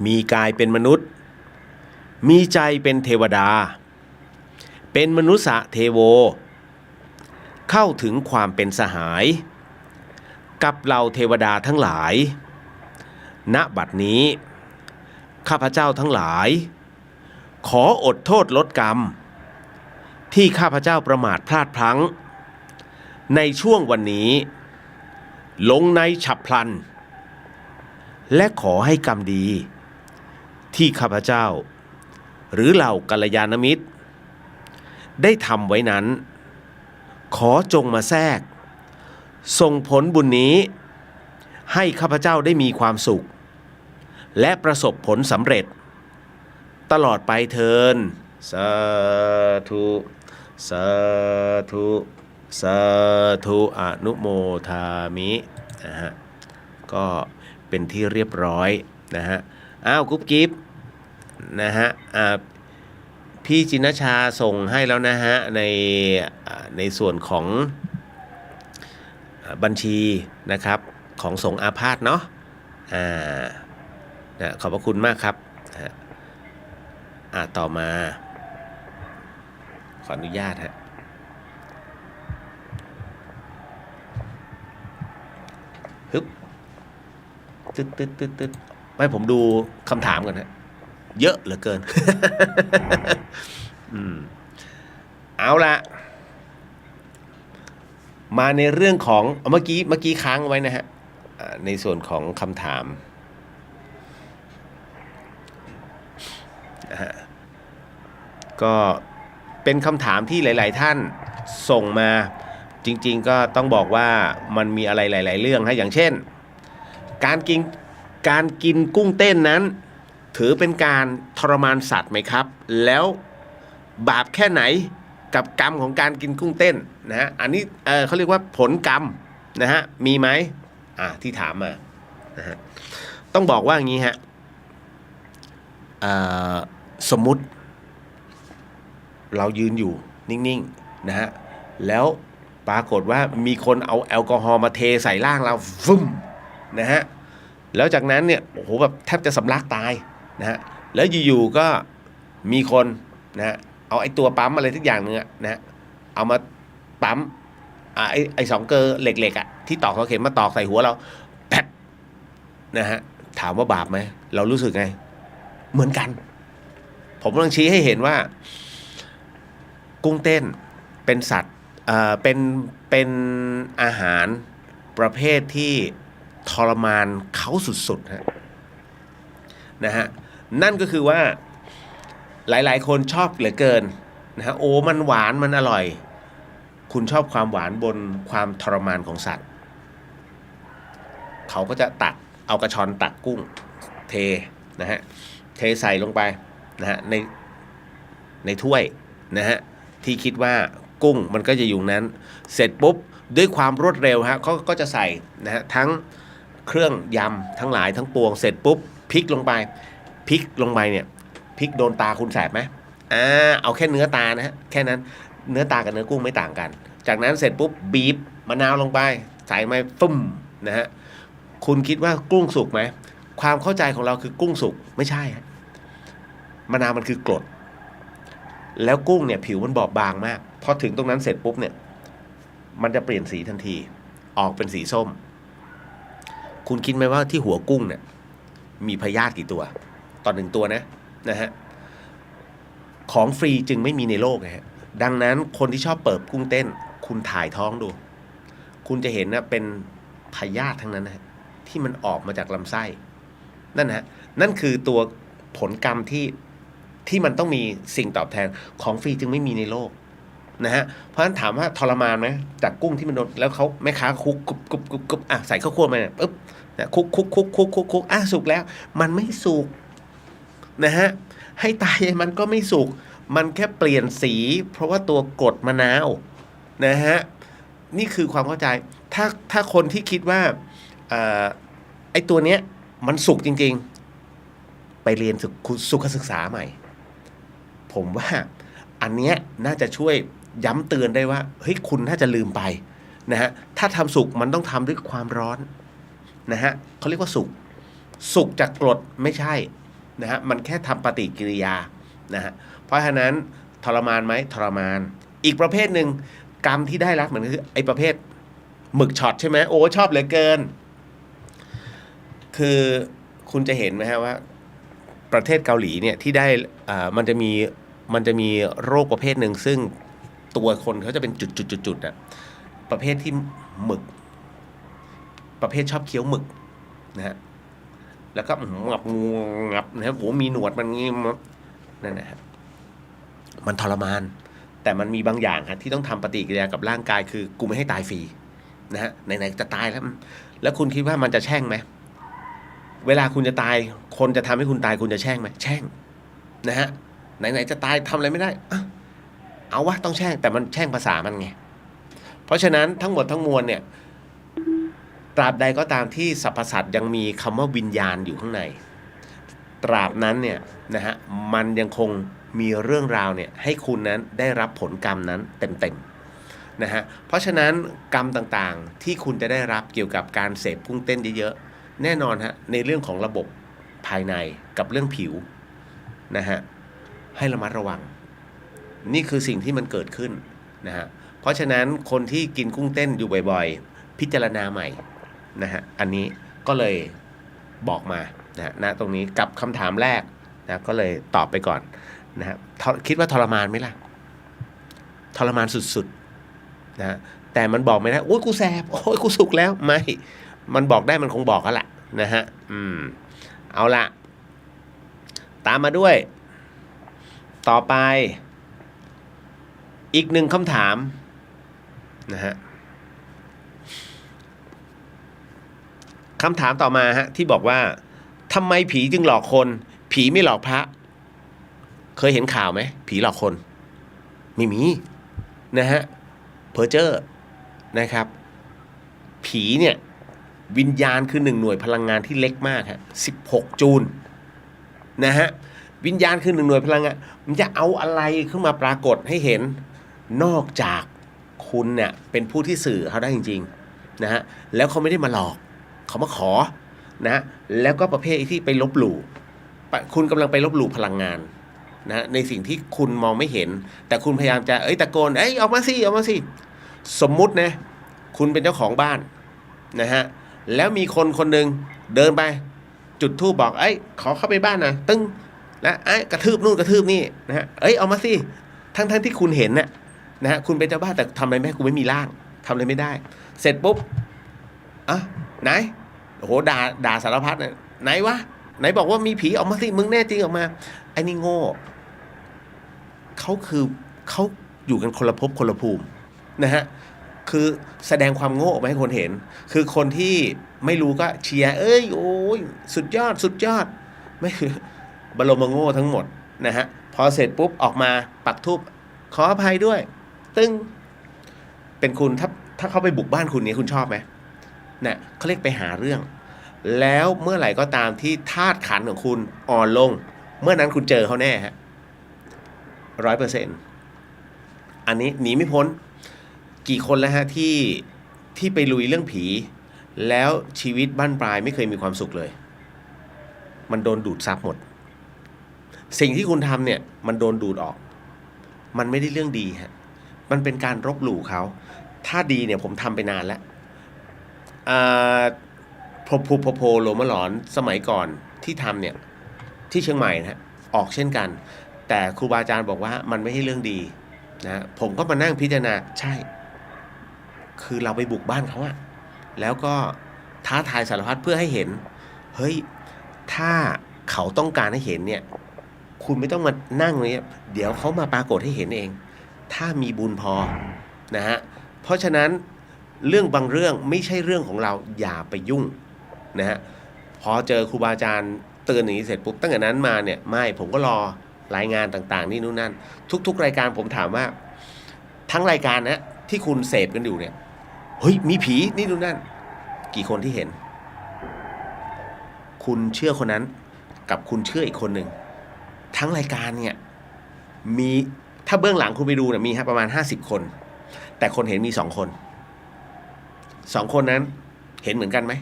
มีกายเป็นมนุษย์มีใจเป็นเทวดาเป็นมนุษย์เทโวเข้าถึงความเป็นสหายกับเหล่าเทวดาทั้งหลายณบัดนี้ข้าพเจ้าทั้งหลายขออดโทษลดกรรมที่ข้าพเจ้าประมาทพลาดพลั้งในช่วงวันนี้ลงในฉับพลันและขอให้กรรมดีที่ข้าพเจ้าหรือเหล่ากัลยาณมิตรได้ทำไว้นั้นขอจงมาแทรกส่งผลบุญนี้ให้ข้าพเจ้าได้มีความสุขและประสบผลสำเร็จตลอดไปเทินสาธุสาธุสาธุอนุโมทามินะฮะก็เป็นที่เรียบร้อยนะฮะกุ๊บกิ๊บนะฮะพี่จินชาส่งให้แล้วนะฮะในส่วนของบัญชีนะครับของสงฆ์อาพาธเนาะขอบพระคุณมากครับต่อมาขออนุญาตฮะฮึบตึ๊ดให้ผมดูคำถามก่อนฮะเยอะเหลือเกิน เอาละมาในเรื่องของเมื่อกี้ค้างไว้นะฮะในส่วนของคำถามนะฮะก็เป็นคำถามที่หลายๆท่านส่งมาจริงๆก็ต้องบอกว่ามันมีอะไรหลายๆเรื่องฮะอย่างเช่นการกินกุ้งเต้นนั้นถือเป็นการทรมานสัตว์ไหมครับแล้วบาปแค่ไหนกับกรรมของการกินกุ้งเต้นนะฮะอันนี้เขาเรียกว่าผลกรรมนะฮะมีไหมที่ถามมานะฮะต้องบอกว่าอย่างนี้ฮะสมมุติเรายืนอยู่นิ่งๆนะฮะแล้วปรากฏว่ามีคนเอาแอลกอฮอล์มาเทใส่ร่างเราฟึ่มนะฮะแล้วจากนั้นเนี่ยโอ้โหแบบแทบจะสำลักตายนะฮะแล้วอยู่ๆก็มีคนนะฮะเอาไอ้ตัวปั๊มอะไรทุกอย่างนึงนะฮะเอามาปั๊มไอ้สองเกลอเหล็กๆที่ตอกเสาเข็มมาตอกใส่หัวเราแป๊บนะฮะถามว่าบาปไหมเรารู้สึกไงเหมือนกันผมกำลังชี้ให้เห็นว่ากุ้งเต้นเป็นสัตว์เป็นอาหารประเภทที่ทรมานเขาสุดๆนะฮะนั่นก็คือว่าหลายๆคนชอบเหลือเกินนะฮะโอ้มันหวานมันอร่อยคุณชอบความหวานบนความทรมานของสัตว์เขาก็จะเอากระชอนตักกุ้งเทนะฮะเทใส่ลงไปนะฮะในถ้วยนะฮะที่คิดว่ากุ้งมันก็จะอยู่นั้นเสร็จปุ๊บด้วยความรวดเร็วฮะเขาก็จะใส่นะฮะทั้งเครื่องยำทั้งหลายทั้งปวงเสร็จปุ๊บพริกลงไปเนี่ยพริกโดนตาคุณแสบไหมเอาแค่เนื้อตานะฮะแค่นั้นเนื้อตากับเนื้อกุ้งไม่ต่างกันจากนั้นเสร็จปุ๊บบีบมะนาวลงไปใส่ไปฟึ่มนะฮะคุณคิดว่ากุ้งสุกไหมความเข้าใจของเราคือกุ้งสุกไม่ใช่ฮะมะนาวมันคือกรดแล้วกุ้งเนี่ยผิวมันบอบบางมากพอถึงตรงนั้นเสร็จปุ๊บเนี่ยมันจะเปลี่ยนสีทันทีออกเป็นสีส้มคุณคิดไหมว่าที่หัวกุ้งเนี่ยมีพยาธิกี่ตัวต่อ1ตัวนะฮะของฟรีจึงไม่มีในโลกนะฮะ ดังนั้นคนที่ชอบเปิดกุ้งเต้นคุณถ่ายท้องดูคุณจะเห็นนะเป็นพยาธิทั้งนั้นนะที่มันออกมาจากลำไส้นั่นนะนั่นคือตัวผลกรรมที่มันต้องมีสิ่งตอบแทนของฟรีจึงไม่มีในโลกนะฮะเพราะฉะนั้นถามว่าทรมานไหมจากกุ้งที่มันโดนแล้วเขาแม่ค้าคุกกุบใส่ข้าวคั่วมาเนี่ยปุ๊บคุกสุกแล้วมันไม่สุกนะฮะให้ตายมันก็ไม่สุกมันแค่เปลี่ยนสีเพราะว่าตัวกรดมะนาวนะฮะนี่คือความเข้าใจถ้าคนที่คิดว่าไอ้ตัวเนี้ยมันสุกจริงๆไปเรียนสุขศึกษาใหม่ผมว่าอันเนี้ยน่าจะช่วยย้ำเตือนได้ว่าเฮ้ยคุณน่าจะลืมไปนะฮะถ้าทำสุกมันต้องทำด้วยความร้อนนะฮะเขาเรียกว่าสุกจากกรดไม่ใช่นะฮะมันแค่ทำปฏิกิริยานะฮะเพราะฉะนั้นทรมานไหมทรมานอีกประเภทหนึ่งกรรมที่ได้รับเหมือนคือไอ้ประเภทหมึกช็อตใช่ไหมโอ้ชอบเหลือเกินคือคุณจะเห็นไหมฮะว่าประเทศเกาหลีเนี่ยที่ได้มันจะมีโรคประเภทหนึ่งซึ่งตัวคนเขาจะเป็นจุดอะประเภทที่หมึกประเภทชอบเคี้ยวหมึกนะฮะแล้วก็งับนะครับโอ้มีหนวดมันงี้นั่นนะฮะมันทรมานแต่มันมีบางอย่างครับที่ต้องทำปฏิกิริยากับร่างกายคือกูไม่ให้ตายฟรีนะฮะไหนๆจะตายแล้วคุณคิดว่ามันจะแช่งไหมเวลาคุณจะตายคนจะทำให้คุณตายคุณจะแช่งไหมแช่งนะฮะไหนๆจะตายทำอะไรไม่ได้เอาวะต้องแช่งแต่มันแช่งภาษามันไงเพราะฉะนั้นทั้งหมดทั้งมวลเนี่ยตราบใดก็ตามที่สรรพสัตว์ยังมีคำว่าวิญญาณอยู่ข้างในตราบนั้นเนี่ยนะฮะมันยังคงมีเรื่องราวเนี่ยให้คุณนั้นได้รับผลกรรมนั้นเต็มๆนะฮะเพราะฉะนั้นกรรมต่างๆที่คุณจะได้รับเกี่ยวกับการเสพกุ้งเต้นเยอะๆแน่นอนฮะในเรื่องของระบบภายในกับเรื่องผิวนะฮะให้ระมัดระวังนี่คือสิ่งที่มันเกิดขึ้นนะฮะเพราะฉะนั้นคนที่กินกุ้งเต้นอยู่บ่อยๆพิจารณาใหม่นะฮะอันนี้ก็เลยบอกมานะตรงนี้กับคำถามแรกนะก็เลยตอบไปก่อนนะฮะคิดว่าทรมานไหมล่ะทรมานสุดๆนะแต่มันบอกไม่ได้โอ้ยกูแสบโอ้ยกูสุกแล้วไม่มันบอกได้มันคงบอกกันแหละนะฮะเอาละตามมาด้วยต่อไปอีกหนึ่งคำถามนะฮะคำถามต่อมาฮะที่บอกว่าทำไมผีจึงหลอกคนผีไม่หลอกพระเคยเห็นข่าวไหมผีหลอกคนไม่มีนะฮะเพอเจอร์นะครับผีเนี่ยวิญญาณคือ1หน่วยพลังงานที่เล็กมากฮะ16จูลนะฮะวิญญาณคือ1หน่วยพลังงานมันจะเอาอะไรขึ้นมาปรากฏให้เห็นนอกจากคุณเนี่ยเป็นผู้ที่สื่อเขาได้จริงๆนะฮะแล้วเขาไม่ได้มาหลอกเขามาขอนะแล้วก็ประเภทที่ไปลบหลู่คุณกำลังไปลบหลู่พลังงานนะในสิ่งที่คุณมองไม่เห็นแต่คุณพยายามจะตะโกนออกมาสิออกมาสิสมมุตินะคุณเป็นเจ้าของบ้านนะฮะแล้วมีคนหนึ่งเดินไปจุดธูปบอกขอเข้าไปบ้านหน่อยตึ้งแล้วกระทืบนู่นกระทืบนี่นะฮะเอามาสิทั้งที่คุณเห็นน่ะนะฮะคุณเป็นเจ้าบ้านแต่ทำอะไรไม่ได้คุณไม่มีร่างทำอะไรไม่ได้เสร็จปุ๊บไหนโอ้โหด่าสารพัดเนี่ยไหนวะไหนบอกว่ามีผีออกมาสิมึงแน่จริงออกมาไอ้นี่โง่เขาอยู่กันคนละภพคนละภูมินะฮะคือแสดงความโง่ออกมาให้คนเห็นคือคนที่ไม่รู้ก็เชียร์โอ้ยสุดยอดไม่คือบรมโง่ทั้งหมดนะฮะพอเสร็จปุ๊บออกมาปักธูปขออภัยด้วยตึ้งเป็นคุณถ้าเขาไปบุกบ้านคุณเนี่ยคุณชอบไหมเนี่ยเขาเรียกไปหาเรื่องแล้วเมื่อไหร่ก็ตามที่ธาตุขันธ์ของคุณอ่อนลงเมื่อนั้นคุณเจอเขาแน่ฮะ100%อันนี้หนีไม่พ้นกี่คนแล้วฮะที่ไปลุยเรื่องผีแล้วชีวิตบั้นปลายไม่เคยมีความสุขเลยมันโดนดูดซับหมดสิ่งที่คุณทำเนี่ยมันโดนดูดออกมันไม่ได้เรื่องดีฮะมันเป็นการรบหลู่เขาถ้าดีเนี่ยผมทำไปนานแล้วโพโลมะหลอนสมัยก่อนที่ทำเนี่ยที่เชียงใหม่นะฮะออกเช่นกันแต่ครูบาอาจารย์บอกว่ามันไม่ใช่เรื่องดี นะผมก็มานั่งพิจารณาใช่คือเราไปบุกบ้านเขาอะแล้วก็ท้าทายสารพัดเพื่อให้เห็นเฮ้ยถ้าเขาต้องการให้เห็นเนี่ยคุณไม่ต้องมานั่งเลยเดี๋ยวเขามาปรากฏให้เห็นเองถ้ามีบุญพอนะฮะเพราะฉะนั้นเรื่องบางเรื่องไม่ใช่เรื่องของเราอย่าไปยุ่งนะฮะพอเจอครูบาอาจารย์เตือนอย่างนี้เสร็จปุ๊บตั้งแต่นั้นมาเนี่ยไม่ผมก็รอรายงานต่างๆนี่นู่นนั่นทุกๆรายการผมถามว่าทั้งรายการนะที่คุณเสพกันอยู่เนี่ยเฮ้ยมีผีนี่นู่นนั่นกี่คนที่เห็นคุณเชื่อคนนั้นกับคุณเชื่ออีกคนหนึ่งทั้งรายการเนี่ยมีถ้าเบื้องหลังคุณไปดูเนี่ยมีประมาณ50คนแต่คนเห็นมี2คน2คนนั้นเห็นเหมือนกันไหม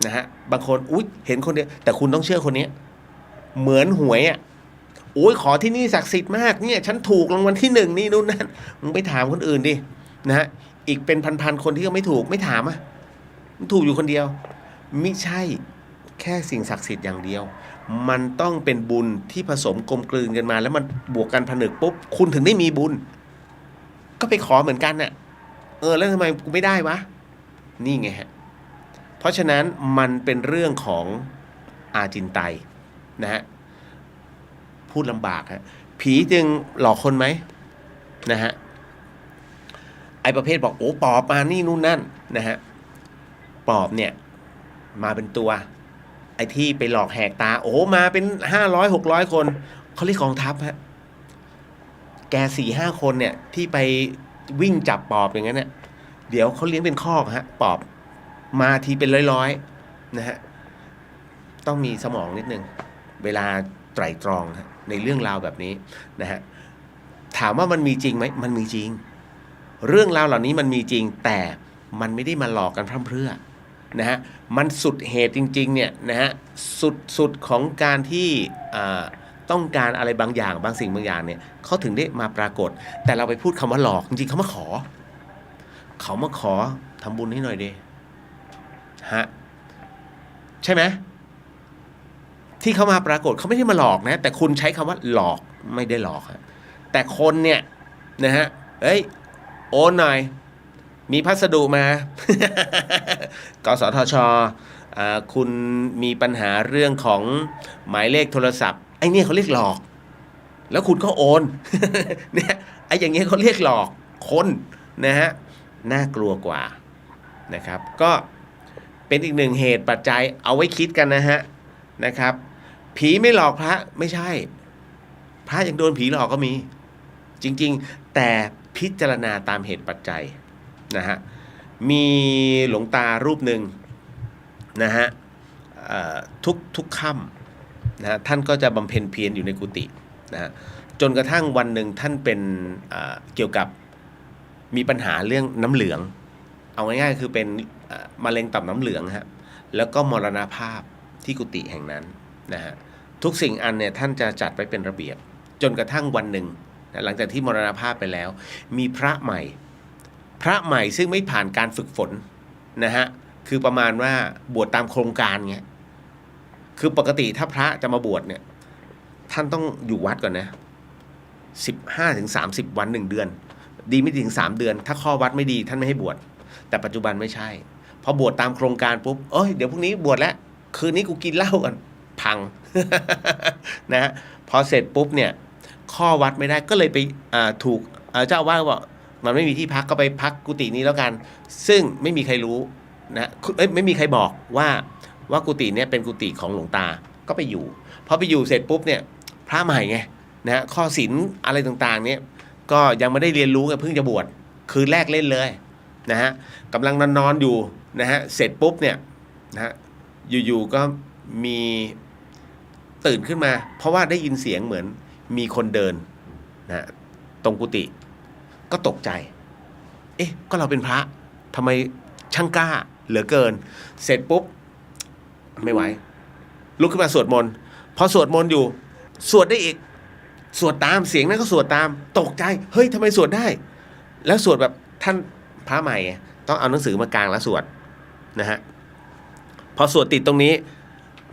นะฮะบางคนอุ๊ยเห็นคนเดียวแต่คุณต้องเชื่อคนนี้เหมือนหวยอ่ะโอ้ยขอที่นี่ศักดิ์สิทธิ์มากเนี่ยฉันถูกรางวัลที่1นี่นู่นนั่นมึงไปถามคนอื่นดินะฮะอีกเป็นพันๆคนที่ก็ไม่ถูกไม่ถามอ่ะมันถูกอยู่คนเดียวไม่ใช่แค่สิ่งศักดิ์สิทธิ์อย่างเดียวมันต้องเป็นบุญที่ผสมกลมกลืนกันมาแล้วมันบวกกันผนึกปุ๊บคุณถึงได้มีบุญก็ไปขอเหมือนกันน่ะแล้วทำไมกูไม่ได้วะนี่ไงฮะเพราะฉะนั้นมันเป็นเรื่องของอาจินไตยนะฮะพูดลำบากฮะผีจึงหลอกคนไหมนะฮะไอประเภทบอกโอ้ปอบมานี่นู่นนั่นนะฮะปอบเนี่ยมาเป็นตัวไอ้ที่ไปหลอกแหกตาโอ้มาเป็น500-600คนเขาเรียกกองทัพฮะแก4-5คนเนี่ยที่ไปวิ่งจับปอบอย่างนั้นเนี่ยเดี๋ยวเขาเลี้ยงเป็นคอกฮะปอบมาทีเป็นร้อยๆนะฮะต้องมีสมองนิดนึงเวลาไตร่ตรองฮะในเรื่องราวแบบนี้นะฮะถามว่ามันมีจริงไหมมันมีจริงเรื่องราวเหล่านี้มันมีจริงแต่มันไม่ได้มาหลอกกันพร่ำเพรื่อนะฮะมันสุดเหตุจริงๆเนี่ยนะฮะสุดของการที่ต้องการอะไรบางอย่างบางสิ่งบางอย่างเนี่ยเขาถึงได้มาปรากฏแต่เราไปพูดคำว่าหลอกจริงๆเขามาขอทำบุญให้หน่อยดิฮะใช่ไหมที่เขามาปรากฏเขาไม่ได้มาหลอกนะแต่คุณใช้คำว่าหลอกไม่ได้หลอกฮะแต่คนเนี่ยนะฮะเอ้ยโอนหน่อยมีพัสดุมา กสทช.คุณมีปัญหาเรื่องของหมายเลขโทรศัพท์ไอ้เนี่ยเขาเรียกหลอกแล้วคุณก็โอน เนี่ยไอ้อย่างเงี้ยเขาเรียกหลอกคนนะฮะน่ากลัวกว่านะครับก็เป็นอีกหนึ่งเหตุปัจจัยเอาไว้คิดกันนะครับผีไม่หลอกพระไม่ใช่พระยังโดนผีหลอกก็มีจริงๆแต่พิจารณาตามเหตุปัจจัยนะฮะมีหลวงตารูปหนึ่งนะฮะทุกค่ำนะฮะท่านก็จะบำเพ็ญเพียรอยู่ในกุฏินะฮะจนกระทั่งวันหนึ่งท่านเป็นเกี่ยวกับมีปัญหาเรื่องน้ำเหลืองเอาง่ายๆคือเป็นมะเร็งต่อมน้ำเหลืองฮะแล้วก็มรณภาพที่กุฏิแห่งนั้นนะฮะทุกสิ่งอันเนี่ยท่านจะจัดไว้เป็นระเบียบจนกระทั่งวันหนึ่งนะหลังจากที่มรณภาพไปแล้วมีพระใหม่ซึ่งไม่ผ่านการฝึกฝนนะฮะคือประมาณว่าบวชตามโครงการเงี้ยคือปกติถ้าพระจะมาบวชเนี่ยท่านต้องอยู่วัดก่อนนะ15-30 วัน1 เดือนดีไม่ถึง3 เดือนถ้าข้อวัดไม่ดีท่านไม่ให้บวชแต่ปัจจุบันไม่ใช่พอบวชตามโครงการปุ๊บเดี๋ยวพรุ่งนี้บวชแล้วคืนนี้กูกินเหล้ากันพัง นะฮะพอเสร็จปุ๊บเนี่ยข้อวัดไม่ได้ก็เลยไปถูกเจ้าอาวาสบอกมันไม่มีที่พักก็ไปพักกุฏินี้แล้วกันซึ่งไม่มีใครรู้นะไม่มีใครบอกว่ากุฏิเนี้ยเป็นกุฏิของหลวงตาก็ไปอยู่พอไปอยู่เสร็จปุ๊บเนี่ยพระใหม่ไงนะข้อศีลอะไรต่างๆเนี่ยก็ยังไม่ได้เรียนรู้ไงเพิ่งจะบวชคืนแรกเล่นเลยนะฮะกำลังนอนอยู่นะฮะเสร็จปุ๊บเนี่ยนะฮะอยู่ๆก็มีตื่นขึ้นมาเพราะว่าได้ยินเสียงเหมือนมีคนเดินนะตรงกุฏิก็ตกใจก็เราเป็นพระทำไมช่างกล้าเหลือเกินเสร็จปุ๊บไม่ไหวลุกขึ้นมาสวดมนต์พอสวดมนต์อยู่สวดได้อีกสวดตามเสียงนั้นก็สวดตามตกใจเฮ้ยทำไมสวดได้แล้วสวดแบบท่านพระใหม่ต้องเอาหนังสือมากางแล้วสวดนะฮะพอสวดติดตรงนี้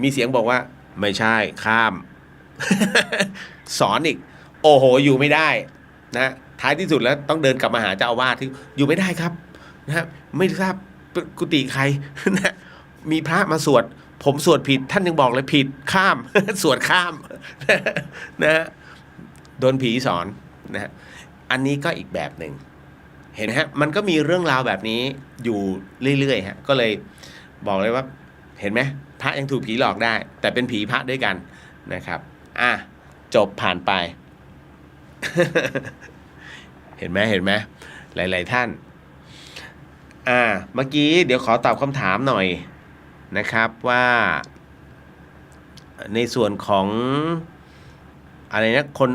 มีเสียงบอกว่าไม่ใช่ข้าม สอนอีกโอ้โหอยู่ไม่ได้นะ ท้ายที่สุดแล้วต้องเดินกลับมาหาเจ้าอาวาสที่อยู่ไม่ได้ครับนะฮะไม่ทราบกุฏิใคร นะมีพระมาสวดผมสวดผิดท่านยังบอกเลยผิดข้าม สวดข้าม นะฮะโดนผีสอนนะฮะอันนี้ก็อีกแบบหนึ่งเห็นไหมฮะมันก็มีเรื่องราวแบบนี้อยู่เรื่อยๆฮะก็เลยบอกเลยว่าเห็นไหมพระยังถูกผีหลอกได้แต่เป็นผีพระด้วยกันนะครับจบผ่านไป เห็นไหมหลายๆท่านเมื่อกี้เดี๋ยวขอตอบคำถามหน่อยนะครับว่าในส่วนของอะไรนะคน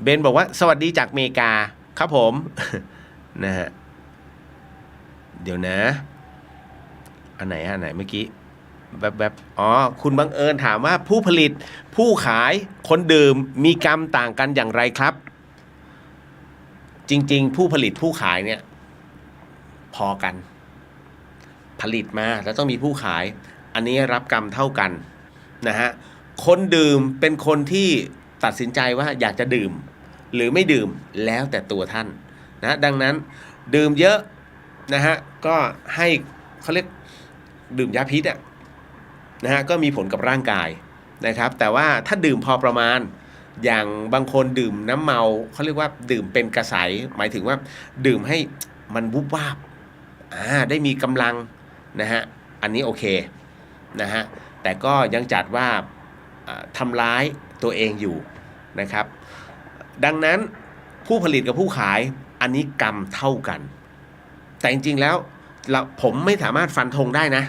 เบนบอกว่าสวัสดีจากอเมริกาครับผม นะฮะเดี๋ยวนะอันไหนเมื่อกี้แบบคุณบังเอิญถามว่าผู้ผลิตผู้ขายคนดื่มมีกรรมต่างกันอย่างไรครับจริงๆผู้ผลิตผู้ขายเนี่ยพอกันผลิตมาแล้วต้องมีผู้ขายอันนี้รับกรรมเท่ากันนะฮะคนดื่มเป็นคนที่ตัดสินใจว่าอยากจะดื่มหรือไม่ดื่มแล้วแต่ตัวท่านนะดังนั้นดื่มเยอะนะฮะก็ให้เขาเรียกดื่มยาพิษนะฮะก็มีผลกับร่างกายนะครับแต่ว่าถ้าดื่มพอประมาณอย่างบางคนดื่มน้ำเมาเขาเรียกว่าดื่มเป็นกระสายหมายถึงว่าดื่มให้มันวุบวาบได้มีกำลังนะฮะอันนี้โอเคนะฮะแต่ก็ยังจัดว่าทำร้ายตัวเองอยู่นะครับดังนั้นผู้ผลิตกับผู้ขายอันนี้กรรมเท่ากันแต่จริงๆแล้วผมไม่สามารถฟันธงได้นะ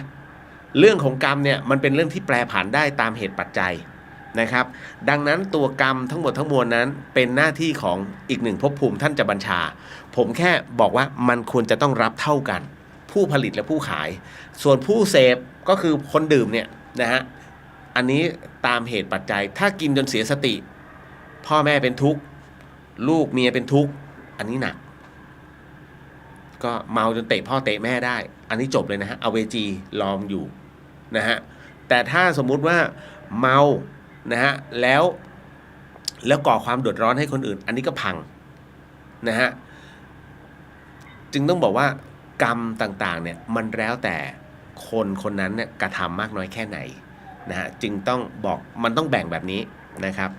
เรื่องของกรรมเนี่ยมันเป็นเรื่องที่แปรผันได้ตามเหตุปัจจัยนะครับดังนั้นตัวกรรมทั้งหมดทั้งมวลนั้นเป็นหน้าที่ของอีกหนึ่งภพภูมิท่านจะบัญชาผมแค่บอกว่ามันควรจะต้องรับเท่ากันผู้ผลิตและผู้ขายส่วนผู้เสพก็คือคนดื่มเนี่ยนะฮะอันนี้ตามเหตุปัจจัยถ้ากินจนเสียสติพ่อแม่เป็นทุกข์ลูกเมียเป็นทุกข์อันนี้หนักก็เมาจนเตะพ่อเตะแม่ได้อันนี้จบเลยนะฮะเอาเวจีลอมอยู่นะฮะแต่ถ้าสมมุติว่าเมานะฮะแล้วก่อความเดือดร้อนให้คนอื่นอันนี้ก็พังนะฮะจึงต้องบอกว่ากรรมต่างๆเนี่ยมันแล้วแต่คนนั้นเนี่ยกระทำมากน้อยแค่ไหนนะฮะจึงต้องบอกมันต้องแบ่งแบบนี้นะครับ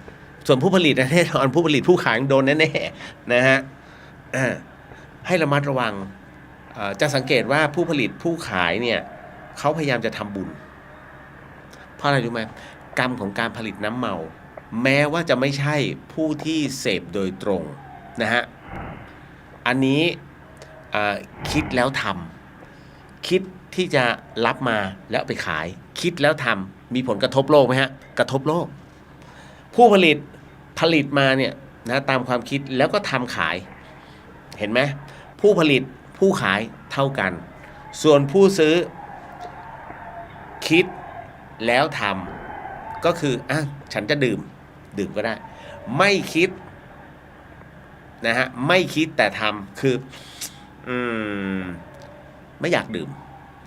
ส่วนผู้ผลิตแน่นอนผู้ผลิตผู้ขายโดนแน่ๆนะฮะให้ระมัดระวังจะสังเกตว่าผู้ผลิตผู้ขายเนี่ยเขาพยายามจะทำบุญเพราะอะไรรู้ไหมกรรมของการผลิตน้ำเมาแม้ว่าจะไม่ใช่ผู้ที่เสพโดยตรงนะฮะอันนี้คิดแล้วทำคิดที่จะรับมาแล้วไปขายคิดแล้วทำมีผลกระทบโลกไหมฮะกระทบโลกผู้ผลิตมาเนี่ยนะตามความคิดแล้วก็ทำขายเห็นไหมผู้ผลิตผู้ขายเท่ากันส่วนผู้ซื้อคิดแล้วทำก็คือฉันจะดื่มก็ได้ไม่คิดนะฮะไม่คิดแต่ทำคือไม่อยากดื่ม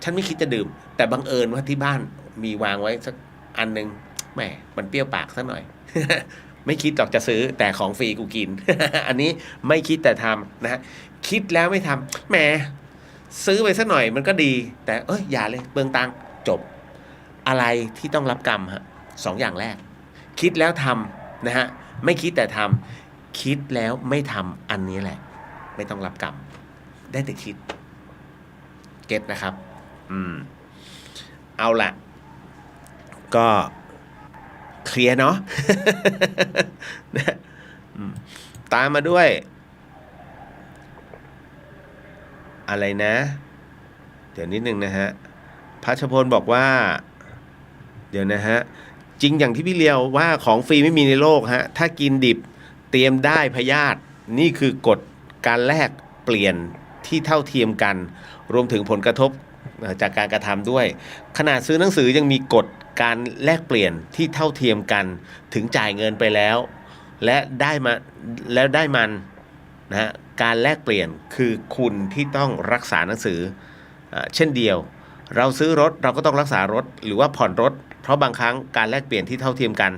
ฉันไม่คิดจะดื่มแต่บังเอิญว่าที่บ้านมีวางไว้สักอันนึงแหมมันเปรี้ยวปากสักหน่อย ไม่คิดหรอกจะซื้อแต่ของฟรีกูกิน อันนี้ไม่คิดแต่ทำนะฮะคิดแล้วไม่ทำแหมซื้อไปสักหน่อยมันก็ดีแต่อย่าเลยเปลืองตังค์จบอะไรที่ต้องรับกรรมฮะสองอย่างแรกคิดแล้วทำนะฮะไม่คิดแต่ทำคิดแล้วไม่ทำอันนี้แหละไม่ต้องรับกรรมได้แต่คิดเก็ตนะครับเอาล่ะก็เคลียร์เนาะ ตามมาด้วยอะไรนะเดี๋ยวนิดนึงนะฮะพัชพลบอกว่าเดี๋ยวนะฮะจริงอย่างที่พี่เลียวว่าของฟรีไม่มีในโลกฮะถ้ากินดิบเตรียมได้พยาธินี่คือกฎการแลกเปลี่ยนที่เท่าเทียมกันรวมถึงผลกระทบจากการกระทำด้วยขนาดซื้อหนังสือยังมีกฎการแลกเปลี่ยนที่เท่าเทียมกันถึงจ่ายเงินไปแล้วและได้มันนะฮะการแลกเปลี่ยนคือคุณที่ต้องรักษาหนังสือเช่นเดียวเราซื้อรถเราก็ต้องรักษารถหรือว่าผ่อนรถเพราะบางครั้งการแลกเปลี่ยนที่เท่าเทียมกัน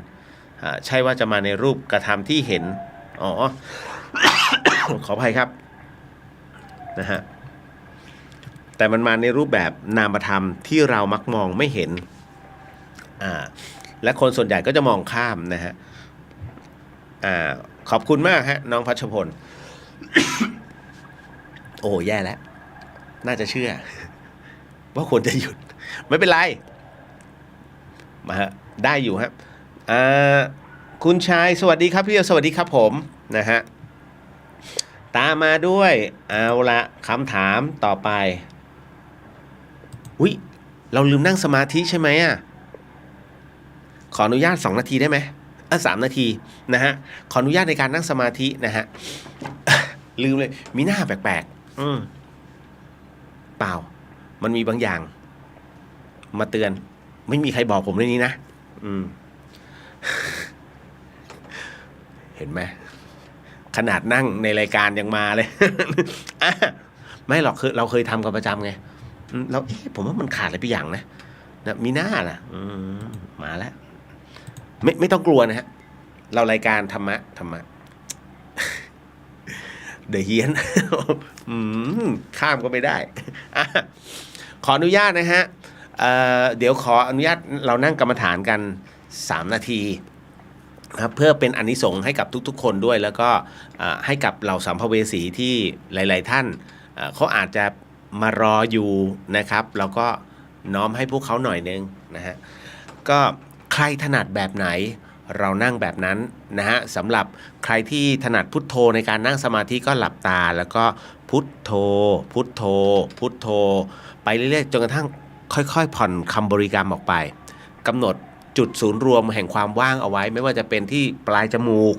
ใช่ว่าจะมาในรูปกระทำที่เห็น อ๋อ ขออภัยครับนะฮะแต่มันมาในรูปแบบนามธรรมที่เรามักมองไม่เห็นและคนส่วนใหญ่ก็จะมองข้ามนะฮะขอบคุณมากฮะน้องพัชพล โอ้แย่แล้วน่าจะเชื่อว่าควรจะหยุดไม่เป็นไรมาฮะได้อยู่ครับคุณชายสวัสดีครับพี่สวัสดีครับผมนะฮะตามมาด้วยเอาละคำถามต่อไปอุ๊ยเราลืมนั่งสมาธิใช่ไหมขออนุญาต2 นาทีได้ไหม3 นาทีนะฮะขออนุญาตในการนั่งสมาธินะฮะ ลืมเลยมีหน้าแปลกๆเปล่ามันมีบางอย่างมาเตือนไม่มีใครบอกผมเรื่องนี้นะเห็นไหมขนาดนั่งในรายการยังมาเลย ไม่หรอกคือเราเคยทำกันประจำไงเราผมว่ามันขาดอะไรไปอย่างนะมีหน้านะมาแล้วไม่ต้องกลัวนะฮะเรารายการธรรมะเดี๋ยวเฮียน ข้ามก็ไม่ได้ขออนุญาตนะฮะเดี๋ยวขออนุญาตเรานั่งกรรมฐานกัน3 นาทีครับเพื่อเป็นอานิสงส์ให้กับทุกๆคนด้วยแล้วก็ให้กับเหล่าสัมภเวสีที่หลายๆท่านเขาอาจจะมารออยู่นะครับแล้วก็น้อมให้พวกเขาหน่อยนึงนะฮะก็ใครถนัดแบบไหนเรานั่งแบบนั้นนะฮะสำหรับใครที่ถนัดพุทโธในการนั่งสมาธิก็หลับตาแล้วก็พุทโธพุทโธพุทโธไปเรื่อยๆจนกระทั่งค่อยๆผ่อนคำบริกรรมออกไปกำหนดจุดศูนย์รวมแห่งความว่างเอาไว้ไม่ว่าจะเป็นที่ปลายจมูก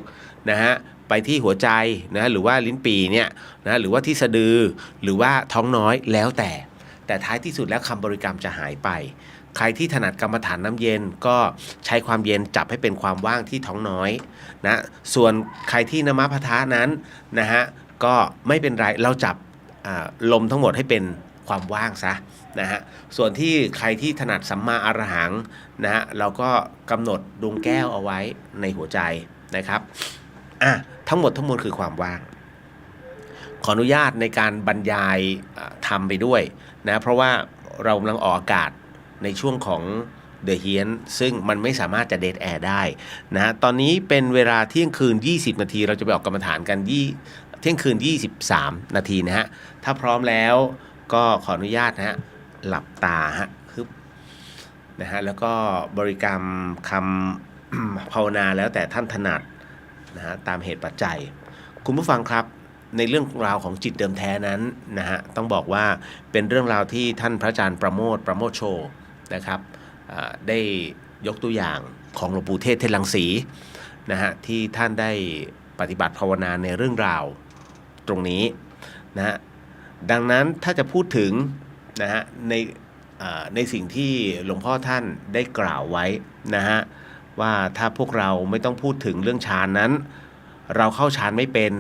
นะฮะไปที่หัวใจนะหรือว่าลิ้นปี่เนี่ยนะหรือว่าที่สะดือหรือว่าท้องน้อยแล้วแต่ท้ายที่สุดแล้วคำบริกรรมจะหายไปใครที่ถนัดกรรมฐานน้ำเย็นก็ใช้ความเย็นจับให้เป็นความว่างที่ท้องน้อยนะส่วนใครที่นมะพะทะนั้นนะฮะก็ไม่เป็นไรเราจับลมทั้งหมดให้เป็นความว่างซะนะฮะส่วนที่ใครที่ถนัดสัมมาอรหังนะฮะเราก็กำหนดดวงแก้วเอาไว้ในหัวใจนะครับทั้งหมดทั้งมวลคือความว่างขออนุญาตในการบรรยายทำไปด้วยนะเพราะว่าเรากำลังออกอากาศในช่วงของThe Hien ซึ่งมันไม่สามารถจะเดทแอร์ได้นะตอนนี้เป็นเวลาเที่ยงคืน20 นาทีเราจะไปออกกรรมฐานกันเที่ยงคืน23 นาทีนะฮะถ้าพร้อมแล้วก็ขออนุญาตนะฮะหลับตาฮะนะฮะแล้วก็บริกรรมคำภาวนาแล้วแต่ท่านถนัดนะฮะตามเหตุปัจจัยคุณผู้ฟังครับในเรื่องราวของจิตเดิมแท้นั้นนะฮะต้องบอกว่าเป็นเรื่องราวที่ท่านพระอาจารย์ประโมทโชนะครับได้ยกตัวอย่างของหลวงปู่เทศรังสีนะฮะที่ท่านได้ปฏิบัติภาวนาในเรื่องราวตรงนี้นะฮะดังนั้นถ้าจะพูดถึงนะฮะในสิ่งที่หลวงพ่อท่านได้กล่าวไว้นะฮะว่าถ้าพวกเราไม่ต้องพูดถึงเรื่องฌานนั้นเราเข้าฌานไม่เป็น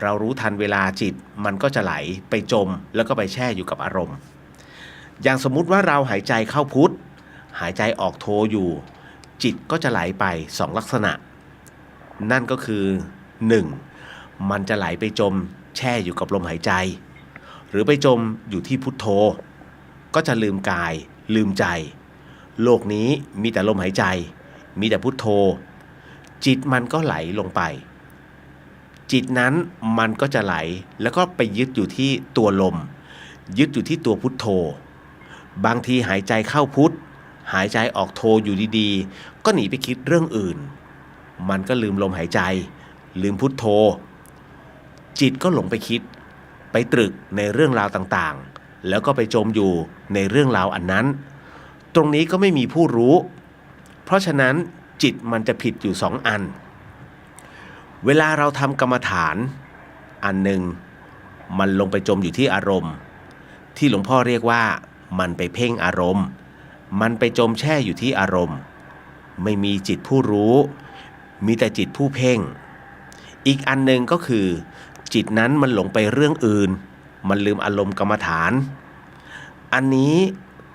เรารู้ทันเวลาจิตมันก็จะไหลไปจมแล้วก็ไปแช่อยู่กับอารมณ์อย่างสมมุติว่าเราหายใจเข้าพุทธหายใจออกโทอยู่จิตก็จะไหลไป2 ลักษณะนั่นก็คือ 1. มันจะไหลไปจมแช่อยู่กับลมหายใจหรือไปจมอยู่ที่พุทโธก็จะลืมกายลืมใจโลกนี้มีแต่ลมหายใจมีแต่พุทโธจิตมันก็ไหลลงไปจิตนั้นมันก็จะไหลแล้วก็ไปยึดอยู่ที่ตัวลมยึดอยู่ที่ตัวพุทโธบางทีหายใจเข้าพุทหายใจออกโทอยู่ดีๆก็หนีไปคิดเรื่องอื่นมันก็ลืมลมหายใจลืมพุทโธจิตก็หลงไปคิดไปตรึกในเรื่องราวต่างๆแล้วก็ไปจมอยู่ในเรื่องราวอันนั้นตรงนี้ก็ไม่มีผู้รู้เพราะฉะนั้นจิตมันจะผิดอยู่2 อันเวลาเราทำกรรมฐานอันหนึ่งมันลงไปจมอยู่ที่อารมณ์ที่หลวงพ่อเรียกว่ามันไปเพ่งอารมณ์มันไปจมแช่อยู่ที่อารมณ์ไม่มีจิตผู้รู้มีแต่จิตผู้เพ่งอีกอันหนึ่งก็คือจิตนั้นมันหลงไปเรื่องอื่นมันลืมอารมณ์กรรมฐานอันนี้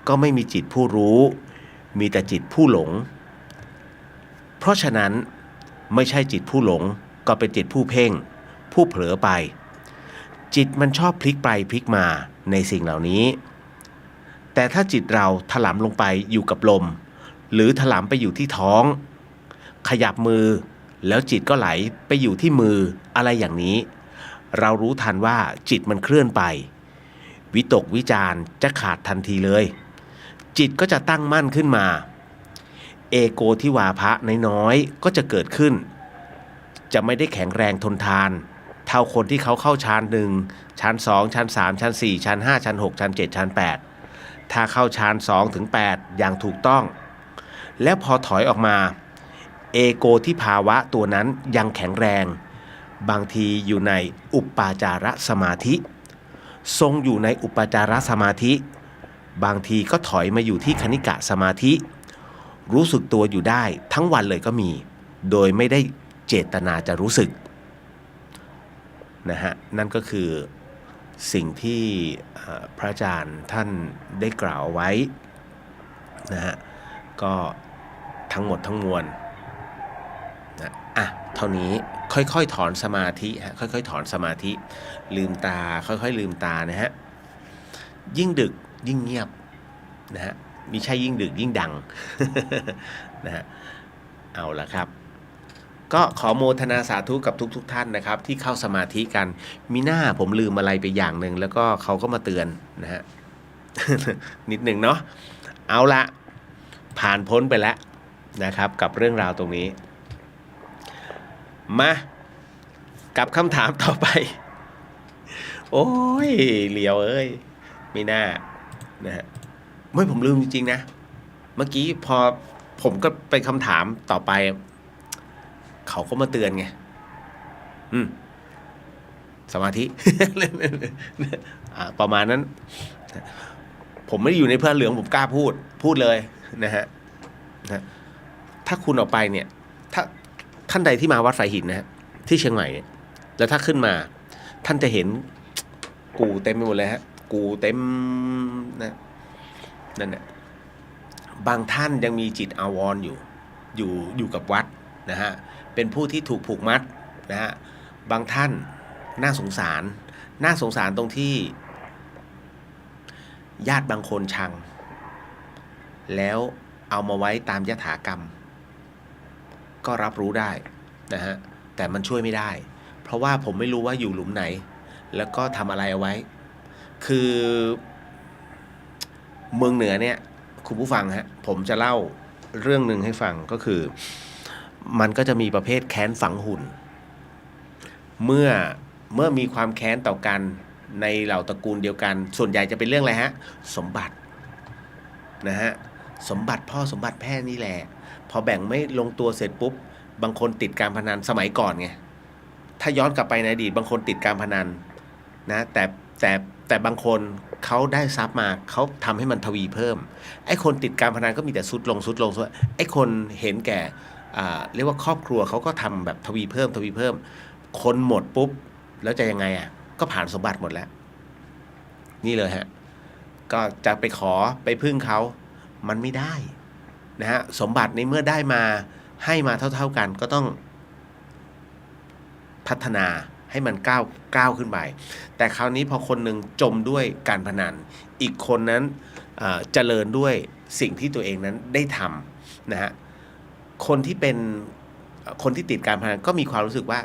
ก็ไม่มีจิตผู้รู้มีแต่จิตผู้หลงเพราะฉะนั้นไม่ใช่จิตผู้หลงก็ ก็เป็นจิตผู้เพ่งผู้เผลอไปจิตมันชอบพลิกไปพลิกมาในสิ่งเหล่านี้แต่ถ้าจิตเราถลำลงไปอยู่กับลมหรือถลำไปอยู่ที่ท้องขยับมือแล้วจิตก็ไหลไปอยู่ที่มืออะไรอย่างนี้เรารู้ทันว่าจิตมันเคลื่อนไปวิตกวิจารจะขาดทันทีเลยจิตก็จะตั้งมั่นขึ้นมาเอโกทิวาภะน้อยๆก็จะเกิดขึ้นจะไม่ได้แข็งแรงทนทานเท่าคนที่เขาเข้าฌาน1ฌาน2ฌาน3ฌาน4ฌาน5ฌาน6ฌาน7ฌาน8ถ้าเข้าฌาน2ถึง8อย่างถูกต้องแล้วพอถอยออกมาเอโกที่ภาวะตัวนั้นยังแข็งแรงบางทีอยู่ในอุปปาจารสมาธิทรงอยู่ในอุปปาจารสมาธิบางทีก็ถอยมาอยู่ที่คณิกะสมาธิรู้สึกตัวอยู่ได้ทั้งวันเลยก็มีโดยไม่ได้เจตนาจะรู้สึกนะฮะนั่นก็คือสิ่งที่พระอาจารย์ท่านได้กล่าวไว้นะฮะก็ทั้งหมดทั้งมวลนะเท่านี้ค่อยๆถอนสมาธิฮะค่อยๆถอนสมาธิลืมตาค่อยๆลืมตานะฮะยิ่งดึกยิ่งเงียบนะฮะมิใช่ยิ่งดึกยิ่งดัง นะฮะเอาละครับก็ขอโมทนาสาธุกับทุกท่านนะครับที่เข้าสมาธิกันมีหน้าผมลืมอะไรไปอย่างหนึ่งแล้วก็เขาก็มาเตือนนะฮะ นิดหนึ่งเนาะเอาละผ่านพ้นไปแล้วนะครับกับเรื่องราวตรงนี้มากับคำถามต่อไปโอ้ยเหลียวเอ้ยไม่น่านะฮะไม่ผมลืมจริงๆนะเมื่อกี้พอผมก็ไปคำถามต่อไปเขาก็มาเตือนไงสมาธิ ประมาณนั้นผมไม่ได้อยู่ในเพื่อนเหลืองผมกล้าพูดเลยนะฮะถ้าคุณออกไปเนี่ยถ้าท่านใดที่มาวัดสายหินนะฮะที่เชียงใหม่เนี่ยแล้วถ้าขึ้นมาท่านจะเห็นกูเต็มไปหมดเลยฮะกูเต็มนะนั่นแหละบางท่านยังมีจิตอาวรณ์อยู่กับวัดนะฮะเป็นผู้ที่ถูกผูกมัดนะฮะบางท่านน่าสงสารตรงที่ญาติบางคนชังแล้วเอามาไว้ตามยถากรรมก็รับรู้ได้นะฮะแต่มันช่วยไม่ได้เพราะว่าผมไม่รู้ว่าอยู่หลุมไหนแล้วก็ทำอะไรเอาไว้คือเมืองเหนือเนี่ยคุณผู้ฟังฮะผมจะเล่าเรื่องหนึ่งให้ฟังก็คือมันก็จะมีประเภทแค้นฝังหุ่นเมื่อมีความแค้นต่อกันในเหล่าตระกูลเดียวกันส่วนใหญ่จะเป็นเรื่องอะไรฮะสมบัตินะฮะสมบัติพ่อสมบัติแม่นี่แหละพอแบ่งไม่ลงตัวเสร็จปุ๊บบางคนติดการพนันสมัยก่อนไงถ้าย้อนกลับไปในอดีตบางคนติดการพนันนะแต่บางคนเขาได้ทรัพย์มาเขาทำให้มันทวีเพิ่มไอ้คนติดการพนันก็มีแต่สุดลงไอ้คนเห็นแก่เรียกว่าครอบครัวเขาก็ทำแบบทวีเพิ่มคนหมดปุ๊บแล้วจะยังไงก็ผ่านสมบัติหมดแล้วนี่เลยฮะก็จะไปขอไปพึ่งเขามันไม่ได้นะฮะสมบัติในเมื่อได้มาให้มาเท่ากันก็ต้องพัฒนาให้มันก้าวขึ้นไปแต่คราวนี้พอคนหนึ่งจมด้วยการพนันอีกคนนั้นเจริญด้วยสิ่งที่ตัวเองนั้นได้ทำนะฮะคนที่ติดการพนันก็มีความรู้สึกว่า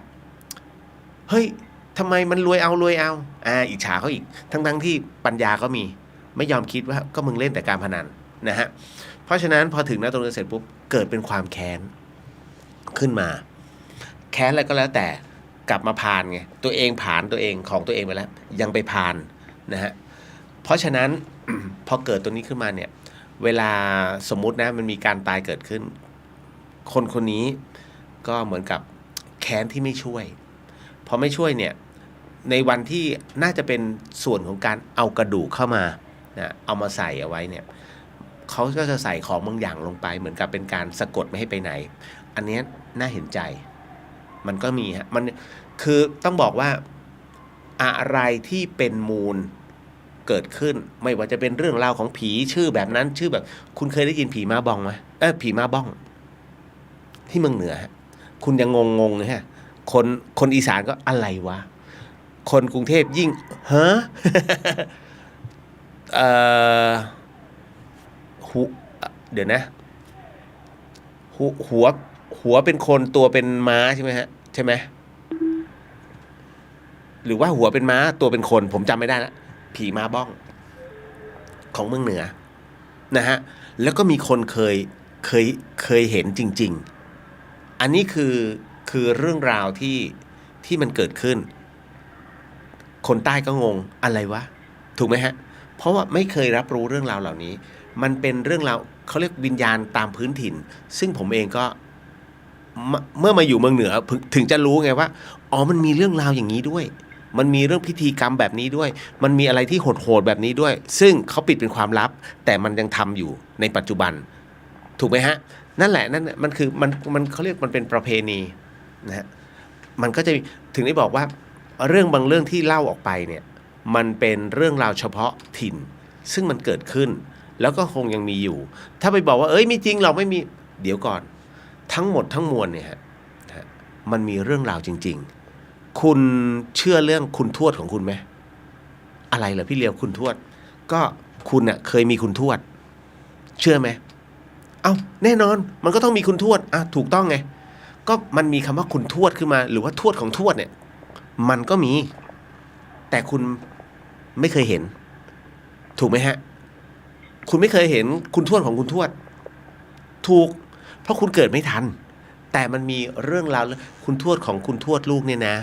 เฮ้ยทำไมมันรวยเอาอิจฉาเขาอีกทั้งที่ปัญญาก็มีไม่ยอมคิดว่าก็มึงเล่นแต่การพนันนะฮะเพราะฉะนั้นพอถึงณตรงนั้นเสร็จปุ๊บเกิดเป็นความแค้นขึ้นมาแค้นอะไรก็แล้วแต่กลับมาพานไงตัวเองผ่านตัวเองของตัวเองไปแล้วยังไปพานนะฮะเพราะฉะนั้น พอเกิดตัวนี้ขึ้นมาเนี่ยเวลาสมมุตินะมันมีการตายเกิดขึ้นคนนี้ก็เหมือนกับแค้นที่ไม่ช่วยพอไม่ช่วยเนี่ยในวันที่น่าจะเป็นส่วนของการเอากระดูกเข้ามานะเอามาใส่เอาไว้เนี่ยเขาก็จะใส่ของบางอย่างลงไปเหมือนกับเป็นการสะกดไม่ให้ไปไหนอันนี้น่าเห็นใจมันก็มีฮะมันคือต้องบอกว่าอะไรที่เป็นมูลเกิดขึ้นไม่ว่าจะเป็นเรื่องราวของผีชื่อแบบนั้นชื่อแบบคุณเคยได้ยินผีม้าบองไหมผีม้าบ้องที่เมืองเหนือฮะคุณยังงงเลยฮะ คนคนอีสานก็อะไรวะคนกรุงเทพยิ่งฮะ เอ่อหูเดี๋ยวนะหัวหัวเป็นคนตัวเป็นม้าใช่ไหมฮะใช่ไหมหรือว่าหัวเป็นม้าตัวเป็นคนผมจำไม่ได้ละผีม้าบ้องของเมืองเหนือนะฮะแล้วก็มีคนเคยเคยเห็นจริงๆอันนี้คือเรื่องราวที่มันเกิดขึ้นคนใต้ก็งงอะไรวะถูกไหมฮะเพราะว่าไม่เคยรับรู้เรื่องราวเหล่านี้มันเป็นเรื่องราวเขาเรียกวิญญาณตามพื้นถิ่นซึ่งผมเองก็เมื่อมาอยู่เมืองเหนือถึงจะรู้ไงว่าอ๋อมันมีเรื่องราวอย่างนี้ด้วยมันมีเรื่องพิธีกรรมแบบนี้ด้วยมันมีอะไรที่โหดๆแบบนี้ด้วยซึ่งเขาปิดเป็นความลับแต่มันยังทำอยู่ในปัจจุบันถูกไหมฮะนั่นแหละนั่นมันคือมันเขาเรียกมันเป็นประเพณีนะฮะมันก็จะถึงได้บอกว่าเรื่องบางเรื่องที่เล่าออกไปเนี่ยมันเป็นเรื่องราวเฉพาะถิ่นซึ่งมันเกิดขึ้นแล้วก็คงยังมีอยู่ถ้าไปบอกว่าเอ้ยไม่จริงเราไม่มีเดี๋ยวก่อนทั้งหมดทั้งมวลเนี่ยฮะมันมีเรื่องราวจริงๆคุณเชื่อเรื่องคุณทวดของคุณไหมอะไรเหรอพี่เลียวคุณทวดก็คุณเน่ะเคยมีคุณทวดเชื่อไหมเอ้าแน่นอนมันก็ต้องมีคุณทวดอ่ะถูกต้องไงก็มันมีคำว่าคุณทวดขึ้นมาหรือว่าทวดของทวดเนี่ยมันก็มีแต่คุณไม่เคยเห็นถูกไหมฮะคุณไม่เคยเห็นคุณทวดของคุณทวดถูกเพราะคุณเกิดไม่ทันแต่มันมีเรื่องราวคุณทวดของคุณทวดลูกเนี่ยนะ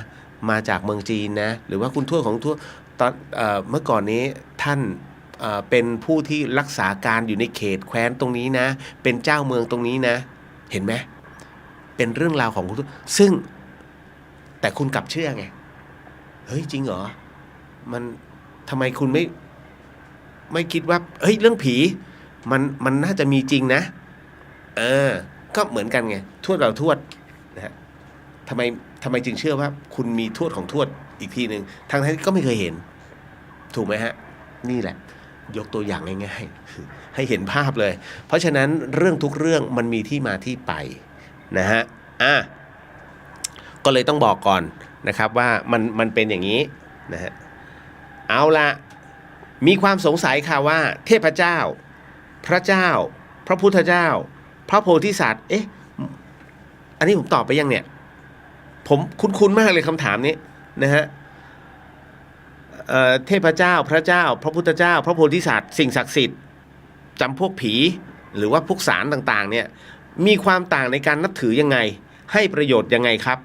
มาจากเมืองจีนนะหรือว่าคุณทวดของทวดตอนเมื่อก่อนนี้ท่านเป็นผู้ที่รักษาการอยู่ในเขตแคว้นตรงนี้นะเป็นเจ้าเมืองตรงนี้นะเห็นไหมเป็นเรื่องราวของคุณทวดซึ่งแต่คุณกลับเชื่อไงเฮ้ยจริงเหรอมันทำไมคุณไม่คิดว่าเฮ้ยเรื่องผีมันน่าจะมีจริงนะก็เหมือนกันไงทวดเราทวดนะฮะทำไมจึงเชื่อว่าคุณมีทวดของทวดอีกทีหนึ่งทางที่ก็ไม่เคยเห็นถูกไหมฮะนี่แหละยกตัวอย่างง่ายๆให้เห็นภาพเลยเพราะฉะนั้นเรื่องทุกเรื่องมันมีที่มาที่ไปนะฮะก็เลยต้องบอกก่อนนะครับว่ามันเป็นอย่างนี้นะฮะเอาละมีความสงสัยค่ะว่าเทพเจ้าพระเจ้าพระพุทธเจ้าพระโพธิสัตว์อันนี้ผมตอบไปยังเนี่ยผมคุ้นๆมากเลยคำถามนี้นะฮะเทพเจ้าพระเจ้าพระพุทธเจ้าพระโพธิสัตว์สิ่งศักดิ์สิทธิ์จำพวกผีหรือว่าพวกสารต่างๆเนี่ยมีความต่างในการนับถือยังไงให้ประโยชน์ยังไงครับ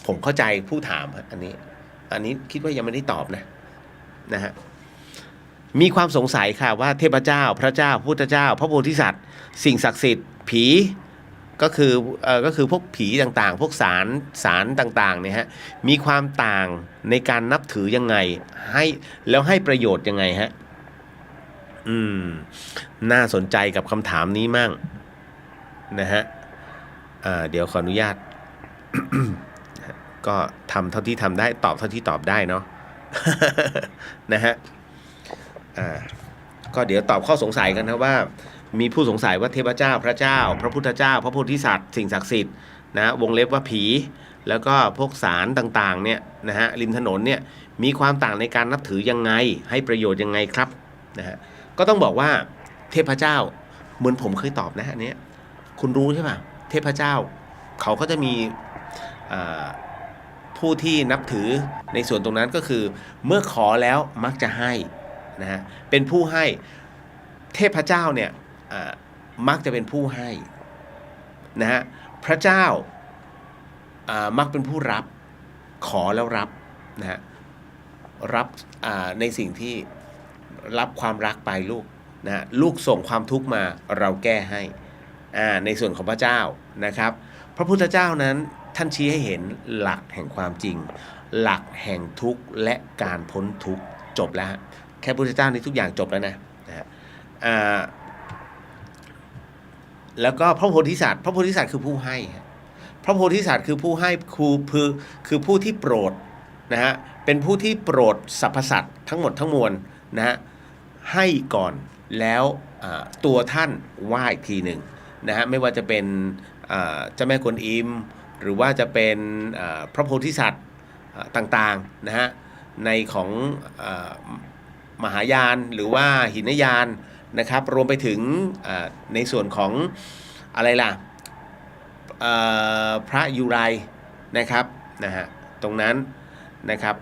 ผมเข้าใจผู้ถามอันนี้คิดว่ายังไม่ได้ตอบนะฮะมีความสงสัยค่ะว่าเทพเจ้าพระเจ้าพุทธเจ้าพระโพธิสัตว์สิ่งศักดิ์สิทธิ์ผีก็คือพวกผีต่างๆพวกสารต่างๆเนี่ยฮะมีความต่างในการนับถือยังไงแล้วให้ประโยชน์ยังไงฮะน่าสนใจกับคำถามนี้มั่งนะฮะเดี๋ยวขออนุญาต ก็ทำเท่าที่ทำได้ตอบเท่าที่ตอบได้เนาะ นะฮะก็เดี๋ยวตอบข้อสงสัยกันนะว่ามีผู้สงสัยว่าเทพเจ้าพระเจ้าพระพุทธเจ้าพระโพธิสัตว์สิ่งศักดิ์สิทธิ์นะวงเล็บว่าผีแล้วก็พวกสารต่างๆเนี่ยนะฮะริมถนนเนี่ยมีความต่างในการนับถือยังไงให้ประโยชน์ยังไงครับนะฮะก็ต้องบอกว่าเทพเจ้าเหมือนผมเคยตอบนะอันนี้คุณรู้ใช่ป่ะเทพเจ้าเขาก็จะมีผู้ที่นับถือในส่วนตรงนั้นก็คือเมื่อขอแล้วมักจะให้นะฮะเป็นผู้ให้เทพเจ้าเนี่ยมักจะเป็นผู้ให้นะฮะพระเจ้ามักเป็นผู้รับขอแล้วรับนะฮะรับในสิ่งที่รับความรักไปลูกนะฮะลูกส่งความทุกข์มาเราแก้ให้ในส่วนของพระเจ้านะครับพระพุทธเจ้านั้นท่านชี้ให้เห็นหลักแห่งความจริงหลักแห่งทุกข์และการพ้นทุกข์จบแล้วแค่พุทธเจ้านี่ทุกอย่างจบแล้วนะแล้วก็พระโพธิสัตว์คือผู้ให้พระโพธิสัตว์คือผู้ให้คือผู้ที่โปรดนะฮะเป็นผู้ที่โปรดสรรพสัตว์ทั้งหมดทั้งมวลนะฮะให้ก่อนแล้วตัวท่านไหว้ทีหนึ่งนะฮะไม่ว่าจะเป็นเจ้าแม่กวนอิม หรือว่าจะเป็นพระโพธิสัตว์ต่างๆนะฮะในของมหายานหรือว่าหินยานนะครับรวมไปถึงในส่วนของอะไรล่ะพระยูไรนะครับนะฮะตรงนั้นนะครับ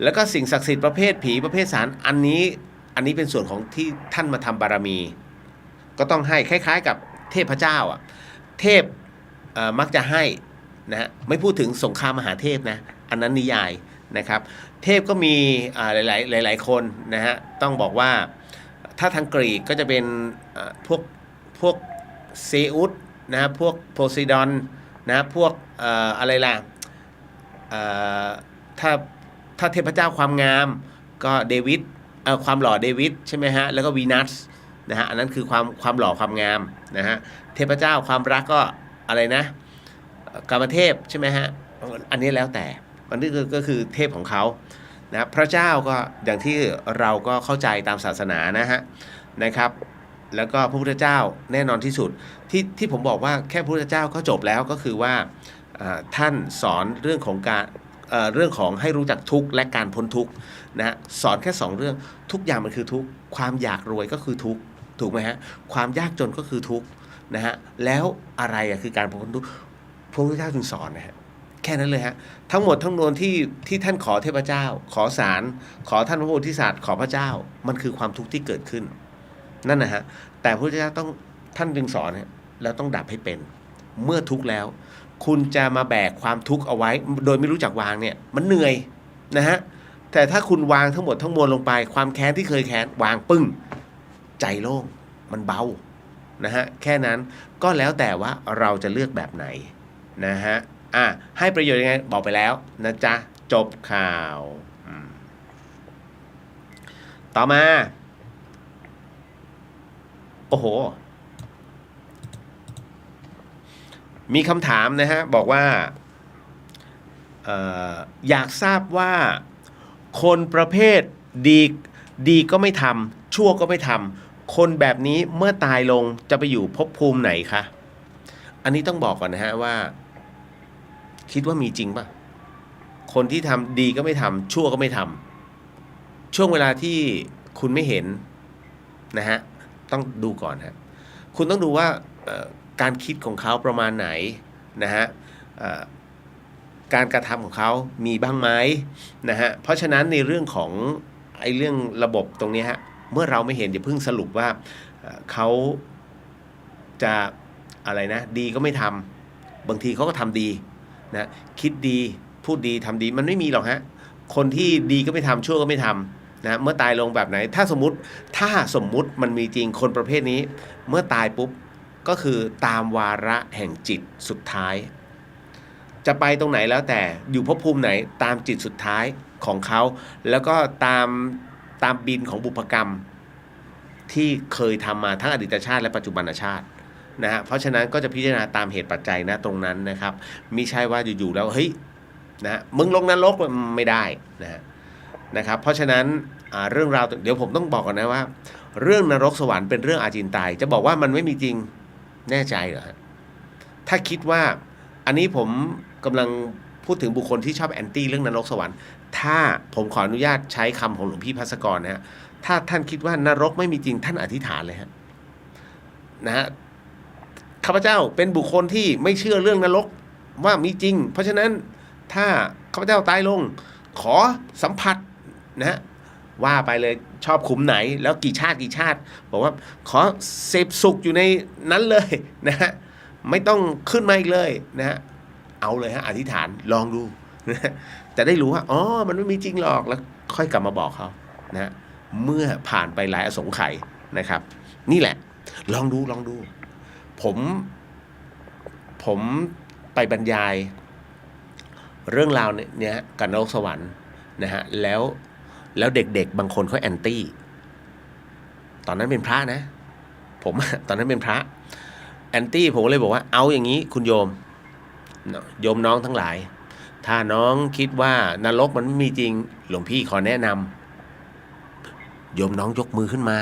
แล้วก็สิ่งศักดิ์สิทธิ์ประเภทผีประเภทสารอันนี้เป็นส่วนของที่ท่านมาทำบารมีก็ต้องให้คล้ายๆกับเทพเจ้าเทพมักจะให้นะฮะไม่พูดถึงสงครามมหาเทพนะอันนั้นนิยายนะครับเทพก็มีหลายคนนะฮะต้องบอกว่าถ้าทางกรีกก็จะเป็นพวกเซอุสนะฮะพวกโพไซดอนนะพวกอะไรล่ะถ้าเทพเจ้าความงามก็เดวิดความหล่อเดวิดใช่ไหมฮะแล้วก็วีนัสนะฮะอันนั้นคือความหล่อความงามนะฮะเทพเจ้าความรักก็อะไรนะกามเทพใช่ไหมฮะอันนี้แล้วแต่อันนี้ก็คือเทพของเขานะพระเจ้าก็อย่างที่เราก็เข้าใจตามศาสนานะครับแล้วก็พระพุทธเจ้าแน่นอนที่สุดที่ผมบอกว่าแค่พระพุทธเจ้าก็จบแล้วก็คือว่าท่านสอนเรื่องของการเรื่องของให้รู้จักทุกข์และการพ้นทุกข์นะสอนแค่2เรื่องทุกอย่างมันคือทุกข์ความอยากรวยก็คือทุกข์ถูกไหมฮะความยากจนก็คือทุกข์นะฮะแล้วอะไรคือการพ้นทุกข์พระพุทธเจ้าจึงสอนนะฮะแค่นั้นเลยฮะทั้งหมดทั้งมวลที่ท่านขอเทพเจ้าขอศาลขอท่านพระโพธิสัตว์ขอพระเจ้ามันคือความทุกข์ที่เกิดขึ้นนั่นนะฮะแต่พระพุทธเจ้าท่านจึงสอนแล้วต้องดับให้เป็นเมื่อทุกข์แล้วคุณจะมาแบกความทุกข์เอาไว้โดยไม่รู้จักวางเนี่ยมันเหนื่อยนะฮะแต่ถ้าคุณวางทั้งหมดทั้งมวลลงไปความแค้นที่เคยแค้นวางปึ้งใจโล่งมันเบานะฮะแค่นั้นก็แล้วแต่ว่าเราจะเลือกแบบไหนนะฮะให้ประโยชน์ยังไงบอกไปแล้วนะจ๊ะจบข่าวต่อมาโอ้โหมีคำถามนะฮะบอกว่าอยากทราบว่าคนประเภทดีก็ไม่ทำชั่วก็ไม่ทำคนแบบนี้เมื่อตายลงจะไปอยู่ภพภูมิไหนคะอันนี้ต้องบอกก่อนนะฮะว่าคิดว่ามีจริงป่ะคนที่ทำดีก็ไม่ทำชั่วก็ไม่ทำช่วงเวลาที่คุณไม่เห็นนะฮะต้องดูก่อนฮะคุณต้องดูว่าการคิดของเขาประมาณไหนนะฮะการกระทำของเขามีบ้างไหมนะฮะเพราะฉะนั้นในเรื่องของเรื่องระบบตรงนี้ฮะเมื่อเราไม่เห็นอย่าเพิ่งสรุปว่าเขาจะอะไรนะดีก็ไม่ทำบางทีเขาก็ทำดีนะคิดดีพูดดีทำดีมันไม่มีหรอกฮะคนที่ดีก็ไม่ทำชั่วก็ไม่ทำนะเมื่อตายลงแบบไหนถ้าสมมุติมันมีจริงคนประเภทนี้เมื่อตายปุ๊บก็คือตามวาระแห่งจิตสุดท้ายจะไปตรงไหนแล้วแต่อยู่ภพภูมิไหนตามจิตสุดท้ายของเขาแล้วก็ตามบินของบุพกรรมที่เคยทำมาทั้งอดีตชาติและปัจจุบันชาตินะฮะเพราะฉะนั้นก็จะพิจารณาตามเหตุปัจจัยนะตรงนั้นนะครับมิใช่ว่าอยู่ๆแล้วเฮ้ยนะมึงลงนรกไม่ได้นะครับเพราะฉะนั้นเรื่องราวเดี๋ยวผมต้องบอกก่อนนะว่าเรื่องนรกสวรรค์เป็นเรื่องอาจินไตยจะบอกว่ามันไม่มีจริงแน่ใจเหรอฮะถ้าคิดว่าอันนี้ผมกำลังพูดถึงบุคคลที่ชอบแอนตี้เรื่องนรกสวรรค์ถ้าผมขออนุญาตใช้คำของหลวงพี่ภัสกรนะฮะถ้าท่านคิดว่านรกไม่มีจริงท่านอธิษฐานเลยฮะนะฮะข้าพเจ้าเป็นบุคคลที่ไม่เชื่อเรื่องนรกว่ามีจริงเพราะฉะนั้นถ้าข้าพเจ้าตายลงขอสัมผัสนะฮะว่าไปเลยชอบขุมไหนแล้วกี่ชาติบอกว่าขอเสพสุขอยู่ในนั้นเลยนะฮะไม่ต้องขึ้นมาอีกเลยนะฮะเอาเลยฮะอธิษฐานลองดูนะจะได้รู้ว่าอ๋อมันไม่มีจริงหรอกแล้วค่อยกลับมาบอกเขานะเมื่อผ่านไปหลายอสงไขยนะครับนี่แหละลองดูผมไปบรรยายเรื่องราวเนี่ยกับนรกสวรรค์นะฮะแล้วเด็กๆบางคนเขาแอนตี้ตอนนั้นเป็นพระนะผมตอนนั้นเป็นพระแอนตี้ผมเลยบอกว่าเอาอย่างนี้คุณโยมน้องทั้งหลายถ้าน้องคิดว่านรกมันไม่มีจริงหลวงพี่ขอแนะนำโยมน้องยกมือขึ้นมา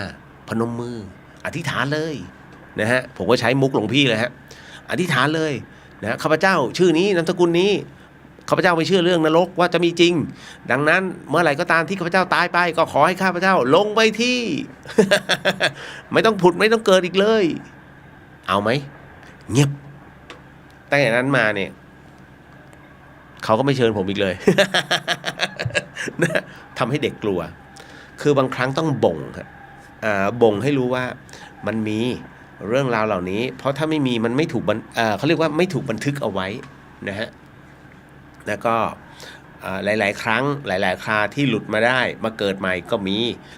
พนมมืออธิษฐานเลยนะฮะผมก็ใช้มุกหลวงพี่เลยฮะอธิษฐานเลย นะข้าพเจ้าชื่อนี้นามสกุลนี้ข้าพเจ้าไม่เชื่อเรื่องนรกว่าจะมีจริงดังนั้นเมื่อไหร่ก็ตามที่ข้าพเจ้าตายไปก็ขอให้ข้าพเจ้าลงไปที่ ไม่ต้องผุดไม่ต้องเกิดอีกเลยเอาไหมเงียบตั้งแต่นั้นมาเนี่ยเขาก็ไม่เชิญผมอีกเลย นะทำให้เด็กกลัวคือบางครั้งต้องบ่งครับบ่งให้รู้ว่ามันมีเรื่องราวเหล่านี้เพราะถ้าไม่มีมันไม่ถูกเขาเรียกว่าไม่ถูกบันทึกเอาไว้นะฮะแล้วก็หลายๆครั้งหลายๆคราที่หลุดมาได้มาเกิดใหม่ก็มี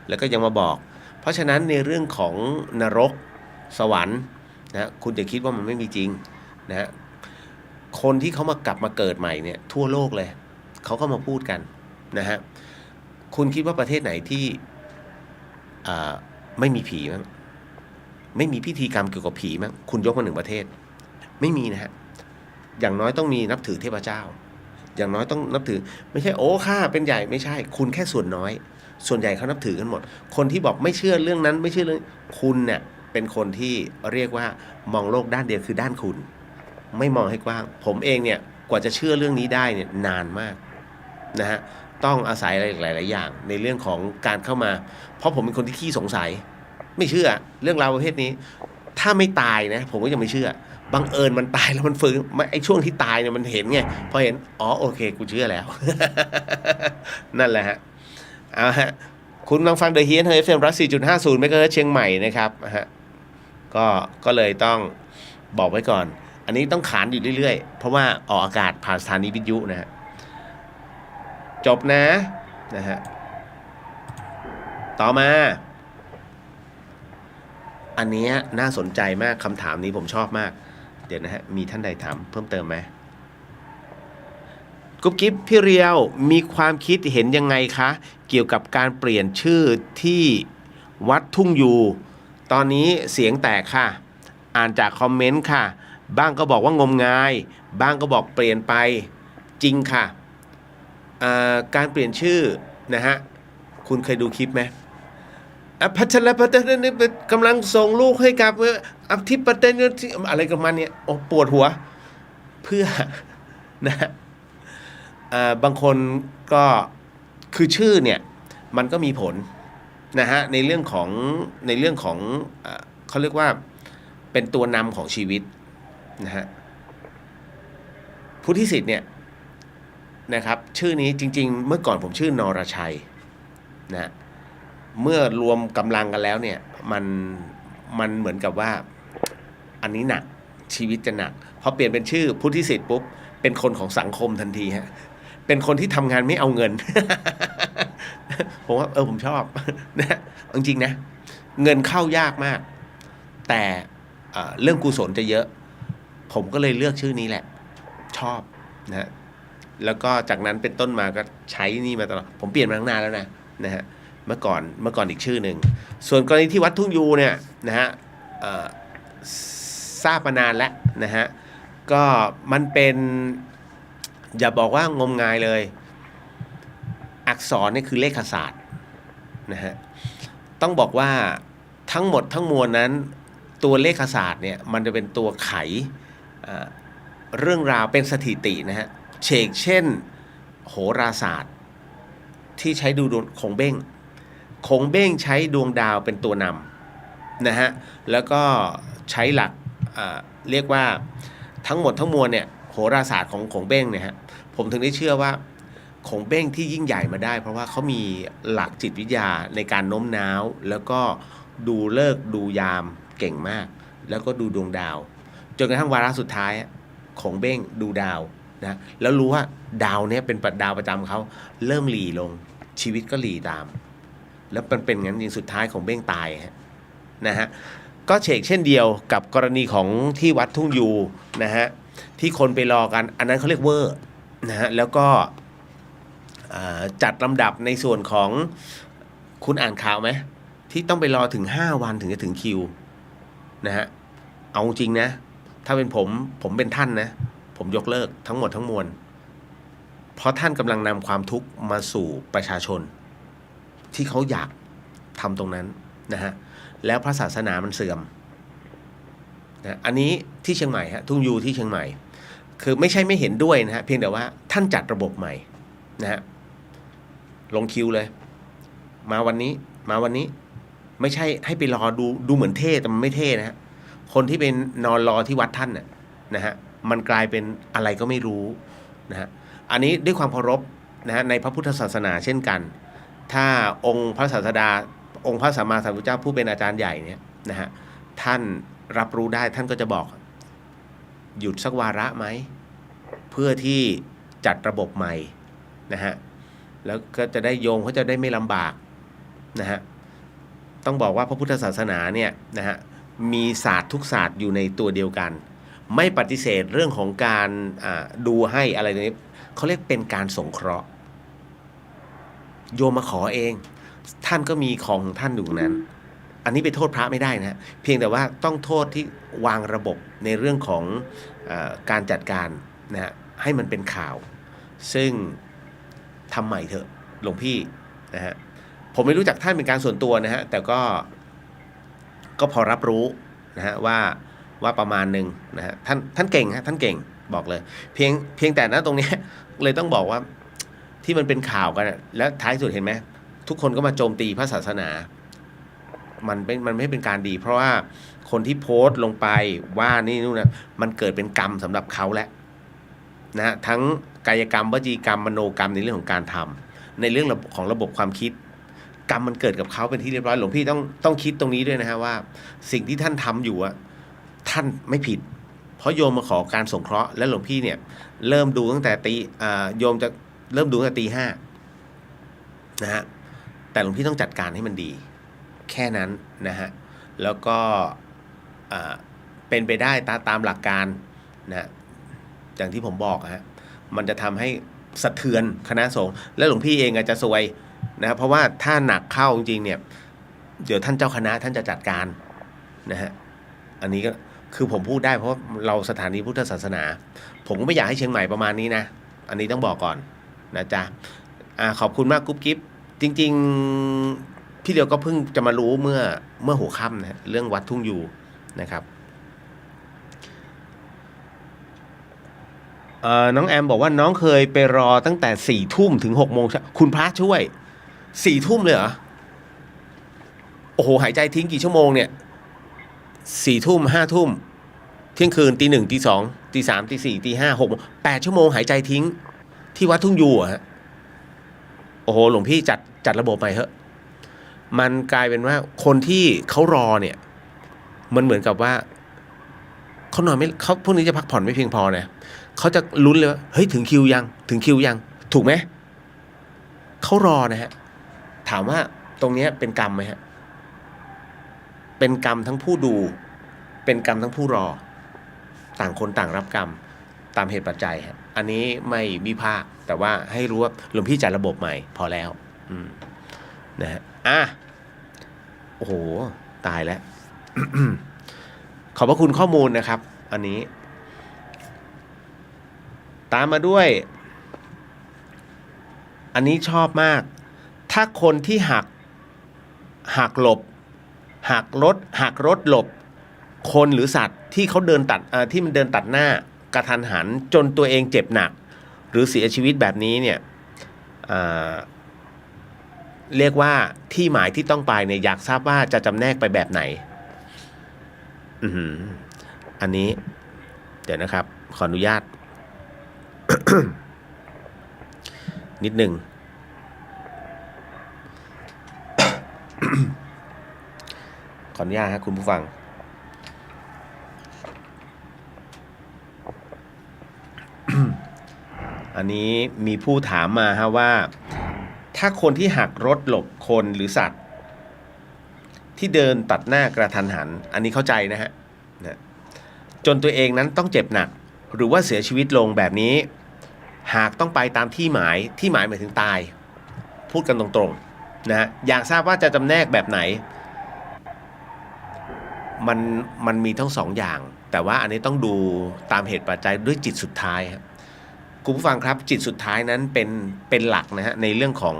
แล้วก็ยังมาบอกเพราะฉะนั้นในเรื่องของนรกสวรรค์นะคุณอย่าคิดว่ามันไม่มีจริงนะฮะคนที่เขามากลับมาเกิดใหม่เนี่ยทั่วโลกเลยเขาก็มาพูดกันนะฮะคุณคิดว่าประเทศไหนที่ไม่มีผีมั้งไม่มีพิธีกรรมเกี่ยวกับผีมั้งคุณยกมาหนึ่งประเทศไม่มีนะฮะอย่างน้อยต้องมีนับถือเทพเจ้าอย่างน้อยต้องนับถือไม่ใช่โอ้ข้าเป็นใหญ่ไม่ใช่คุณแค่ส่วนน้อยส่วนใหญ่เขานับถือกันหมดคนที่บอกไม่เชื่อเรื่องนั้นไม่เชื่อเรื่องคุณเนี่ยเป็นคนที่เรียกว่ามองโลกด้านเดียวคือด้านคุณไม่มองให้กว้างผมเองเนี่ยกว่าจะเชื่อเรื่องนี้ได้เนี่ยนานมากนะฮะต้องอาศัยอะไรหลายๆอย่างในเรื่องของการเข้ามาเพราะผมเป็นคนที่ขี้สงสัยไม่เชื่อเรื่องราวประเภทนี้ถ้าไม่ตายนะผมก็ยังไม่เชื่อบังเอิญมันตายแล้วมันฟื้นไอ้ช่วงที่ตายเนี่ยมันเห็นไงพอเห็นอ๋อโอเคกูเชื่อแล้ว นั่นแหละฮะเอาฮะคุณกำลังฟังเดอะเฮียนเฮอร์ FM รัส 4.50 เมกะเฮิรตซ์เชียงใหม่นะครับฮะก็เลยต้องบอกไว้ก่อนอันนี้ต้องขานอยู่เรื่อยๆเพราะว่าออกอากาศผ่านสถานีวิทยุนะฮะจบนะฮะต่อมาอันนี้น่าสนใจมากคำถามนี้ผมชอบมากเดี๋ยวนะฮะมีท่านใดถามเพิ่มเติมไหมกุ๊บกิ๊บพี่เรียวมีความคิดเห็นยังไงคะเกี่ยวกับการเปลี่ยนชื่อที่วัดทุ่งยูตอนนี้เสียงแตกค่ะอ่านจากคอมเมนต์ค่ะบ้างก็บอกว่างมงายบ้างก็บอกเปลี่ยนไปจริงค่ะการเปลี่ยนชื่อนะฮะคุณเคยดูคลิปไหมพัชรพัฒน์นี่กำลังส่งลูกให้กับอธิปไตยอะไรกับมันเนี่ยโอ้ปวดหัวเพื่อนะบางคนก็คือชื่อเนี่ยมันก็มีผลนะฮะในเรื่องของเขาเรียกว่าเป็นตัวนำของชีวิตนะฮะพุทธิสิทธิ์เนี่ยนะครับชื่อนี้จริงๆเมื่อก่อนผมชื่อนรชัยนะเมื่อรวมกำลังกันแล้วเนี่ยมันเหมือนกับว่าอันนี้หนักชีวิตจะหนักพอเปลี่ยนเป็นชื่อพุทธิสิทธิ์ปุ๊บเป็นคนของสังคมทันทีฮะเป็นคนที่ทำงานไม่เอาเงิน ผมว่าผมชอบนะจริงๆนะเงินเข้ายากมากแต่เรื่องกุศลจะเยอะผมก็เลยเลือกชื่อนี้แหละชอบนะแล้วก็จากนั้นเป็นต้นมาก็ใช้นี่มาตลอดผมเปลี่ยนมาตั้งนานแล้วนะฮะเมื่อก่อนอีกชื่อหนึ่งส่วนกรณีที่วัดทุ่งยูเนี่ยนะฮะทราบมานานแล้วนะฮะก็มันเป็นอย่าบอกว่างมงายเลยอักษรนี่คือเลขศาสตร์นะฮะต้องบอกว่าทั้งหมดทั้งมวลนั้นตัวเลขศาสตร์เนี่ยมันจะเป็นตัวไขเรื่องราวเป็นสถิตินะฮะเช่นโหราศาสตร์ที่ใช้ดูดวงคงเบ้งใช้ดวงดาวเป็นตัวนำนะฮะแล้วก็ใช้หลักเรียกว่าทั้งหมดทั้งมวลเนี่ยโหราศาสตร์ของคงเบ้งเนี่ยฮะผมถึงได้เชื่อว่าคงเบ้งที่ยิ่งใหญ่มาได้เพราะว่าเขามีหลักจิตวิทยาในการโน้มน้าวแล้วก็ดูฤกษ์ดูยามเก่งมากแล้วก็ดูดวงดาวจนกระทั่งวาระสุดท้ายคงเบ้งดูดาวนะแล้วรู้ว่าดาวเนี้ยเป็นดาวประจำเขาเริ่มหลีลงชีวิตก็หลีตามแล้วเป็นงั้นจริงสุดท้ายของเบ้งตายนะฮะก็เช่นเดียวกับกรณีของที่วัดทุ่งยูนะฮะที่คนไปรอกันอันนั้นเขาเรียกเวอร์นะฮะแล้วก็จัดลำดับในส่วนของคุณอ่านข่าวไหมที่ต้องไปรอถึง5 วันถึงจะถึงคิวนะฮะเอาจริงนะถ้าเป็นผมเป็นท่านนะผมยกเลิกทั้งหมดทั้งมวลเพราะท่านกำลังนำความทุกข์มาสู่ประชาชนที่เขาอยากทำตรงนั้นนะฮะแล้วพระศาสนามันเสื่อมนะอันนี้ที่เชียงใหม่ฮะทุ่งยูที่เชียงใหม่ คือไม่ใช่ไม่เห็นด้วยนะฮะเพียงแต่ว่าท่านจัดระบบใหม่นะฮะลงคิวเลยมาวันนี้ไม่ใช่ให้ไปรอดูเหมือนเท่แต่มันไม่เท่นะฮะคนที่เป็นนอนรอที่วัดท่านน่ะนะฮะมันกลายเป็นอะไรก็ไม่รู้นะฮะอันนี้ด้วยความเคารพนะฮะในพระพุทธศาสนาเช่นกันถ้าองค์พระศาสดาองค์พระสัมมาสัมพุทธเจ้าผู้เป็นอาจารย์ใหญ่เนี่ยนะฮะท่านรับรู้ได้ท่านก็จะบอกหยุดสักวาระไหมเพื่อที่จัดระบบใหม่นะฮะแล้วก็จะได้โยมเขาจะได้ไม่ลำบากนะฮะต้องบอกว่าพระพุทธศาสนาเนี่ยนะฮะมีศาสตร์ทุกศาสตร์อยู่ในตัวเดียวกันไม่ปฏิเสธเรื่องของการดูให้อะไรนี้เขาเรียกเป็นการสงเคราะห์โยมมาขอเองท่านก็มีของของท่านอยู่นั้นอันนี้ไปโทษพระไม่ได้นะเพียงแต่ว่าต้องโทษที่วางระบบในเรื่องของการจัดการนะฮะให้มันเป็นข่าวซึ่งทำใหม่เถอะหลวงพี่นะฮะผมไม่รู้จักท่านเป็นการส่วนตัวนะฮะแต่ก็พอรับรู้นะฮะว่าประมาณหนึ่งนะฮะท่านเก่งฮะท่านเก่งบอกเลยเพียงแต่นะตรงนี้เลยต้องบอกว่าที่มันเป็นข่าวกันแล้วท้ายสุดเห็นไหมทุกคนก็มาโจมตีพระศาสนามันไม่เป็นการดีเพราะว่าคนที่โพสต์ลงไปว่านี่นู่นนะมันเกิดเป็นกรรมสำหรับเขาแล้วนะฮะทั้งกายกรรมวจีกรรมมโนกรรมในเรื่องของการทำในเรื่องของระบบความคิดกรรมมันเกิดกับเขาเป็นที่เรียบร้อยหลวงพี่ต้องคิดตรงนี้ด้วยนะฮะว่าสิ่งที่ท่านทำอยู่อะท่านไม่ผิดเพราะโยมมาขอการสงเคราะห์และหลวงพี่เนี่ยเริ่มดูตั้งแต่โยมจะเริ่มดูตั้งแต่ตี 5นะฮะแต่หลวงพี่ต้องจัดการให้มันดีแค่นั้นนะฮะแล้วก็เป็นไปได้ตามหลักการนะอย่างที่ผมบอกฮะมันจะทำให้สะเทือนคณะสงฆ์และหลวงพี่เองอาจจะซวยนะเพราะว่าถ้าหนักเข้าจริงๆเนี่ยเดี๋ยวท่านเจ้าคณะท่านจะจัดการนะฮะอันนี้ก็คือผมพูดได้เพราะเราสถานีพุทธศาสนาผมก็ไม่อยากให้เชียงใหม่ประมาณนี้นะอันนี้ต้องบอกก่อนนะจ๊ะขอบคุณมากกุ๊บกิ๊บจริงๆพี่เดียวก็เพิ่งจะมารู้เมื่อหัวค่ำนะเรื่องวัดทุ่งยูนะครับน้องแอมบอกว่าน้องเคยไปรอตั้งแต่4 ทุ่มถึง6 โมงคุณพระช่วย4 ทุ่มเลยเหรอโอ้โหหายใจทิ้งกี่ชั่วโมงเนี่ย4 ทุ่ม5 ทุ่มเที่ยงคืนตี 1ตี 2ตี 3ตี 4ตี 5 6 8 ชั่วโมงหายใจทิ้งที่วัดทุ่งยูอะฮะโอ้โหหลวงพี่จัดระบบใหม่เถอะมันกลายเป็นว่าคนที่เขารอเนี่ยมันเหมือนกับว่าเขานอนไม่เขาพวกนี้จะพักผ่อนไม่เพียงพอเนี่ยเขาจะลุ้นเลยว่าเฮ้ยถึงคิวยังถูกไหมเขารอนะฮะถามว่าตรงนี้เป็นกรรมไหมฮะเป็นกรรมทั้งผู้ดูเป็นกรรมทั้งผู้รอต่างคนต่างรับกรรมตามเหตุปัจจัยฮะอันนี้ไม่วิพากษ์แต่ว่าให้รู้ว่าหลวงพี่จัดระบบใหม่พอแล้วนะฮะโอ้โหตายแล้ว ขอบพระคุณข้อมูลนะครับอันนี้ตามมาด้วยอันนี้ชอบมากถ้าคนที่หักหลบหักรถหลบคนหรือสัตว์ที่เขาเดินตัดที่มันเดินตัดหน้ากระทันหันจนตัวเองเจ็บหนักหรือเสียชีวิตแบบนี้เนี่ยเรียกว่าที่หมายที่ต้องไปเนี่ยอยากทราบว่าจะจำแนกไปแบบไหนอันนี้เดี๋ยวนะครับขออนุญาต นิดหนึ่ง ขออนุญาตครับคุณผู้ฟัง อันนี้มีผู้ถามมาฮะว่าถ้าคนที่หักรถหลบคนหรือสัตว์ที่เดินตัดหน้ากระทันหันอันนี้เข้าใจนะฮะจนตัวเองนั้นต้องเจ็บหนักหรือว่าเสียชีวิตลงแบบนี้หากต้องไปตามที่หมายหมายถึงตายพูดกันตรงๆนะฮะอยากทราบว่าจะจำแนกแบบไหนมันมีทั้งสองอย่างแต่ว่าอันนี้ต้องดูตามเหตุปัจจัยด้วยจิตสุดท้ายครับคุณผู้ฟังครับจิตสุดท้ายนั้นเป็นหลักนะฮะในเรื่องของ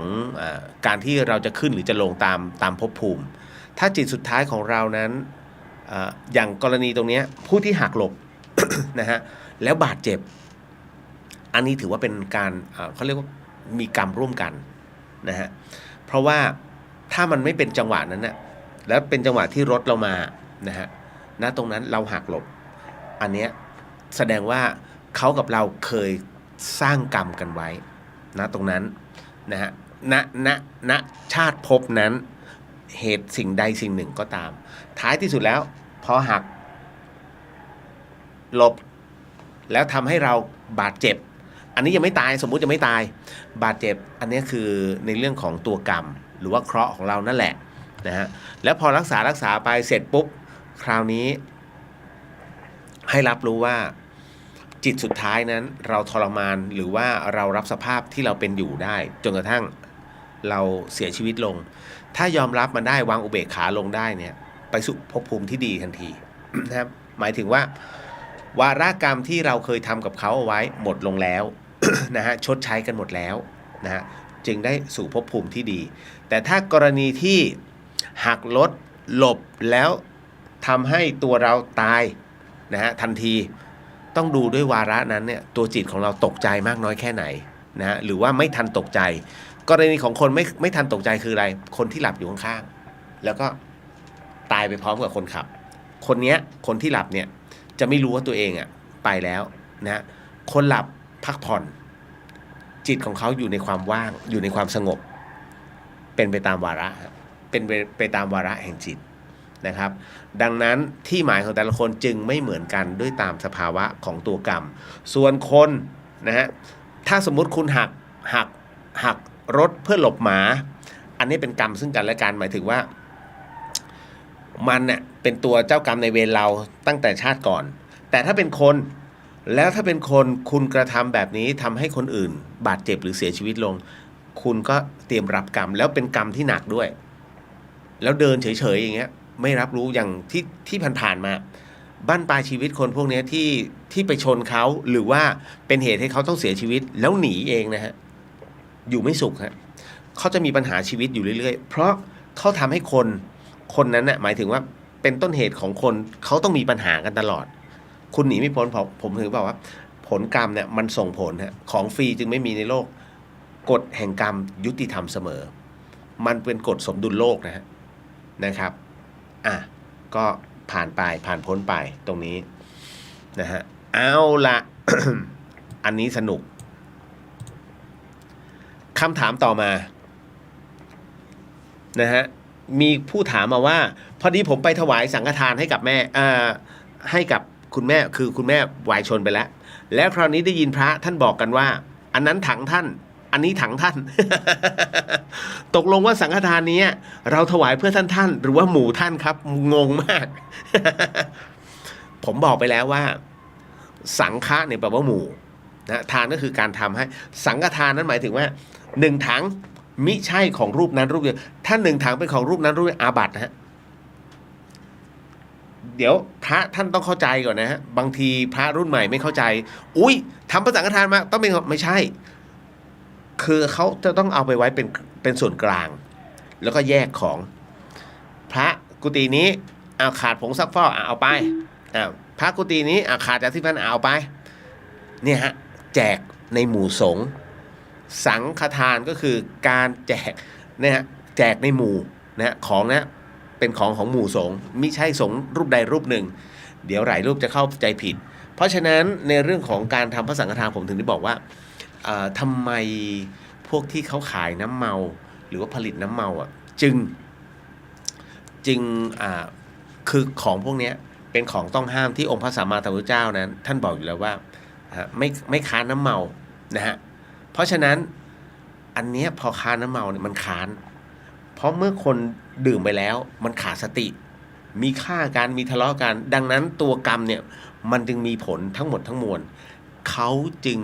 การที่เราจะขึ้นหรือจะลงตามภพภูมิถ้าจิตสุดท้ายของเรานั้นอย่างกรณีตรงนี้ผู้ที่หักหลบ นะฮะแล้วบาดเจ็บ อันนี้ถือว่าเป็นการเขาเรียกว่ามีกรรมร่วมกันนะฮะเพราะว่าถ้ามันไม่เป็นจังหวะนั้นนะแล้วเป็นจังหวะที่รถเรามานะฮะณตรงนั้นเราหักหลบอันเนี้ยแสดงว่าเขากับเราเคยสร้างกรรมกันไว้ณตรงนั้นนะฮะณชาติภพนั้นเหตุสิ่งใดสิ่งหนึ่งก็ตามท้ายที่สุดแล้วพอหักหลบแล้วทำให้เราบาดเจ็บอันนี้ยังไม่ตายสมมุติยังไม่ตายบาดเจ็บอันนี้คือในเรื่องของตัวกรรมหรือว่าเคราะห์ของเรานั่นแหละนะฮะแล้วพอรักษาไปเสร็จปุ๊บคราวนี้ให้รับรู้ว่าจิตสุดท้ายนั้นเราทรมานหรือว่าเรารับสภาพที่เราเป็นอยู่ได้จนกระทั่งเราเสียชีวิตลงถ้ายอมรับมันได้วางอุเบกขาลงได้เนี่ยไปสู่ภพภูมิที่ดีทันที นะครับหมายถึงว่าวาระกรรมที่เราเคยทำกับเขาเอาไว้หมดลงแล้ว นะฮะชดใช้กันหมดแล้วนะฮะจึงได้สู่ภพภูมิที่ดีแต่ถ้ากรณีที่หักลดหลบแล้วทำให้ตัวเราตายนะฮะทันทีต้องดูด้วยวาระนั้นเนี่ยตัวจิตของเราตกใจมากน้อยแค่ไหนนะฮะหรือว่าไม่ทันตกใจกรณีของคนไม่ทันตกใจคืออะไรคนที่หลับอยู่ข้างๆแล้วก็ตายไปพร้อมกับคนขับคนเนี้ยคนที่หลับเนี่ยจะไม่รู้ว่าตัวเองไปแล้วนะคนหลับพักผ่อนจิตของเขาอยู่ในความว่างอยู่ในความสงบเป็นไปตามวาระเป็นไปตามวาระแห่งจิตนะครับดังนั้นที่หมายของแต่ละคนจึงไม่เหมือนกันด้วยตามสภาวะของตัวกรรมส่วนคนนะฮะถ้าสมมุติคุณหักรถเพื่อหลบหมาอันนี้เป็นกรรมซึ่งกันและกันหมายถึงว่ามันเนี่ยเป็นตัวเจ้ากรรมในเวรเราตั้งแต่ชาติก่อนแต่ถ้าเป็นคนแล้วถ้าเป็นคนคุณกระทำแบบนี้ทำให้คนอื่นบาดเจ็บหรือเสียชีวิตลงคุณก็เตรียมรับกรรมแล้วเป็นกรรมที่หนักด้วยแล้วเดินเฉยๆอย่างเงี้ยไม่รับรู้อย่างที่ผ่านๆมาบั้นปลายชีวิตคนพวกนี้ที่ไปชนเขาหรือว่าเป็นเหตุให้เขาต้องเสียชีวิตแล้วหนีเองนะฮะอยู่ไม่สุขฮะเขาจะมีปัญหาชีวิตอยู่เรื่อยๆเพราะเขาทำให้คนนั้นน่ะหมายถึงว่าเป็นต้นเหตุของคนเขาต้องมีปัญหากันตลอดคุณหนีไม่พ้นผมถึงบอกว่าผลกรรมเนี่ยมันส่งผลฮะของฟรีจึงไม่มีในโลกกฎแห่งกรรมยุติธรรมเสมอมันเป็นกฎสมดุลโลกนะครับก็ผ่านพ้นไปตรงนี้นะฮะเอาละ อันนี้สนุกคำถามต่อมานะฮะมีผู้ถามมาว่าพอดีผมไปถวายสังฆทานให้กับแม่ให้กับคุณแม่คือคุณแม่วายชนไปแล้วคราวนี้ได้ยินพระท่านบอกกันว่าอันนั้นถังท่านอันนี้ถังท่าน ตกลงว่าสังฆทานนี้เราถวายเพื่อท่านหรือว่าหมู่ท่านครับงงมาก ผมบอกไปแล้วว่าสังฆะเนี่ยแปลว่าหมู่นะทานก็คือการทำให้สังฆทานนั้นหมายถึงว่า1ถังมิใช่ของรูปนั้นรูปเดียวถ้า1ถังเป็นของรูปนั้นรูปเดียวอาบัติเดี๋ยวพระท่านต้องเข้าใจก่อนนะฮะบางทีพระรุ่นใหม่ไม่เข้าใจอุ้ยทำพระสังฆทานมาต้องเป็นไม่ใช่คือเขาจะต้องเอาไปไว้เป็นส่วนกลางแล้วก็แยกของพระกุฏินี้ขาดผงซักฟอกเอาไปพระกุฏินี้ขาดจากที่พันเอาไปเนี่ยฮะแจกในหมู่สงฆ์สังฆทานก็คือการแจกนะฮะแจกในหมู่นะของนะเป็นของหมู่สงฆ์ไม่ใช่สงฆ์รูปใดรูปหนึ่งเดี๋ยวหลายรูปจะเข้าใจผิดเพราะฉะนั้นในเรื่องของการทำพระสังฆทานผมถึงได้บอกว่าทำไมพวกที่เขาขายน้ำเมาหรือว่าผลิตน้ำเมาจึงของพวกนี้เป็นของต้องห้ามที่องค์พระสัมมาสัมพุทธเจ้านั้นท่านบอกอยู่แล้วว่าไม่ค้านน้ำเมานะฮะเพราะฉะนั้นอันนี้พอค้านน้ำเมาเนี่ยมันค้านเพราะเมื่อคนดื่มไปแล้วมันขาดสติมีฆ่ากันมีทะเลาะกันดังนั้นตัวกรรมเนี่ยมันจึงมีผลทั้งหมดทั้งมวลเขาจึง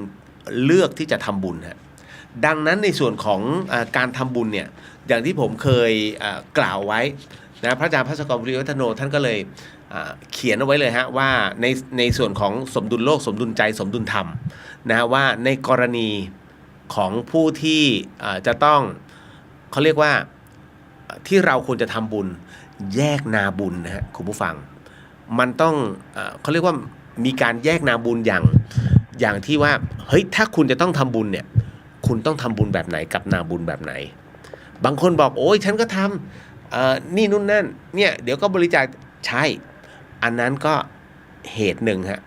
เลือกที่จะทำบุญฮะดังนั้นในส่วนของการทำบุญเนี่ยอย่างที่ผมเคยกล่าวไว้นะพระอาจารย์ภัสกร บุริวัฒโนท่านก็เลยเขียนเอาไว้เลยฮะว่าในส่วนของสมดุลโลกสมดุลใจสมดุลธรรมนะว่าในกรณีของผู้ที่จะต้องเขาเรียกว่าที่เราควรจะทำบุญแยกนาบุญนะฮะคุณผู้ฟังมันต้องเขาเรียกว่ามีการแยกนาบุญ อย่างที่ว่าเฮ้ยถ้าคุณจะต้องทำบุญเนี่ยคุณต้องทำบุญแบบไหนกับนาบุญแบบไหนบางคนบอกโอ้ยฉันก็ทำนี่นู่นนั่นเนี่ยเดี๋ยวก็บริจาคใช่อันนั้นก็เหตุหนึ่งฮะ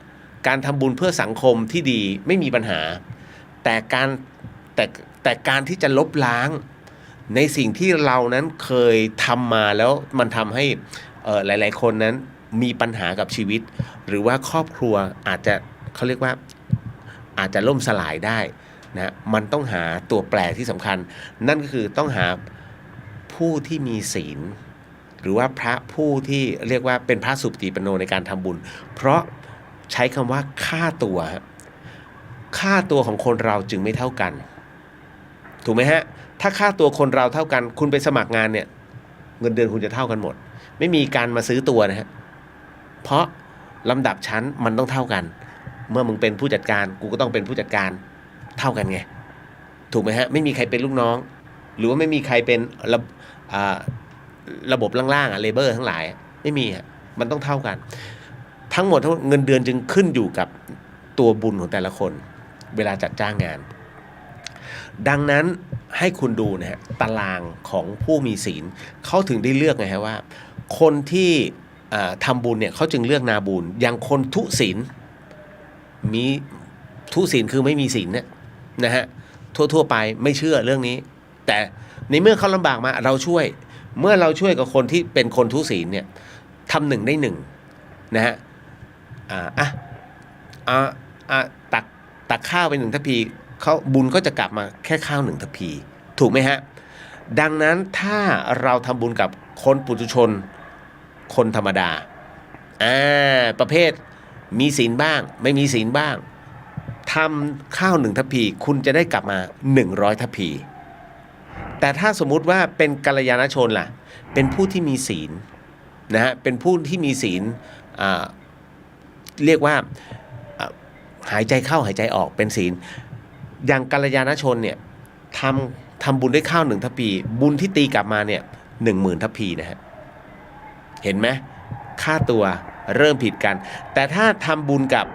การทำบุญเพื่อสังคมที่ดีไม่มีปัญหาแต่การที่จะลบล้างในสิ่งที่เรานั้นเคยทำมาแล้วมันทำให้หลายๆคนนั้นมีปัญหากับชีวิตหรือว่าครอบครัวอาจจะเขาเรียกว่าอาจจะล่มสลายได้นะมันต้องหาตัวแปรที่สำคัญนั่นก็คือต้องหาผู้ที่มีศีลหรือว่าพระผู้ที่เรียกว่าเป็นพระสุปฏิปันโนในการทำบุญเพราะใช้คำว่าค่าตัวของคนเราจึงไม่เท่ากันถูกไหมฮะถ้าค่าตัวคนเราเท่ากันคุณไปสมัครงานเนี่ยเงินเดือนคุณจะเท่ากันหมดไม่มีการมาซื้อตัวนะฮะเพราะลำดับชั้นมันต้องเท่ากันเมื่อมึงเป็นผู้จัดการกูก็ต้องเป็นผู้จัดการเท่ากันไงถูกไหมฮะไม่มีใครเป็นลูกน้องหรือว่าไม่มีใครเป็นระบบล่างๆเลเบอร์ทั้งหลายไม่มีฮะมันต้องเท่ากันทั้งหมดเงินเดือนจึงขึ้นอยู่กับตัวบุญของแต่ละคนเวลาจัดจ้างงานดังนั้นให้คุณดูนะฮะตารางของผู้มีศีลเขาถึงได้เลือกไงฮะว่าคนที่ทำบุญเนี่ยเขาจึงเลือกนาบุญอย่างคนทุศีลมีทุศีลคือไม่มีศีลเนี่ยนะฮะทั่วไปไม่เชื่อเรื่องนี้แต่ในเมื่อเขาลำบากมาเราช่วยเมื่อเราช่วยกับคนที่เป็นคนทุศีลเนี่ยทำหนึ่งได้หนึ่งนะฮะตักข้าวไปหนึ่งทัพพีเขาบุญก็จะกลับมาแค่ข้าวหนึ่งทัพพีถูกไหมฮะดังนั้นถ้าเราทำบุญกับคนปุถุชนคนธรรมดาประเภทมีศีลบ้างไม่มีศีลบ้างทำข้าวหนึ่งทัพพีคุณจะได้กลับมา100ทัพพีแต่ถ้าสมมุติว่าเป็นกัลยาณชนล่ะเป็นผู้ที่มีศีลนะฮะเป็นผู้ที่มีศีลเรียกว่าหายใจเข้าหายใจออกเป็นศีลอย่างกัลยาณชนเนี่ยทำบุญด้วยข้าว1ทัพพีบุญที่ตีกลับมาเนี่ย10,000ทัพพีนะฮะเห็นไหมค่าตัวเริ่มผิดกันแต่ถ้าทำบุญกับ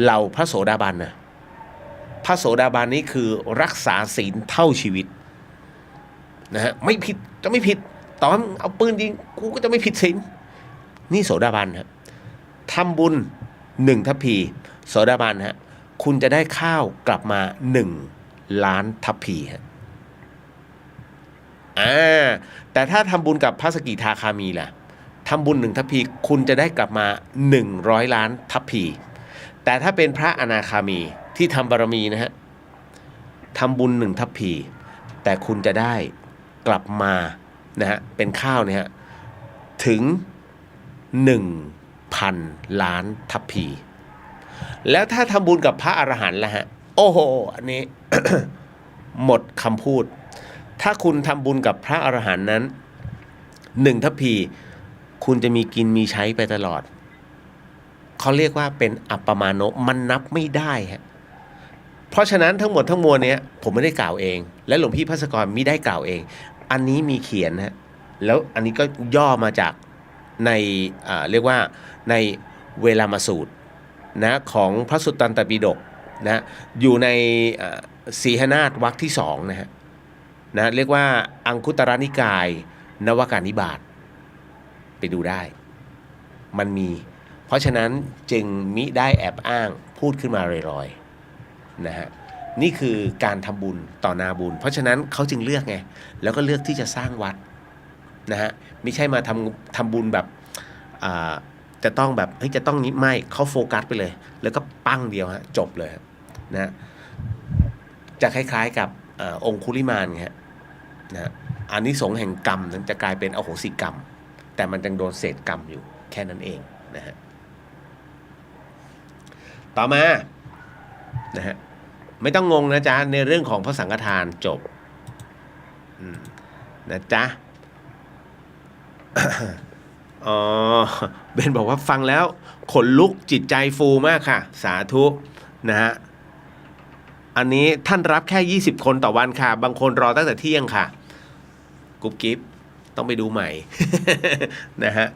เหล่าพระโสดาบันนะพระโสดาบันนี้คือรักษาศีลเท่าชีวิตนะฮะไม่ผิดจะไม่ผิดตอนเอาปืนยิงกูก็จะไม่ผิดศีลนี่โสดาบันฮะทำบุญ1ทัพพีโสดาบันฮะคุณจะได้ข้าวกลับมา1 ล้านทัพพีฮะแต่ถ้าทำบุญกับพระสกิทาคามีล่ะทำบุญ1ทัพพีคุณจะได้กลับมา100 ล้านทัพพีแต่ถ้าเป็นพระอนาคามีที่ทำบารมีนะฮะทำบุญ1ทัพพีแต่คุณจะได้กลับมานะฮะเป็นข้าวเนี่ยฮะถึง1,000 ล้านทัพพีแล้วถ้าทำบุญกับพระอรหันต์ล่ะฮะโอ้โหอันนี้ หมดคำพูดถ้าคุณทำบุญกับพระอรหันต์นั้น1ทัพพีคุณจะมีกินมีใช้ไปตลอดเขาเรียกว่าเป็นอัปปมาโนมันนับไม่ได้ฮะเพราะฉะนั้นทั้งหมดทั้งมวลเนี้ยผมไม่ได้กล่าวเองและหลวงพี่ภัสกรไม่ได้กล่าวเองอันนี้มีเขียนฮะแล้วอันนี้ก็ย่อมาจากในเรียกว่าในเวลามาสูตรนะของพระสุตตันตปิฎกนะอยู่ในสีหนาฏวรรคที่2นะฮะนะเรียกว่าอังคุตรนิกายนวกานิบาตไปดูได้มันมีเพราะฉะนั้นจึงมิได้แอบอ้างพูดขึ้นมาลอยๆนะฮะนี่คือการทำบุญต่อนาบุญเพราะฉะนั้นเขาจึงเลือกไงแล้วก็เลือกที่จะสร้างวัดนะฮะไม่ใช่มาทำบุญแบบจะต้องแบบเฮ้ยจะต้องนี้ไม่เขาโฟกัสไปเลยแล้วก็ปั้งเดียวฮะจบเลยนะจะคล้ายๆกับองคุลิมานฮะนะอานิสงส์แห่งกรรมนั้นจะกลายเป็นอโหสิกรรมแต่มันยังโดนเศษกรรมอยู่แค่นั้นเองนะฮะต่อมานะฮะไม่ต้องงงนะจ๊ะในเรื่องของพระสังฆทานจบนะจ๊ะ อ๋อเบนบอกว่าฟังแล้วขนลุกจิตใจฟูมากค่ะสาธุนะฮะอันนี้ท่านรับแค่20คนต่อวันค่ะบางคนรอตั้งแต่เที่ยงค่ะกุ๊บกิ๊บต้องไปดูใหม่ นะฮะ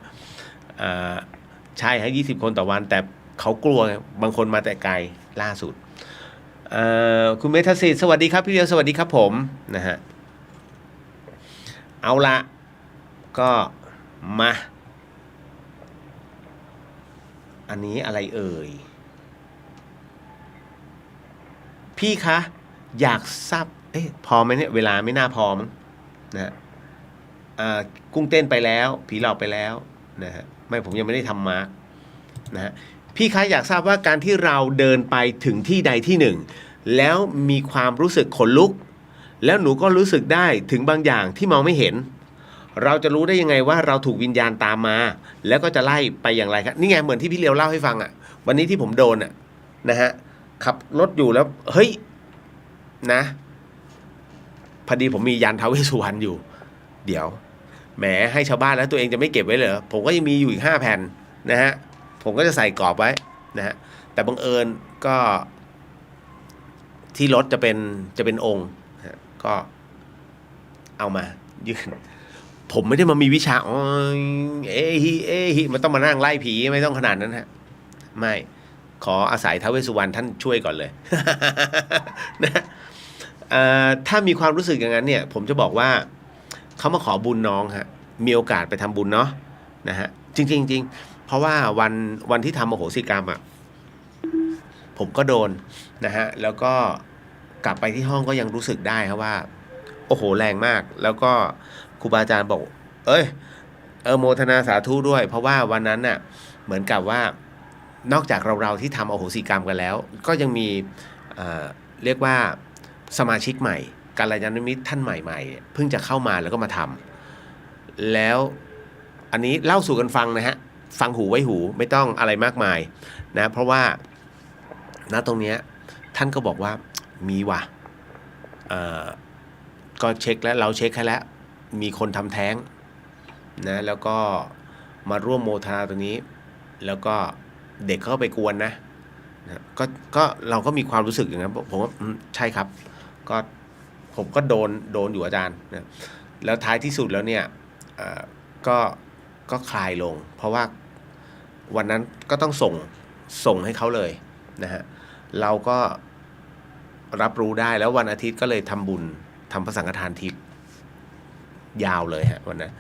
ใช่ฮะ20คนต่อวันแต่ เขากลัวบางคนมาแต่ไกลล่าสุดคุณเมธสิทธิ์สวัสดีครับพี่เดียวสวัสดีครับผมนะฮะเอาละก็มาอันนี้อะไรเอ่ยพี่คะอยากทราบพอไหมเนี่ยเวลาไม่น่าพอมั้งนะฮะกุ้งเต้นไปแล้วผีหลอกไปแล้วนะฮะไม่ผมยังไม่ได้ทำมาร์กนะฮะพี่คะอยากทราบว่าการที่เราเดินไปถึงที่ใดที่หนึ่งแล้วมีความรู้สึกขนลุกแล้วหนูก็รู้สึกได้ถึงบางอย่างที่มองไม่เห็นเราจะรู้ได้ยังไงว่าเราถูกวิญญาณตามมาแล้วก็จะไล่ไปอย่างไรครับนี่ไงเหมือนที่พี่เลียวเล่าให้ฟังอ่ะวันนี้ที่ผมโดนอ่ะนะฮะขับรถอยู่แล้วเฮ้ยนะพอดีผมมียันท้าวเวสสุวรรณอยู่เดี๋ยวแหมให้ชาวบ้านแล้วตัวเองจะไม่เก็บไว้เหรอผมก็ยังมีอยู่อีก5 แผ่นนะฮะผมก็จะใส่กรอบไว้นะฮะแต่บังเอิญก็ที่รถจะเป็นองค์นะก็เอามายื่นผมไม่ได้มามีวิชามันต้องมานั่งไล่ผีไม่ต้องขนาดนั้นฮะไม่ขออาศัยท้าวเวสสุวรรณท่านช่วยก่อนเลย นะถ้ามีความรู้สึกอย่างนั้นเนี่ยผมจะบอกว่าเขามาขอบุญน้องฮะมีโอกาสไปทำบุญเนาะนะฮะจริงเพราะว่าวันที่ทำอโหสิกรรมอ่ะผมก็โดนนะฮะแล้วก็กลับไปที่ห้องก็ยังรู้สึกได้ครับว่าโอ้โหแรงมากแล้วก็ครูบาอาจารย์บอกโมทนาสาธุด้วยเพราะว่าวันนั้นน่ะเหมือนกับว่านอกจากเราที่ทำอโหสิกรรมกันแล้วก็ยังมีเรียกว่าสมาชิกใหม่กัลยาณมิตรท่านใหม่ๆเพิ่งจะเข้ามาแล้วก็มาทำแล้วอันนี้เล่าสู่กันฟังนะฮะฟังหูไว้หูไม่ต้องอะไรมากมายนะเพราะว่าณตรงเนี้ยท่านก็บอกว่ามีว่ะก็เช็คแล้วเราเช็คให้แล้วมีคนทำแท้งนะแล้วก็มาร่วมโมทนาตรงนี้แล้วก็เด็กเขาก็ไปกวนนะก็เราก็มีความรู้สึกอย่างนั้นผมว่าใช่ครับก็ผมก็โดนอยู่อาจารย์นะแล้วท้ายที่สุดแล้วเนี่ยก็คลายลงเพราะว่าวันนั้นก็ต้องส่งให้เขาเลยนะฮะเราก็รับรู้ได้แล้ววันอาทิตย์ก็เลยทำบุญทำพระสังฆทานทิพย์ยาวเลยฮะวันนั้น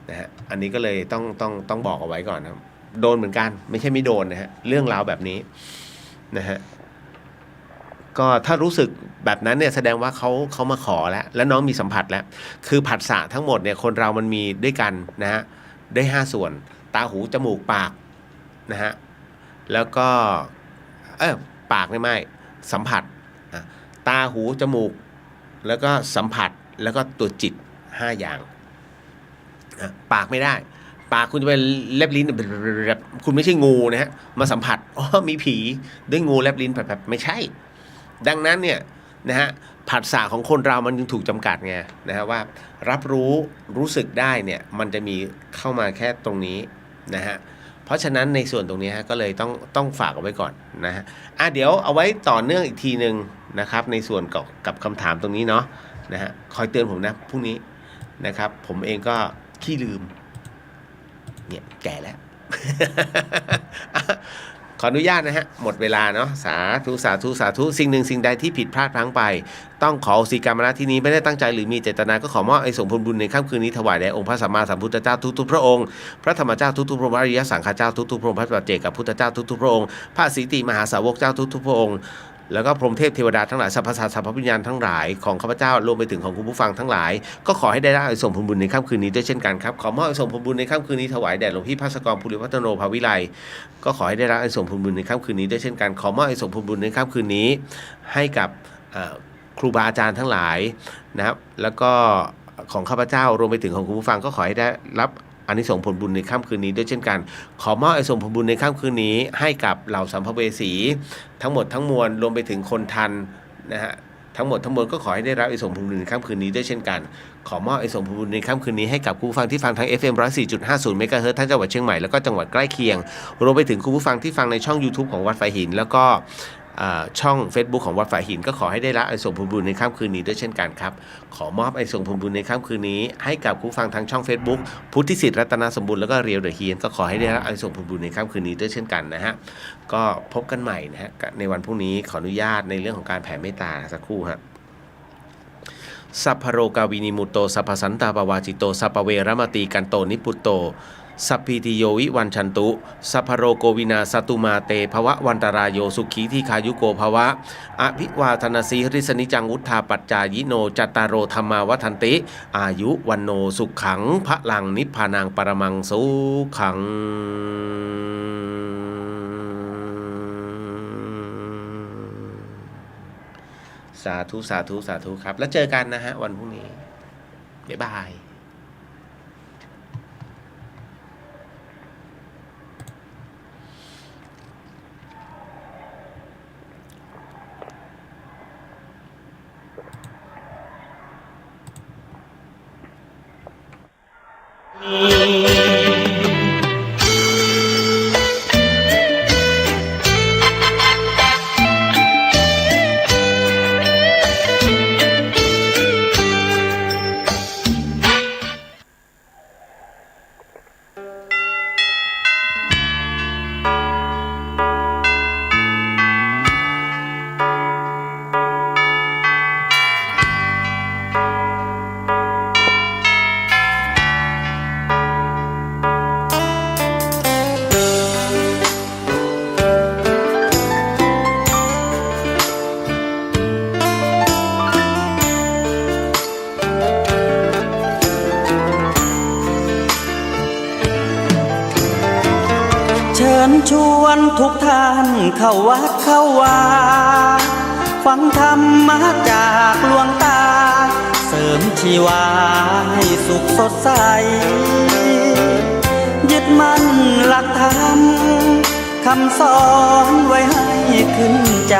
นะฮะอันนี้ก็เลยต้องบอกเอาไว้ก่อนนะครับโดนเหมือนกันไม่ใช่ไม่โดนนะฮะเรื่องราวแบบนี้นะฮะก็ถ้ารู้สึกแบบนั้นเนี่ยแสดงว่าเขามาขอแล้วน้องมีสัมผัสแล้วคือผัสสะทั้งหมดเนี่ยคนเรามันมีด้วยกันนะฮะได้5 ส่วนตาหูจมูกปากนะฮะแล้วก็ปากไม่สัมผัสตาหูจมูกแล้วก็สัมผัสแล้วก็ตัวจิต5 อย่างปากไม่ได้ปากคุณจะเป็นแลบลิ้นคุณไม่ใช่งูนะฮะมาสัมผัสมีผีด้วยงูแลบลิ้นแบบไม่ใช่ดังนั้นเนี่ยนะฮะผัสสะของคนเรามันยังถูกจำกัดไงนะฮะว่ารับรู้สึกได้เนี่ยมันจะมีเข้ามาแค่ตรงนี้นะฮะเพราะฉะนั้นในส่วนตรงนี้ฮะก็เลยต้องฝากเอาไว้ก่อนนะฮะเดี๋ยวเอาไว้ต่อเนื่องอีกทีนึงนะครับในส่วนกับคำถามตรงนี้เนาะนะฮะคอยเตือนผมนะพรุ่งนี้นะครับผมเองก็ขี้ลืมเนี่ยแก่แล้ว ขออนุญาตนะฮะหมดเวลาเนาะสาธุสิ่งหนึ่งสิ่งใดที่ผิดพลาดพลั้งไปต้องขออโหสิกรรมณที่นี้ไม่ได้ตั้งใจหรือมีเจตนาก็ขอมอบไอ้ส่งผลบุญในค่ำคืนนี้ถวายแด่องค์พระสัมมาสัมพุทธเจ้าทุกๆพระองค์พระธรรมเจ้าทุกๆพระองค์พระอริยสังฆเจ้าทุกๆพระองค์พระปัจเจกพุทธเจ้าทุกๆพระองค์พระสิติมหาสาวกเจ้าทุกๆพระองค์แล้วก็พรหมเทพเทวดาทั้งหลายสรรพสัตว์สรรพวิญญาณทั้งหลายของข้าพเจ้ารวมไปถึงของคุณผู้ฟังทั้งหลายก็ขอให้ได้รับส่งผลบุญในค่ำคืนนี้ด้วยเช่นกันครับขอมอบส่งผลบุญในค่ำคืนนี้ถวายแด่หลวงพี่ภาสกรภูริวัฒโนภาวิไลก็ขอให้ได้รับส่งผลบุญในค่ำคืนนี้ด้วยเช่นกันขอมอบส่งผลบุญในค่ำคืนนี้ให้กับครูบาอาจารย์ทั้งหลายนะครับแล้วก็ของข้าพเจ้ารวมไปถึงของคุณผู้ฟังก็ขอให้ได้รับอานิสงส์ผลบุญในค่ำคืนนี้ด้วยเช่นกันขอมอบอานิสงส์ผลบุญในค่ำคืนนี้ให้กับเหล่าสัมภเวสีทั้งหมดทั้งมวลรวมไปถึงคนทันนะฮะทั้งหมดทั้งมวลก็ขอให้ได้รับอานิสงส์ผลบุญในค่ำคืนนี้ด้วยเช่นกันขอมอบอานิสงส์ผลบุญในค่ำคืนนี้ให้กับคุณผู้ฟังที่ฟังทั้ง FM 104.50 เมกะเฮิรตซ์ทั้งจังหวัดเชียงใหม่แล้วก็จังหวัดใกล้เคียงรวมไปถึงคุณผู้ฟังที่ฟังในช่อง YouTube ของวัดไฟหินแล้วก็ ช่อง Facebook ของวัดฝายหินก็ขอให้ได้รับอานิสงส์ผลบุญในค่ำคืนนี้ด้วยเช่นกันครับขอมอบอานิสงส์ผลบุญในค่ำคืนนี้ให้กับผู้ฟังทางช่อง Facebook พุทธิสิทธิ์รัตนสมบูรณ์แล้วก็เรียวเดอะเฮียนก็ขอให้ได้รับอานิสงส์ผลบุญในค่ำคืนนี้ด้วยเช่นกันนะฮะก็พบกันใหม่นะฮะในวันพรุ่งนี้ขออนุญาตในเรื่องของการแผ่เมตตาสักครู่ฮะสัพพโรกาวินิมุตโตสัพพสันตาปวาจิโตสัพพเวรมตีกันโตนิปุตโตสัพพิติโยวิวันชันตุสัพพโรโกวินาสตุมาเตภวะวันตรายโยสุขีที่คายุโกภวะอภิวาทนาสีหริสนิจังวุธาปัจจายิโนจัตตารโรธรรมาวัฒนติอายุวันโนสุขังพระลังนิพพานังปรมังสุขังสาธุสาธุสาธุครับแล้วเจอกันนะฮะวันพรุ่งนี้บ๊ายบายเชิญชวนทุกท่านเข้าวัดเข้าวาฟังธรรมะจากหลวงตาเสริมชีวาให้สุขสดใสยึดมั่นหลักธรรมคำสอนไว้ให้ขึ้นใจ